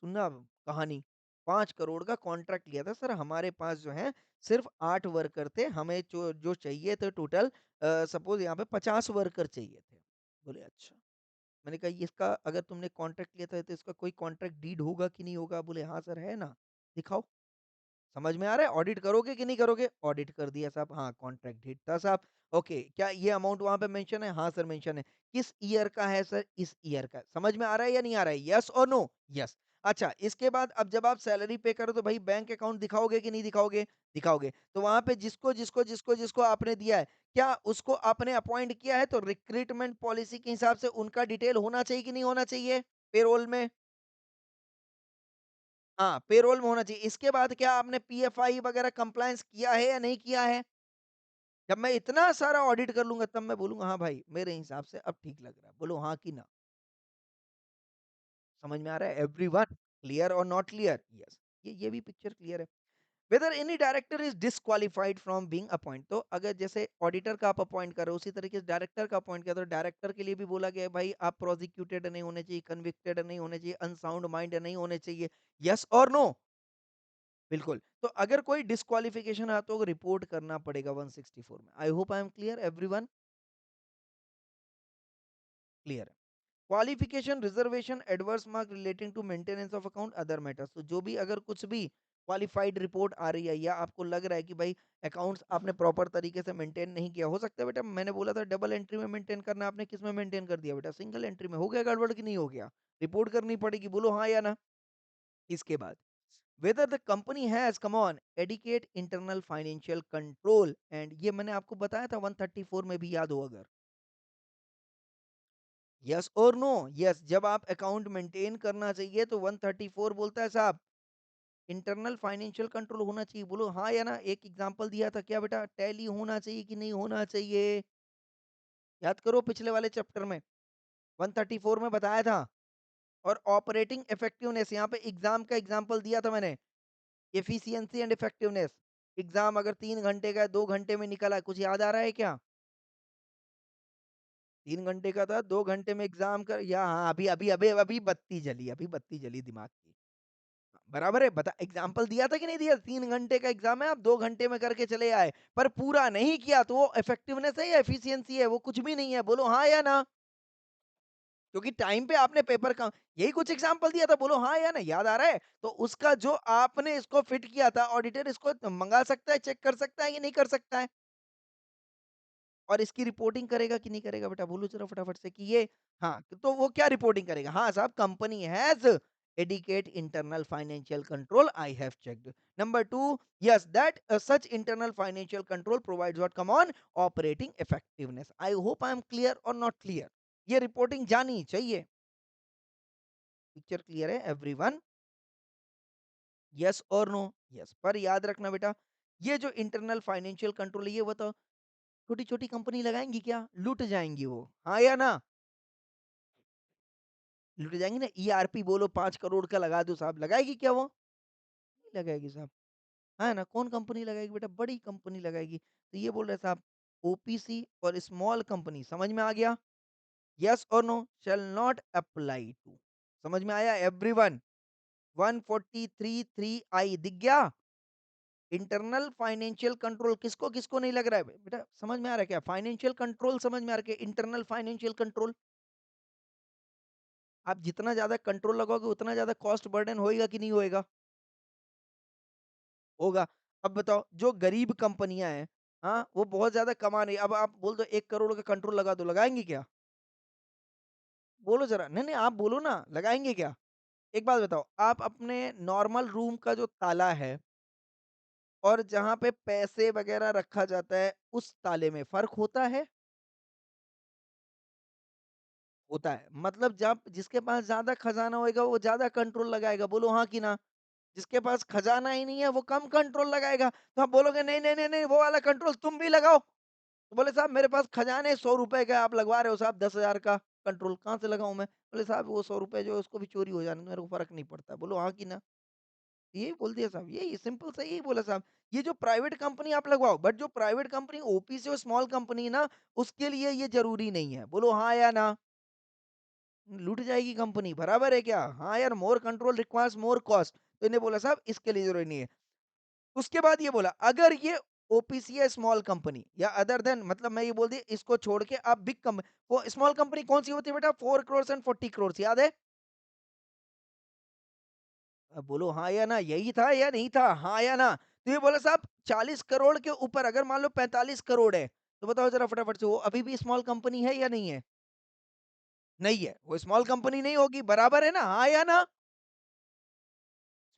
सुनना कहानी, 5 करोड़ का कॉन्ट्रैक्ट लिया था सर, हमारे पास जो है सिर्फ 8 वर्कर थे, हमें जो जो चाहिए थे टोटल सपोज यहाँ पे 50 वर्कर चाहिए थे। बोले अच्छा। मैंने कहा ये इसका अगर तुमने कॉन्ट्रैक्ट लिया था तो इसका कोई कॉन्ट्रैक्ट डीड होगा कि नहीं होगा? बोले हाँ सर है ना, दिखाओ। समझ में आ रहा है? ऑडिट करोगे कि नहीं करोगे? ऑडिट कर दिया साहब, हाँ कॉन्ट्रैक्ट हिट था साहब। ओके, क्या ये अमाउंट वहां पे मेंशन है? हाँ सर मेंशन है। किस ईयर का है सर? इस ईयर का। समझ में आ रहा है या नहीं आ रहा है? यस और नो? यस। अच्छा, इसके बाद अब जब आप सैलरी पे करो तो भाई बैंक अकाउंट दिखाओगे कि नहीं दिखाओगे? दिखाओगे। तो वहां पे जिसको आपने दिया है, क्या उसको आपने अपॉइंट किया है? तो रिक्रूटमेंट पॉलिसी के हिसाब से उनका डिटेल होना चाहिए कि नहीं होना चाहिए पेरोल में? हाँ, पेरोल में होना चाहिए। इसके बाद क्या आपने पीएफआई वगैरह कंप्लायंस किया है या नहीं किया है? जब मैं इतना सारा ऑडिट कर लूँगा तब मैं बोलूँगा हाँ भाई, मेरे हिसाब से अब ठीक लग रहा है। बोलो हाँ कि ना? समझ में आ रहा है एवरीवन? क्लियर और नॉट क्लियर? यस। ये भी पिक्चर क्लियर है। Whether any director is disqualified from being appoint, तो अगर जैसे ऑडिटर का आप अपॉइंट कर रहे हो उसी तरीके से डायरेक्टर का अपॉइंट कर, तो डायरेक्टर के लिए भी बोला गया है भाई आप प्रोसिक्यूटेड नहीं होने चाहिए, कन्विक्टेड नहीं होने चाहिए, अनसाउंड माइंड नहीं होने चाहिए। यस और नो? बिल्कुल। तो अगर कोई डिस्क्वालिफिकेशन है तो रिपोर्ट करना पड़ेगा 164 में। I hope I am clear everyone? Clear है। Qualification, reservation, adverse mark relating to maintenance of account, other matters, तो जो भी अगर कुछ भी क्वालिफाइड रिपोर्ट आ रही है या आपको लग रहा है कि भाई अकाउंट्स आपने प्रॉपर तरीके से मेंटेन नहीं किया, हो सकता है बेटा मैंने बोला था डबल एंट्री में मेंटेन करना, आपने किस में मेंटेन कर दिया बेटा? सिंगल एंट्री में। हो गया गड़बड़ कि नहीं हो गया? रिपोर्ट करनी पड़ेगी, बोलो हाँ या ना? इसके बाद whether the company has come on educate internal financial control, and ये मैंने आपको बताया था 134 में भी याद हो अगर। यस और नो? यस, जब आप अकाउंट मेंटेन करना चाहिए तो 134 बोलता है साहब इंटरनल फाइनेंशियल कंट्रोल होना चाहिए। बोलो हाँ या ना? एक एग्जांपल दिया था क्या बेटा? टैली होना चाहिए कि नहीं होना चाहिए? याद करो पिछले वाले चैप्टर में 134 में बताया था। और ऑपरेटिंग इफेक्टिवनेस, यहाँ पे एग्जाम का एग्जांपल दिया था मैंने, एफिशिएंसी एंड इफेक्टिवनेस। एग्जाम अगर 3 घंटे का 2 घंटे में निकला, कुछ याद आ रहा है क्या? 3 घंटे का था, 2 घंटे में एग्जाम कर, या हाँ अभी अभी अभी अभी बत्ती जली, अभी बत्ती जली दिमाग की। बराबर है, बता एग्जाम्पल दिया था कि नहीं दिया? 3 घंटे का एग्जाम है, आप 2 घंटे में करके चले आए, पर पूरा नहीं किया तो वो इफेक्टिवनेस है या एफिशिएंसी है? वो कुछ भी नहीं है। बोलो हाँ या ना? क्योंकि टाइम पे आपने पेपर का यही कुछ एग्जाम्पल दिया था, बोलो हाँ या ना? याद आ रहा है? तो उसका जो आपने इसको फिट किया था, ऑडिटर इसको मंगा सकता है, चेक कर सकता है कि नहीं कर सकता है? और इसकी रिपोर्टिंग करेगा कि नहीं करेगा बेटा? बोलो जरा फटाफट से कि ये, हाँ, तो वो क्या रिपोर्टिंग करेगा? हाँ साहब, company has educate internal financial control, I have checked. Number 2, yes, that such internal financial control provides what? Come on, operating effectiveness. I hope I am clear or not clear? ये reporting जानी चाहिए। Picture clear है everyone? Yes और no? Yes. पर याद रखना बेटा, ये जो इंटरनल फाइनेंशियल कंट्रोल है, ये बताओ छोटी छोटी कंपनी लगाएंगी क्या? लूट जाएंगी वो, हाँ या ना? लुट जाएँगी ना, ईआरपी बोलो 5 करोड़ का लगा दो साहब, लगाएगी क्या वो? नहीं लगाएगी साहब, है ना? कौन कंपनी लगाएगी बेटा? बड़ी कंपनी लगाएगी। तो ये बोल रहे साहब ओपीसी और स्मॉल कंपनी, समझ में आ गया? येस और no? Shall not apply to. समझ में आया एवरीवन? 143(3) आई दिख गया? इंटरनल फाइनेंशियल कंट्रोल किसको-किसको नहीं लग रहा है? बेटा समझ में आ रहा है क्या? फाइनेंशियल कंट्रोल समझ में आ रहा है क्या? इंटरनल फाइनेंशियल कंट्रोल, आप जितना ज़्यादा कंट्रोल लगाओगे उतना ज़्यादा कॉस्ट बर्डन होएगा कि नहीं होएगा? होगा। अब बताओ जो गरीब कंपनियाँ हैं, हाँ, वो बहुत ज़्यादा कमा रही है। अब आप बोल दो 1 करोड़ का कंट्रोल लगा दो, लगाएँगी क्या? बोलो ज़रा। नहीं, नहीं आप बोलो ना, लगाएँगे क्या? एक बात बताओ, आप अपने नॉर्मल रूम का जो ताला है और जहाँ पे पैसे वग़ैरह रखा जाता है, उस ताले में फ़र्क होता है? होता है। मतलब जब जिसके पास ज़्यादा खज़ाना होएगा, वो ज़्यादा कंट्रोल लगाएगा। बोलो हाँ कि ना? जिसके पास खज़ाना ही नहीं है, वो कम कंट्रोल लगाएगा। तो आप बोलोगे नहीं, नहीं, नहीं, नहीं, वो वाला कंट्रोल तुम भी लगाओ। तो बोले साहब मेरे पास खजाने ₹100 का है, आप लगवा रहे हो साहब 10,000 का। कंट्रोल कहाँ से लगाऊँ मैं? बोले साहब वो ₹100 जो है उसको भी चोरी हो जाने दो, मेरे को फ़र्क नहीं पड़ता। बोलो हाँ कि ना? यही बोल दिया साहब, यही सिंपल सा यही बोला साहब। ये जो प्राइवेट कंपनी आप लगवाओ, बट जो प्राइवेट कंपनी ओपीसी और स्मॉल कंपनी है ना, उसके लिए ये ज़रूरी नहीं है। बोलो हाँ या ना? लूट जाएगी कंपनी, बराबर है क्या? हाँ यार, more control requires more cost. तो इन्हें बोला साहब इसके लिए ज़रूरी नहीं है। उसके बाद ये बोला अगर ये ओपीसी है स्मॉल कंपनी या अदर देन मतलब मैं ये बोल दिया इसको छोड़ के आप बिग कम वो स्मॉल कंपनी कौन-सी होती है बेटा? 4 करोड़ एंड 40 करोड़ याद है? अब बोलो हाँ या ना? यही था या नहीं था? हाँ या ना? तो ये बोला साहब 40 करोड़ के ऊपर अगर मान लो 45 करोड़ है, तो बताओ ज़रा फटाफट से वो अभी भी स्मॉल कंपनी है या नहीं है? नहीं है। वो स्मॉल कंपनी नहीं होगी, बराबर है ना? हाँ या ना?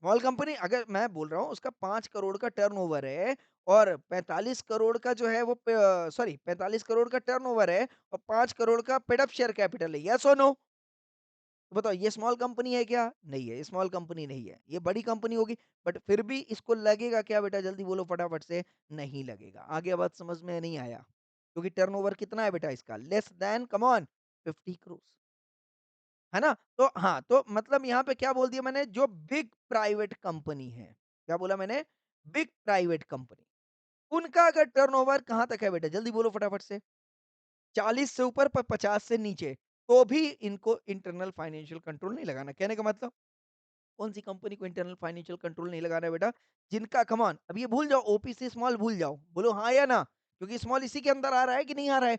स्मॉल कंपनी अगर मैं बोल रहा हूँ उसका 5 करोड़ का टर्नओवर है और 45 करोड़ का जो है वो सॉरी 45 करोड़ का टर्नओवर है और 5 करोड़ का पेड अप शेयर कैपिटल है। यस और नो? तो बताओ ये स्मॉल कंपनी है क्या? नहीं है, ये स्मॉल कंपनी नहीं है। ये बड़ी कंपनी होगी बट फिर भी इसको लगेगा क्या बेटा जल्दी बोलो फटाफट से? नहीं लगेगा। आगे बात समझ में नहीं आया? क्योंकि टर्नओवर कितना है बेटा इसका? Less than come on 50 crore. है ना? तो हाँ, तो मतलब यहाँ पे क्या बोल दिया मैंने जो बिग प्राइवेट कंपनी है। क्या बोला मैंने? Big private company. उनका अगर टर्नओवर कहाँ तक है बेटा? जल्दी बोलो फटाफट से। 40 से ऊपर 50 से नीचे, तो भी इनको इंटरनल फाइनेंशियल कंट्रोल नहीं लगाना। कहने का मतलब कौन-सी कंपनी को इंटरनल फाइनेंशियल कंट्रोल नहीं लगाना है बेटा? जिनका कम ऑन अब ये भूल जाओ ओपीसी स्मॉल भूल जाओ। बोलो हाँ या ना? क्योंकि स्मॉल इसी के अंदर आ रहा है कि नहीं आ रहा है?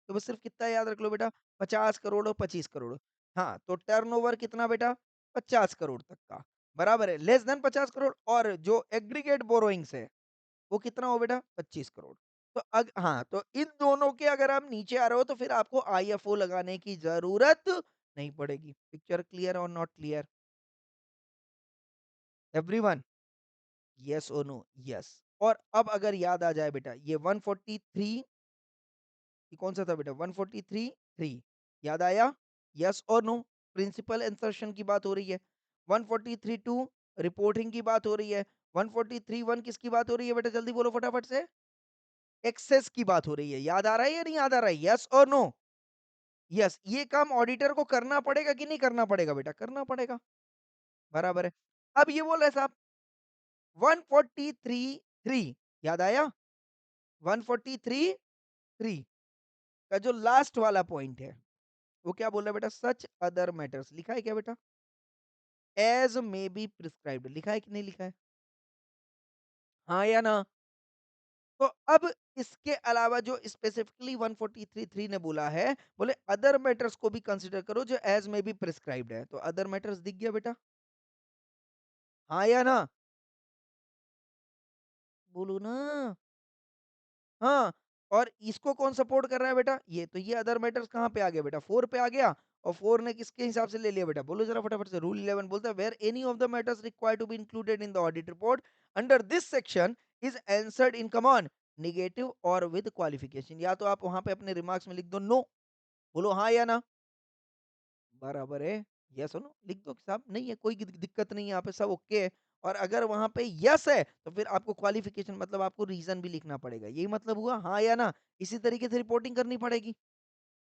तो बस सिर्फ कितना याद रख लो बेटा 50 करोड़ और 25 करोड़। हाँ, तो टर्नओवर कितना बेटा 50 करोड़ तक का, बराबर है। लेस देन 50 करोड़ और जो एग्रीगेट बोरोइंग्स है, वो कितना हो बेटा 25 करोड़। तो हाँ, तो इन दोनों के अगर आप नीचे आ रहे हो तो फिर आपको आईएफओ लगाने की ज़रूरत नहीं पड़ेगी। पिक्चर क्लियर और नॉट क्लियर? एवरीवन? येस और नो? येस। और अब अगर याद आ जाए बेटा ये 143 ये कौन-सा था बेटा 143 3 याद आया? यस और नो? प्रिंसिपल इंसर्शन की बात हो रही है। 143 2 रिपोर्टिंग की बात हो रही है। 143 1 किसकी बात हो रही है बेटा जल्दी बोलो फटाफट से? एक्सेस की बात हो रही है। याद आ रहा है या नहीं याद आ रहा है? यस और नो? यस, ये काम ऑडिटर को करना पड़ेगा कि नहीं करना पड़ेगा बेटा? करना पड़ेगा, बराबर है। अब ये बोल रहे साहब 143 3 याद आया? 143 3 का जो लास्ट वाला पॉइंट है वो क्या बोल रहा है बेटा सच अदर मैटर्स लिखा है क्या बेटा एज मे बी प्रिस्क्राइब्ड लिखा है कि नहीं लिखा है हाँ या ना तो अब इसके अलावा जो स्पेसिफिकली 143.3 ने बोला है बोले अदर मैटर्स को भी कंसिडर करो जो एज में बी प्रिस्क्राइब्ड है तो अदर मैटर्स दिख गया बेटा हाँ या ना बोलो ना हाँ, और इसको कौन सपोर्ट कर रहा है बेटा? ये तो ये अदर मैटर्स कहाँ पे आ गया बेटा? 4 पे आ गया और 4 ने किसके हिसाब से ले लिया बेटा? बोलो ज़रा फटाफट से रूल 11 बोलता है where any of the matters required to be included in the audit report under this section is answered in come on negative और विद क्वालिफिकेशन या तो आप वहाँ पे अपने रिमार्क्स में लिख दो नो, बोलो हाँ या ना? बराबर है। यस हो नो? लिख दो कि साहब नहीं है, कोई दिक्कत नहीं है, यहाँ पे सब ओके है। और अगर वहाँ पे यस है, तो फिर आपको क्वालिफ़िकेशन मतलब आपको रीज़न भी लिखना पड़ेगा। यही मतलब हुआ हाँ या ना? इसी तरीके से रिपोर्टिंग करनी पड़ेगी।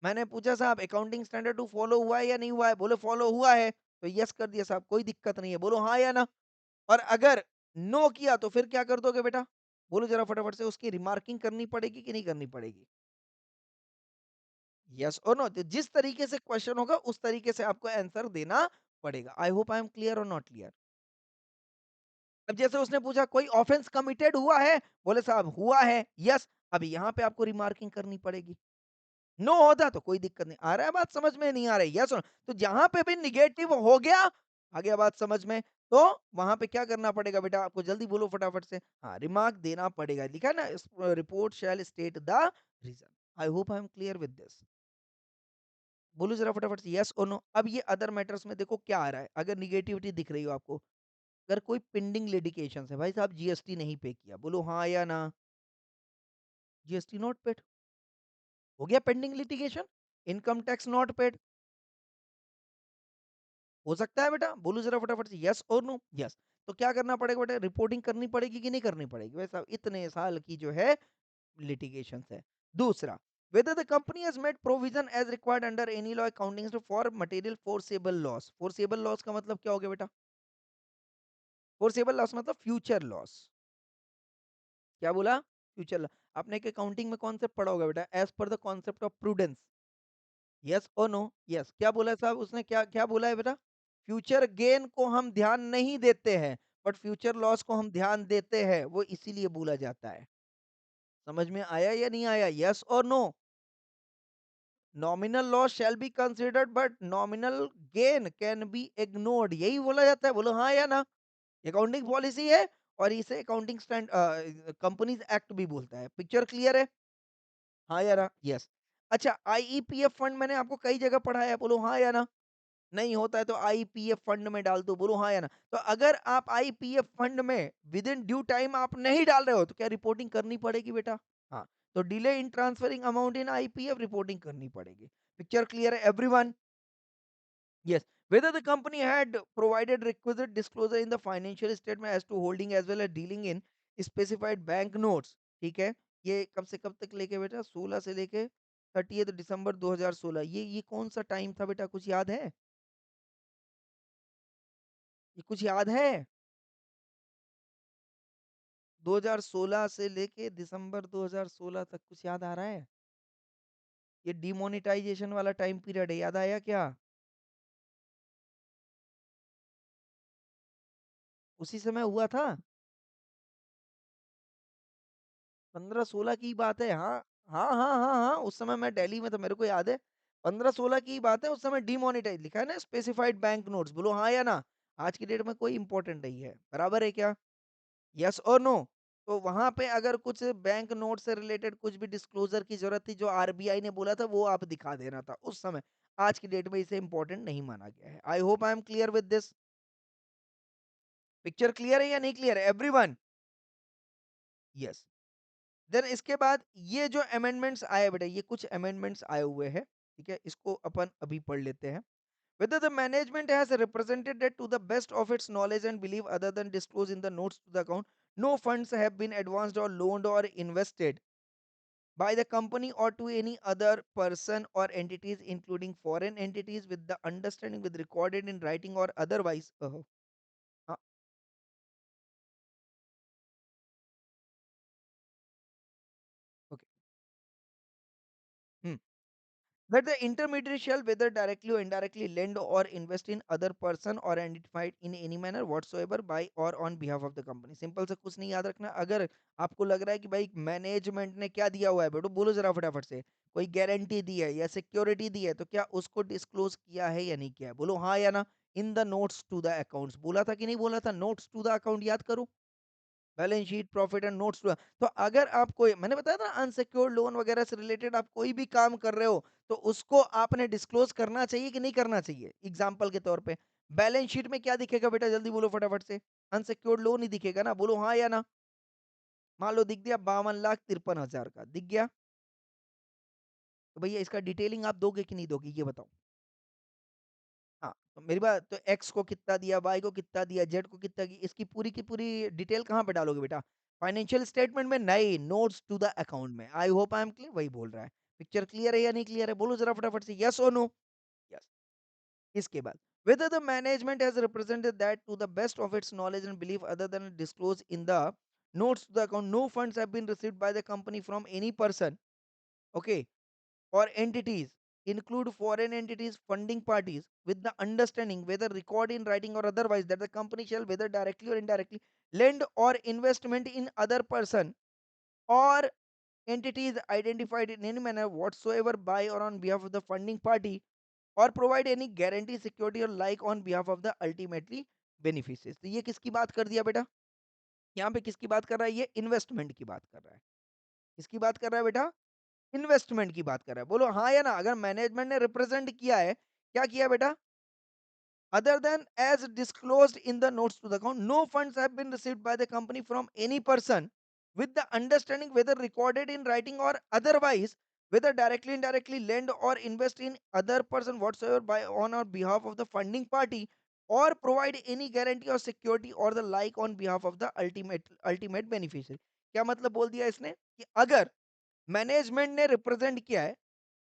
मैंने पूछा साहब अकाउंटिंग स्टैंडर्ड 2 फॉलो हुआ है या नहीं हुआ है? बोले फॉलो हुआ है। तो यस कर दिया साहब, कोई दिक्कत नहीं है। बोलो हाँ या ना? और अगर नो किया तो फिर क्या कर दोगे बेटा? बोलो ज़रा फटाफट से उसकी रिमार्किंग करनी पड़ेगी कि नहीं करनी पड़ेगी? यस और नो? तो जिस तरीके से क्वेश्चन होगा उस तरीके से आपको आंसर देना पड़ेगा। I hope I am clear और नॉट क्लियर? अब जैसे उसने पूछा कोई ऑफेंस कमिटेड हुआ है? बोले साहब हुआ है, यस। अभी यहाँ पे आपको रिमार्किंग करनी पड़ेगी। नो होता तो कोई दिक्कत नहीं। आ रहा है बात समझ में नहीं आ रही? यस और नो? तो जहाँ पे भी नेगेटिव हो गया, आ गया बात समझ में, तो वहाँ पे क्या करना पड़ेगा बेटा आपको जल्दी बोलो फटाफट से? हाँ, रिमार्क देना पड़ेगा। लिखा है ना report shell state the reason. I hope I am clear with this. बोलो ज़रा फटाफट से येस और नो। अब ये अदर मैटर्स में देखो क्या आ रहा है, अगर नेगेटिविटी दिख रही हो आपको, अगर कोई पेंडिंग लिटिगेशंस है, भाई साहब जीएसटी नहीं पे किया, बोलो हाँ या ना? जीएसटी नॉट पेड, हो गया pending litigation, income tax not paid, हो सकता है बेटा? बोलो ज़रा फटाफट से येस और नो? येस। तो क्या करना पड़ेगा बेटा? रिपोर्टिंग करनी पड़ेगी कि नहीं करनी पड़ेगी? भाई साहब इतने साल की जो है लिटिगेशंस है। दूसरा whether the company has made provision as required under any law accounting for material forcible loss. Forcible loss का मतलब क्या हो गया बेटा? फोर्सेबल लॉस मतलब फ्यूचर लॉस। क्या बोला? Future loss. आपने एक अकाउंटिंग में कॉन्सेप्ट पढ़ा होगा बेटा, as per the concept of prudence. Yes और नो? यस। क्या बोला है साहब उसने, क्या क्या बोला है बेटा? फ्यूचर गेन को हम ध्यान नहीं देते हैं, बट फ्यूचर लॉस को हम ध्यान देते हैं, वो इसीलिए बोला जाता है। समझ में आया या नहीं आया? यस और no? Nominal loss shall be considered but nominal gain can be ignored, यही बोला जाता है। बोलो हाँ या ना? अकाउंटिंग पॉलिसी है, और इसे अकाउंटिंग स्टैंड कंपनीज एक्ट भी बोलता है। पिक्चर क्लियर है? हाँ या ना? यस। अच्छा, आईईपीएफ फंड मैंने आपको कई जगह पढ़ाया है, बोलो हाँ या ना? नहीं होता है तो आईपीएफ फंड में डाल दो, बोलो हाँ या ना? तो अगर आप आईपीएफ फंड में विद इन ड्यू टाइम आप नहीं डाल रहे हो, तो क्या रिपोर्टिंग करनी पड़ेगी बेटा? हाँ। तो delay in transferring amount in IPF, reporting करनी पड़ेगी। पिक्चर क्लियर है everyone? Yes. Whether the company had provided requisite disclosure in the financial statement as to holding as well as dealing in specified bank notes. ठीक है? ये कब से कब तक लेके बेटा? 16 से लेके 30 दिसंबर 2016। ये कौन सा टाइम था बेटा? कुछ याद है? ये कुछ याद है? 2016 से लेके दिसंबर 2016 तक कुछ याद आ रहा है? ये डिमोनेटाइजेशन वाला टाइम पीरियड है, याद आया क्या? उसी समय हुआ था? 15-16 की बात है। हाँ, हाँ, हाँ, हाँ, हाँ, उस समय मैं दिल्ली में था, मेरे को याद है। 15-16 की बात है, उस समय डिमोनेटाइज लिखा है ना, स्पेसिफाइड बैंक नोट्स। बोलो हाँ या ना? आज की डेट में कोई इंपॉर्टेंट नहीं है। बराबर है क्या? यस और नो? तो वहां पे अगर कुछ बैंक नोट से रिलेटेड कुछ भी डिस्क्लोजर की जरूरत थी, जो आरबीआई ने बोला था, वो आप दिखा देना था उस समय। आज की डेट में इसे इंपॉर्टेंट नहीं माना गया है। आई hope I am clear with this. Picture clear है या नहीं क्लियर है एवरीवन? यस। देन इसके बाद ये जो अमेंडमेंट्स आए बेटा, ये कुछ अमेंडमेंट्स आए हुए हैं। ठीक है, इसको अपन अभी पढ़ लेते हैं। Whether the management has represented that to the best of its knowledge and belief other than disclosed in the notes to the account, no funds have been advanced or loaned or invested by the company or to any other person or entities including foreign entities with the understanding with recorded in writing or otherwise. हाँ, okay. Hmm. That the intermediary shall whether directly or indirectly lend or invest in other person or identified in any manner whatsoever by or on behalf of the company. Simple से कुछ नहीं याद रखना। अगर आपको लग रहा है कि भाई मैनेजमेंट ने क्या दिया हुआ है बेटो, बोलो जरा फटाफट से। कोई गारंटी दी है या सिक्योरिटी दी है, तो क्या उसको डिस्क्लोज किया है या नहीं किया है? बोलो हाँ या ना? In the notes to the accounts बोला था कि नहीं बोला था? नोट्स टू द अकाउंट याद करो। Balance sheet, profit and notes. तो अगर आप कोई, मैंने बताया था अनसिक्योर्ड लोन वगैरह से रिलेटेड आप कोई भी काम कर रहे हो, तो उसको आपने डिस्क्लोज करना चाहिए कि नहीं करना चाहिए? एग्जाम्पल के तौर पे बैलेंस शीट में क्या दिखेगा बेटा? जल्दी बोलो फटाफट से। अनसिक्योर्ड लोन ही दिखेगा ना? बोलो हाँ या ना? मान लो दिख दिया 52,53,000 का दिख गया, तो भैया इसका डिटेलिंग आप दोगे कि नहीं दोगे, ये बताओ। हाँ, तो मेरी बात तो एक्स को कितना दिया, वाई को कितना दिया, जेड को कितना दिया, इसकी पूरी की पूरी डिटेल कहाँ पे डालोगे बेटा? फाइनेंशियल स्टेटमेंट में नहीं, नोट्स टू द अकाउंट में। I hope I am clear, वही बोल रहा है। पिक्चर क्लियर है या नहीं क्लियर है? बोलो जरा फटाफट से, यस और नो? यस। इसके बाद whether the management has represented that to the best of its knowledge and belief other than disclosed in the notes to the account, no funds have been received by the company from any person, okay, or entities include foreign entities funding parties with the understanding whether record in writing or otherwise that the company shall whether directly or indirectly lend or investment in other person or entities identified in any manner whatsoever by or on behalf of the funding party or provide any guarantee security or like on behalf of the ultimately beneficiaries। तो ये किसकी बात कर दिया बेटा? यहाँ पे किसकी बात कर रहा है? ये इन्वेस्टमेंट की बात कर रहा है। किसकी बात कर रहा है बेटा? इन्वेस्टमेंट की बात कर रहा है। बोलो हाँ या ना? अगर मैनेजमेंट ने रिप्रेजेंट किया है, क्या किया बेटा? Other than as disclosed in the notes to the account, no funds have been received by the company from any person with the understanding whether recorded in writing or otherwise, whether directly indirectly lend or invest in other person whatsoever by on or behalf of the funding party or provide any guarantee or security or the like on behalf of the ultimate beneficiary। क्या मतलब बोल दिया इसने कि अगर management ने represent किया है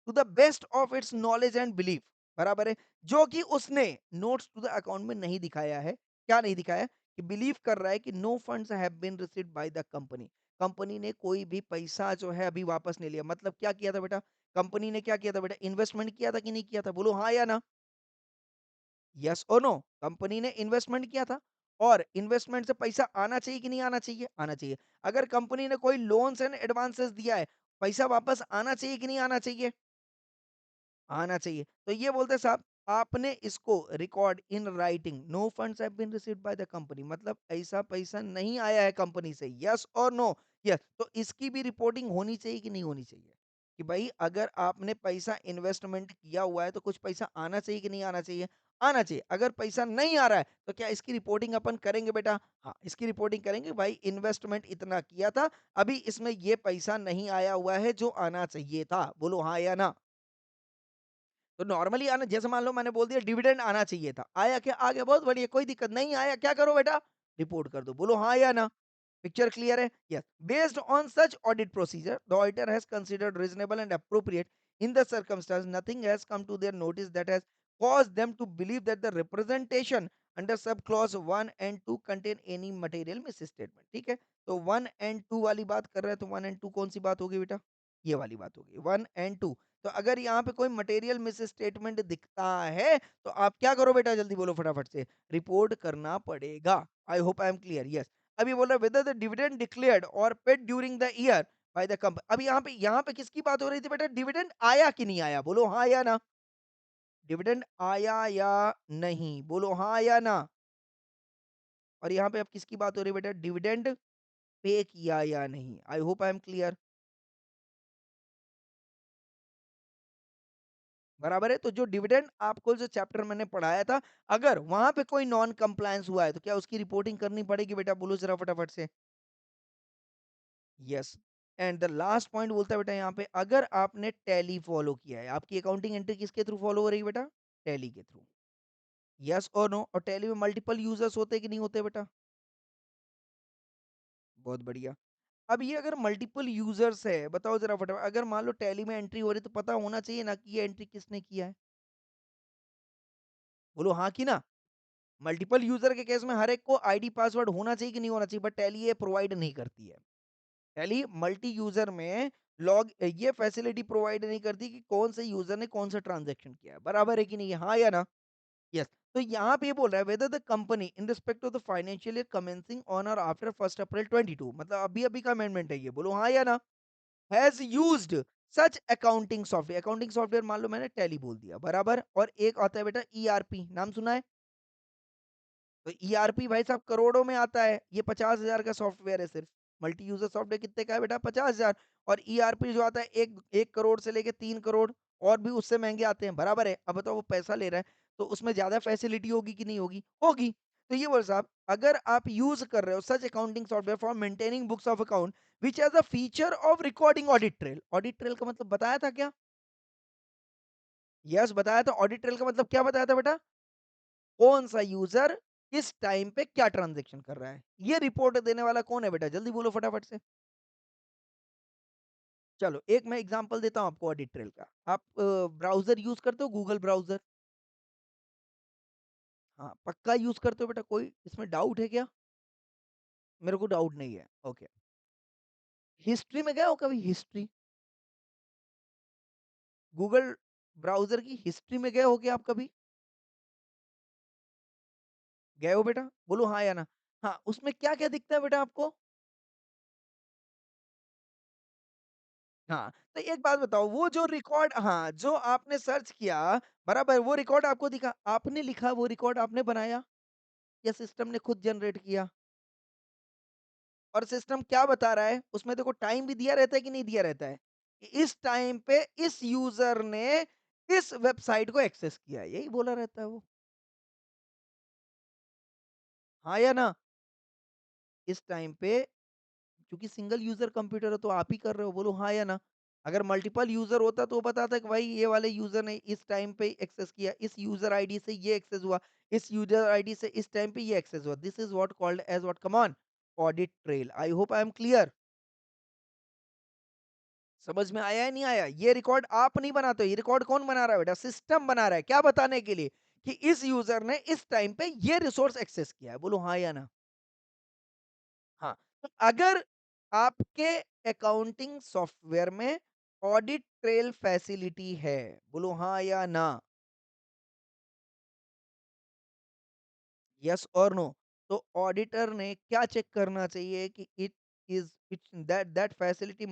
to the best of its knowledge and belief, बराबर है, जो कि उसने नोट्स टू द अकाउंट में नहीं दिखाया है। क्या नहीं दिखाया? कि बिलीव कर रहा है कि no funds have been received by the company. Company ने कोई भी पैसा जो है अभी वापस नहीं लिया। मतलब क्या किया था बेटा? कंपनी ने क्या किया था बेटा? इन्वेस्टमेंट किया था कि नहीं किया था? बोलो हाँ या ना? यस और नो? कंपनी ने इन्वेस्टमेंट किया था, और इन्वेस्टमेंट से पैसा आना चाहिए कि नहीं आना चाहिए? आना चाहिए। अगर कंपनी ने कोई लोन्स एंड एडवांसेस दिया है, पैसा वापस आना चाहिए कि नहीं आना चाहिए? आना चाहिए। तो ये बोलते हैं साहब, आपने इसको record in writing, no funds have been received by the company, मतलब ऐसा पैसा नहीं आया है कंपनी से। यस और नो? यस। तो इसकी भी रिपोर्टिंग होनी चाहिए कि नहीं होनी चाहिए? कि भाई अगर आपने पैसा इन्वेस्टमेंट किया हुआ है तो कुछ पैसा आना चाहिए कि नहीं आना चाहिए? आना चाहिए। अगर पैसा नहीं आ रहा है तो क्या इसकी रिपोर्टिंग अपन करेंगे बेटा? हाँ, इसकी रिपोर्टिंग करेंगे। भाई इन्वेस्टमेंट इतना किया था, अभी इसमें ये पैसा नहीं आया हुआ है जो आना चाहिए था। बोलो हाँ या ना? तो नॉर्मली आना, जैसे मान लो मैंने बोल दिया डिविडेंड आना चाहिए था, आया क्या? आ गया, बहुत बढ़िया, कोई दिक्कत नहीं। आया, क्या करो बेटा? रिपोर्ट कर दो। बोलो हाँ या ना? पिक्चर क्लियर है? Yes. Based on such audit procedure the auditor has considered reasonable and appropriate in the circumstance, nothing has come to their notice that has caused them to believe that the representation under sub clause 1 and 2 contain any material misstatement। ठीक है, तो 1 and 2 वाली बात कर रहे हैं, तो 1 and 2 कौन सी बात होगी बेटा? ये वाली बात होगी, 1 एंड 2। तो अगर यहाँ पे कोई मटेरियल मिस स्टेटमेंट दिखता है तो आप क्या करो बेटा? जल्दी बोलो फटाफट से। रिपोर्ट करना पड़ेगा। I hope I am clear. Yes. अभी बोल रहा है वेदर द डिविडेंड डिक्लेयर्ड और paid during the year by the company. अभी यहाँ पे किसकी बात हो रही थी बेटा? डिविडेंड आया कि नहीं आया? बोलो हाँ या ना? डिविडेंड आया या नहीं? बोलो हाँ या ना? और यहाँ पे अब किसकी बात हो रही है बेटा? डिविडेंड पे किया या नहीं? आई होप आई एम क्लियर। बराबर है। तो जो डिविडेंड आपको जो चैप्टर मैंने पढ़ाया था, अगर वहां पे कोई नॉन कंप्लायंस हुआ है तो क्या उसकी रिपोर्टिंग करनी पड़ेगी बेटा? बोलो जरा फटाफट से। Yes. And the last point बोलता है बेटा यहाँ पे, अगर आपने टैली फॉलो किया है, आपकी अकाउंटिंग एंट्री किसके थ्रू फॉलो हो रही है बेटा? टैली के थ्रू। यस और नो? और टैली में मल्टीपल यूजर्स होते कि नहीं होते बेटा? बहुत बढ़िया। अब ये अगर मल्टीपल यूजर्स है, बताओ जरा फटाफट, अगर मान लो टैली में एंट्री हो रही है, तो पता होना चाहिए ना कि ये एंट्री किसने किया है? बोलो हाँ कि ना? मल्टीपल यूजर के केस में हर एक को आईडी पासवर्ड होना चाहिए कि नहीं होना चाहिए? बट टैली ये प्रोवाइड नहीं करती है। टैली मल्टी यूजर में लॉग ये फैसिलिटी प्रोवाइड नहीं करती कि कौन से यूजर ने कौन सा ट्रांजैक्शन किया है। बराबर है कि नहीं? हाँ या ना? यस। तो यहाँ पे ये बोल रहा है weather the company in respect of the financial year commencing on और आफ्टर 1 अप्रैल 22, मतलब अभी अभी का अमेंडमेंट है ये। बोलो हाँ या ना? Has used such accounting software. Accounting software मान लो मैंने टैली बोल दिया, बराबर। और एक आता है बेटा ईआरपी, नाम सुना है? तो ईआरपी भाई साहब करोड़ों में आता है, ये 50,000 का सॉफ्टवेयर है सिर्फ। मल्टी यूजर सॉफ्टवेयर कितने का है बेटा? 50,000। और ईआरपी जो आता है 1 करोड़ से लेके 3 करोड़, और भी उससे महंगे आते हैं, बराबर है। अब बताओ वो पैसा ले रहा है तो उसमें ज्यादा फैसिलिटी होगी कि नहीं होगी? होगी। तो ये बोल साहब, अगर आप यूज कर रहे हो such accounting software for maintaining books of account which has a feature of recording audit trail. Audit trail का मतलब बताया था क्या? यस बताया था। ऑडिट ट्रेल का मतलब क्या बताया था बेटा? कौन सा यूजर किस टाइम पे क्या ट्रांजैक्शन कर रहा है, ये रिपोर्ट देने वाला कौन है बेटा? जल्दी बोलो फटाफट से। चलो एक मैं एग्जांपल देता हूं आपको ऑडिट ट्रेल का। आप ब्राउजर यूज करते हो, गूगल ब्राउजर? हाँ पक्का यूज करते हो बेटा? कोई इसमें डाउट है क्या? मेरे को डाउट नहीं है। ओके। हिस्ट्री में गए हो कभी? हिस्ट्री, गूगल ब्राउजर की हिस्ट्री में गए हो क्या आप कभी? गए हो बेटा? बोलो हाँ या ना? हाँ, उसमें क्या क्या दिखता है बेटा आपको? हाँ, तो एक बात बताओ, वो जो रिकॉर्ड, हाँ, जो आपने सर्च किया, बराबर, वो रिकॉर्ड आपको दिखा, आपने लिखा, वो रिकॉर्ड आपने बनाया या सिस्टम ने खुद जनरेट किया? और सिस्टम क्या बता रहा है? उसमें देखो टाइम भी दिया रहता है कि नहीं दिया रहता है? कि इस टाइम पे इस यूज़र ने इस वेबसाइट को एक्सेस किया, यही बोला रहता है वो। हाँ या ना? इस टाइम पे क्योंकि सिंगल यूज़र कंप्यूटर है तो आप ही कर रहे हो, बोलो हाँ या ना? अगर मल्टीपल यूज़र होता तो वो बताता कि भाई ये वाले यूज़र ने इस टाइम पे एक्सेस किया, इस यूज़र आईडी से ये एक्सेस हुआ, इस यूज़र आईडी से इस टाइम पे ये एक्सेस हुआ। This is what called as what? Come on, audit trail. I hope I am clear. समझ में आया या नहीं आया? ये रिकॉर्ड आप नहीं बनाते हो, ये रिकॉर्ड कौन बना रहा है बेटा? सिस्टम बना रहा है। क्या बताने के लिए? कि इस यूज़र ने इस टाइम पे ये रिसोर्स एक्सेस किया है। बोलो हाँ या ना? हाँ। तो अगर आपके अकाउंटिंग सॉफ्टवेयर में ऑडिट ट्रेल फैसिलिटी है, बोलो हाँ या ना? यस और नो? तो ऑडिटर ने क्या चेक करना चाहिए कि it's that that facility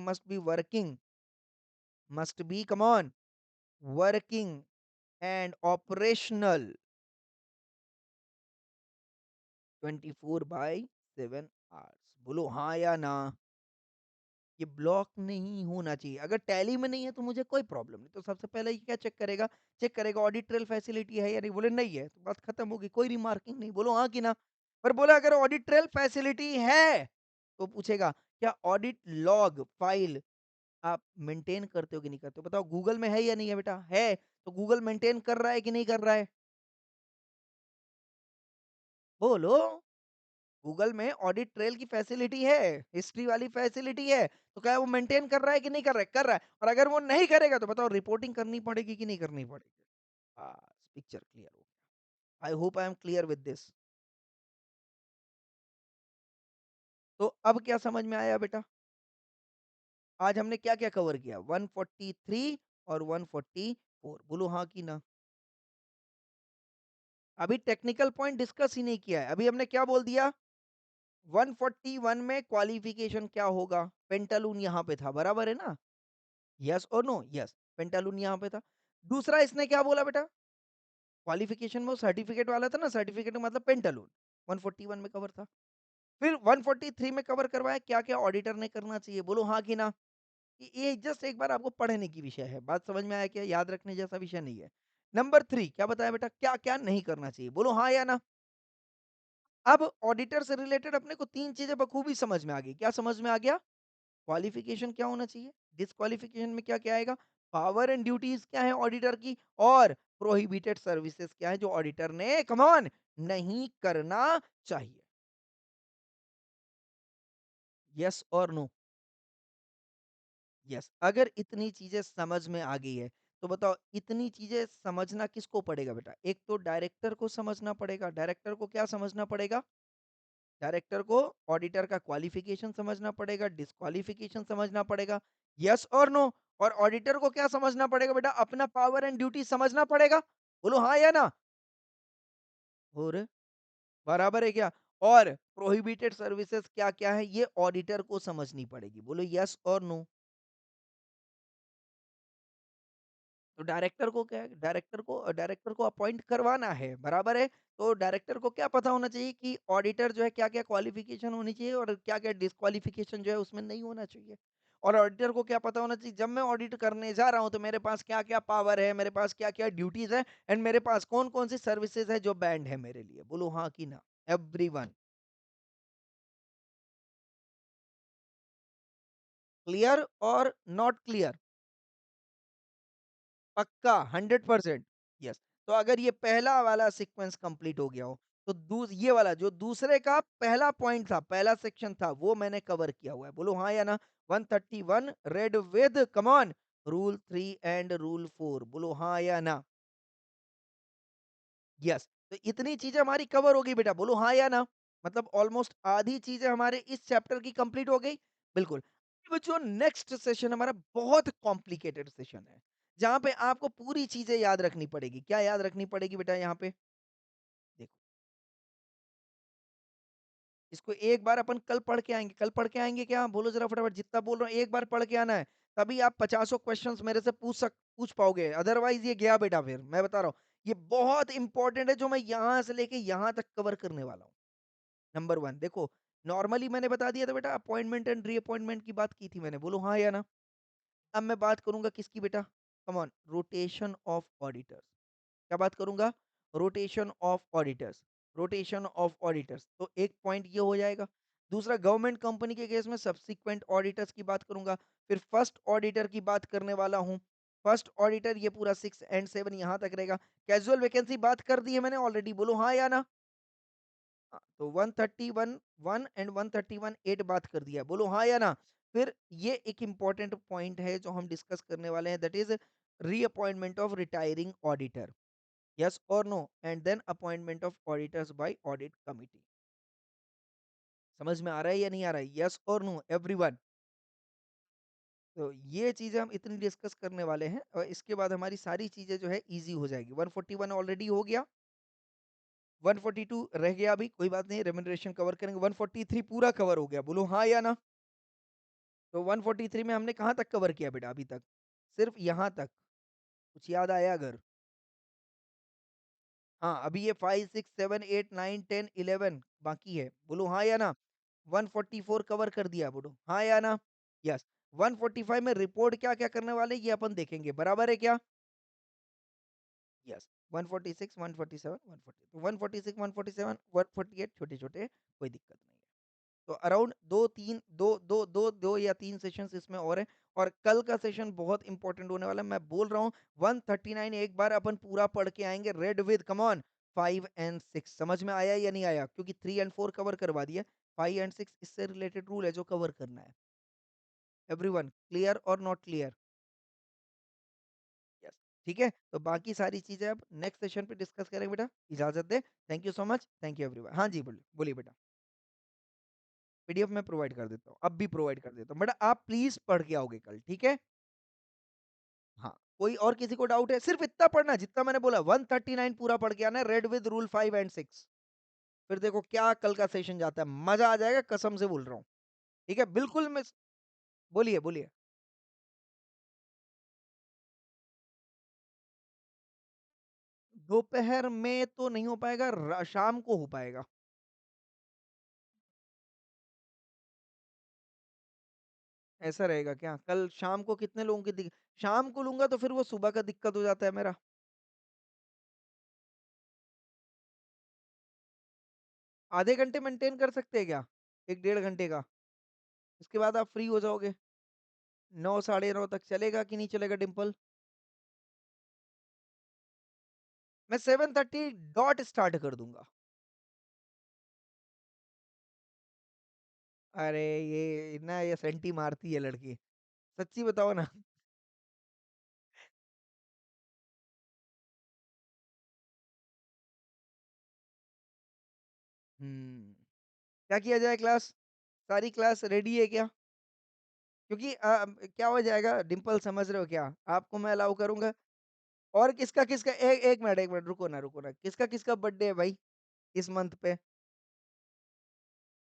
must be come on working and operational 24/7 hours. बोलो हाँ या ना? ये ब्लॉक नहीं होना चाहिए। अगर टैली में नहीं है तो मुझे कोई प्रॉब्लम नहीं। तो सबसे पहले ये क्या चेक करेगा? चेक करेगा ऑडिट ट्रेल फैसिलिटी है या नहीं? बोले नहीं है, तो बात खत्म होगी, कोई रिमार्किंग नहीं। बोलो हाँ कि ना? पर बोला अगर ऑडिट ट्रेल फैसिलिटी है, तो पूछेगा क्या ऑडिट लॉग फाइल आप मेंटेन करते हो कि नहीं करते हो? बताओ गूगल में है या नहीं है बेटा? है, तो गूगल मेंटेन कर रहा है कि नहीं कर रहा है? बोलो। गूगल में ऑडिट ट्रेल की फैसिलिटी है, हिस्ट्री वाली फैसिलिटी है, तो क्या वो मेंटेन कर रहा है कि नहीं कर रहा है? कर रहा है। और अगर वो नहीं करेगा तो बताओ रिपोर्टिंग करनी पड़ेगी कि नहीं करनी पड़ेगी? बस पिक्चर क्लियर हो गया। आई hope I am clear with this. तो अब क्या समझ में आया बेटा? आज हमने क्या-क्या कवर किया? 143 और 144 बोलो हाँ कि ना? अभी टेक्निकल पॉइंट डिस्कस ही नहीं किया है। अभी हमने क्या बोल दिया? 141 में क्वालिफिकेशन क्या होगा? पेंटालून यहाँ पे था, बराबर है ना? यस और नो? यस, पेंटालून यहाँ पे था। दूसरा इसने क्या बोला बेटा? क्वालिफिकेशन में वो सर्टिफिकेट वाला था ना, सर्टिफिकेट मतलब पेंटालून, 141 में कवर था। फिर 143 में कवर करवाया क्या-क्या ऑडिटर ने करना चाहिए, बोलो हाँ कि ना? ये जस्ट एक बार आपको पढ़ने की विषय है। बात समझ में आया क्या? याद रखने जैसा विषय नहीं है। नंबर 3 क्या बताया बेटा? क्या-क्या नहीं करना चाहिए, बोलो हाँ या ना? अब ऑडिटर से रिलेटेड अपने को 3 चीज़ें बखूबी समझ में आ गई। क्या समझ में आ गया? क्वालिफिकेशन क्या होना चाहिए? डिस्क्वालिफिकेशन में क्या-क्या आएगा? पावर एंड ड्यूटीज़ क्या है ऑडिटर की? और प्रोहिबिटेड सर्विसेज़ क्या है जो ऑडिटर ने कम ऑन नहीं करना चाहिए? येस और नो? येस। अगर इतनी चीज़ें समझ में आ गई है, तो बताओ इतनी चीज़ें समझना किसको पड़ेगा बेटा? एक तो डायरेक्टर को समझना पड़ेगा। डायरेक्टर को क्या समझना पड़ेगा? डायरेक्टर को ऑडिटर का क्वालिफिकेशन समझना पड़ेगा, डिस्क्वालिफिकेशन समझना पड़ेगा, यस और नो? और ऑडिटर को क्या समझना पड़ेगा बेटा? अपना पावर एंड ड्यूटी समझना पड़ेगा। बोलो हाँ या ना? और बराबर है क्या? और प्रोहिबिटेड सर्विसेज क्या-क्या है ये ऑडिटर को समझनी पड़ेगी। बोलो यस और नो? तो डायरेक्टर को क्या है? डायरेक्टर को अपॉइंट करवाना है, बराबर है? तो डायरेक्टर को क्या पता होना चाहिए कि ऑडिटर जो है क्या-क्या क्वालिफ़िकेशन होनी चाहिए और क्या-क्या डिस्क्वालिफ़िकेशन जो है उसमें नहीं होना चाहिए। और ऑडिटर को क्या पता होना चाहिए जब मैं ऑडिट करने जा रहा हूँ तो मेरे पास क्या-क्या पावर है, मेरे पास क्या-क्या ड्यूटीज़ है एंड मेरे पास कौन-कौन सी सर्विसेज़ है जो बैंड है मेरे लिए। बोलो हाँ कि ना? एवरीवन क्लियर और नॉट क्लियर? पक्का 100%। यस। तो अगर ये पहला वाला सीक्वेंस कंप्लीट हो गया हो, तो ये वाला जो दूसरे का पहला पॉइंट था, पहला सेक्शन था, वो मैंने कवर किया हुआ है। बोलो हाँ या ना? 131 read with come on rule 3 and rule 4 बोलो हाँ या ना? यस। तो इतनी चीजें हमारी कवर हो गई बेटा, बोलो हाँ या ना? मतलब ऑलमोस्ट आधी चीजें हमारे इस चैप्टर की कंप्लीट हो गई। बिल्कुल। अब जो नेक्स्ट सेशन हमारा बहुत कॉम्प्लिकेटेड सेशन है, जहां पे आपको पूरी चीजें याद रखनी पड़ेगी। क्या याद रखनी पड़ेगी बेटा यहाँ पे? देखो, इसको एक बार अपन कल पढ़ के आएंगे। कल पढ़ के आएंगे क्या? बोलो जरा फटाफट, जितना बोल रहा हूँ एक बार पढ़ के आना है। तभी आप पचासों क्वेश्चंस मेरे से पूछ पाओगे, अदरवाइज ये गया बेटा। फिर मैं बता रहा हूँ, ये बहुत इंपॉर्टेंट है जो मैं यहाँ से लेके यहाँ तक कवर करने वाला हूँ। नंबर 1 देखो, नॉर्मली मैंने बता दिया था बेटा, अपॉइंटमेंट एंड रीअपॉइंटमेंट की बात की थी मैंने, बोलो हाँ या ना? अब मैं बात करूँगा किसकी बेटा? Come on, rotation of auditors. क्या बात करूँगा? Rotation of auditors, rotation of auditors. तो एक पॉइंट ये हो जाएगा। दूसरा, गवर्नमेंट कंपनी के केस में सब्सीक्वेंट ऑडिटर्स की बात करूँगा। फिर फर्स्ट ऑडिटर की बात करने वाला हूँ। फर्स्ट ऑडिटर ये पूरा 6 एंड 7 यहाँ तक रहेगा। कैज़ुअल वैकेंसी बात कर दी है मैंने ऑलरेडी, बोलो हाँ या ना? तो 131 1 एंड 131 8 बात कर दिया, बोलो हाँ या ना? फिर ये एक इम्पोर्टेंट पॉइंट है जो हम डिस्कस करने वाले हैं, that is reappointment of retiring auditor. Yes और no? And then appointment of auditors by audit committee. समझ में आ रहा है या नहीं आ रहा है? यस और नो एवरीवन? तो ये चीज़ें हम इतनी डिस्कस करने वाले हैं और इसके बाद हमारी सारी चीज़ें जो है ईज़ी हो जाएगी। 141 ऑलरेडी हो गया, 142 रह गया अभी, कोई बात नहीं, रेम्युनरेशन कवर करेंगे। 143 पूरा कवर हो गया, बोलो हाँ या ना? तो 143 में हमने कहाँ तक कवर किया बेटा अभी तक? सिर्फ़ यहाँ तक, कुछ याद आया अगर? हाँ, अभी ये 5, 6, 7, 8, 9, 10, 11 बाकी है, बोलो हाँ या ना? 144 कवर कर दिया, बोलो हाँ या ना? यस। 145 में रिपोर्ट क्या-क्या करने वाले ये अपन देखेंगे, बराबर है क्या? यस। 146, 147, 140 तो 146, 147, 148 छोटे-छोटे, कोई दिक्कत नहीं है। तो अराउंड 2-3 2 या 3 सेशंस इसमें और हैं और कल का सेशन बहुत इंपॉर्टेंट होने वाला है। मैं बोल रहा हूँ 139 एक बार अपन पूरा पढ़ के आएँगे read with come on 5 and 6 समझ में आया या नहीं आया? क्योंकि 3 एंड 4 कवर करवा दिया, 5 एंड 6 इससे रिलेटेड रूल है जो कवर करना है। एवरीवन क्लियर और नॉट क्लियर? यस, ठीक है? तो बाकी सारी चीज़ें अब नेक्स्ट सेशन पे डिस्कस करेंगे बेटा। इजाज़त दें। Thank you so much. Thank you everyone. हाँ जी, बोलिए बोलिए बेटा। पीडीएफ मैं प्रोवाइड कर देता हूँ, अब भी प्रोवाइड कर देता हूँ। बेटा आप प्लीज़ पढ़ के आओगे कल, ठीक है? हाँ, कोई और किसी को डाउट है? सिर्फ़ इतना पढ़ना है जितना मैंने बोला 139 पूरा पढ़ के आना है रेड विद रूल 5 एंड 6 फिर देखो क्या कल का सेशन जाता है, मज़ा आ जाएगा कसम से बोल रहा हूँ। ठीक है? बिल्कुल मिस बोलिए, बोलिए। दोपहर में तो नहीं हो पाएगा, शाम को हो पाएगा। ऐसा रहेगा क्या? कल शाम को कितने लोगों की शाम को लूँगा तो फिर वो सुबह का दिक्कत हो जाता है मेरा। आधे घंटे मेंटेन कर सकते हैं क्या? 1 डेढ़ घंटे का? इसके बाद आप फ्री हो जाओगे। 9 साढ़े 9 तक चलेगा कि नहीं चलेगा डिंपल? मैं 7:30 डॉट स्टार्ट कर दूँगा। अरे! ये ना ये सेंटी मारती है लड़की। सच्ची बताओ ना। हुँ। क्या किया जाए क्लास? सारी क्लास रेडी है क्या? क्योंकि क्या हो जाएगा डिंपल समझ रहे हो क्या? आपको मैं अलाउ करूँगा और किसका-किसका 1 मिनट रुको ना। किसका-किसका बर्थडे है भाई इस मंथ पे?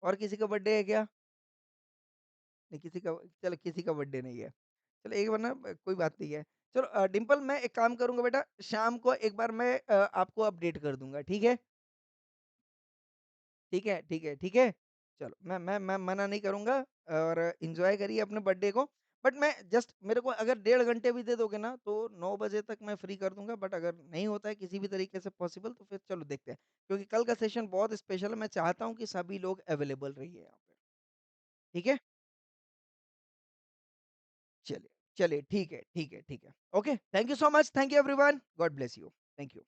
और किसी का बर्थडे है क्या? नहीं किसी का चलो किसी का बर्थडे नहीं है। चलो एक बार ना कोई बात नहीं है। चलो डिंपल मैं एक काम करूँगा बेटा शाम को एक बार मैं आपको अपडेट कर दूँगा, ठीक है? ठीक है, ठीक है, ठीक है? चलो मैं मना नहीं करूँगा और एन्जॉय करिए अपने बर्थडे को। बट मैं जस्ट मेरे को अगर डेढ़ घंटे भी दे दोगे ना तो 9 बजे तक मैं फ्री कर दूँगा बट अगर नहीं होता है किसी भी तरीके से पॉसिबल तो फिर चलो देखते हैं। क्योंकि कल का सेशन बहुत स्पेशल है, मैं चाहता हूँ कि सभी लोग अवेलेबल रहिए यहाँ पे। ठीक है? चलिए, चलिए ठीक है, ठीक है, ठीक है। Okay, thank you so much, thank you everyone, God bless you. Thank you.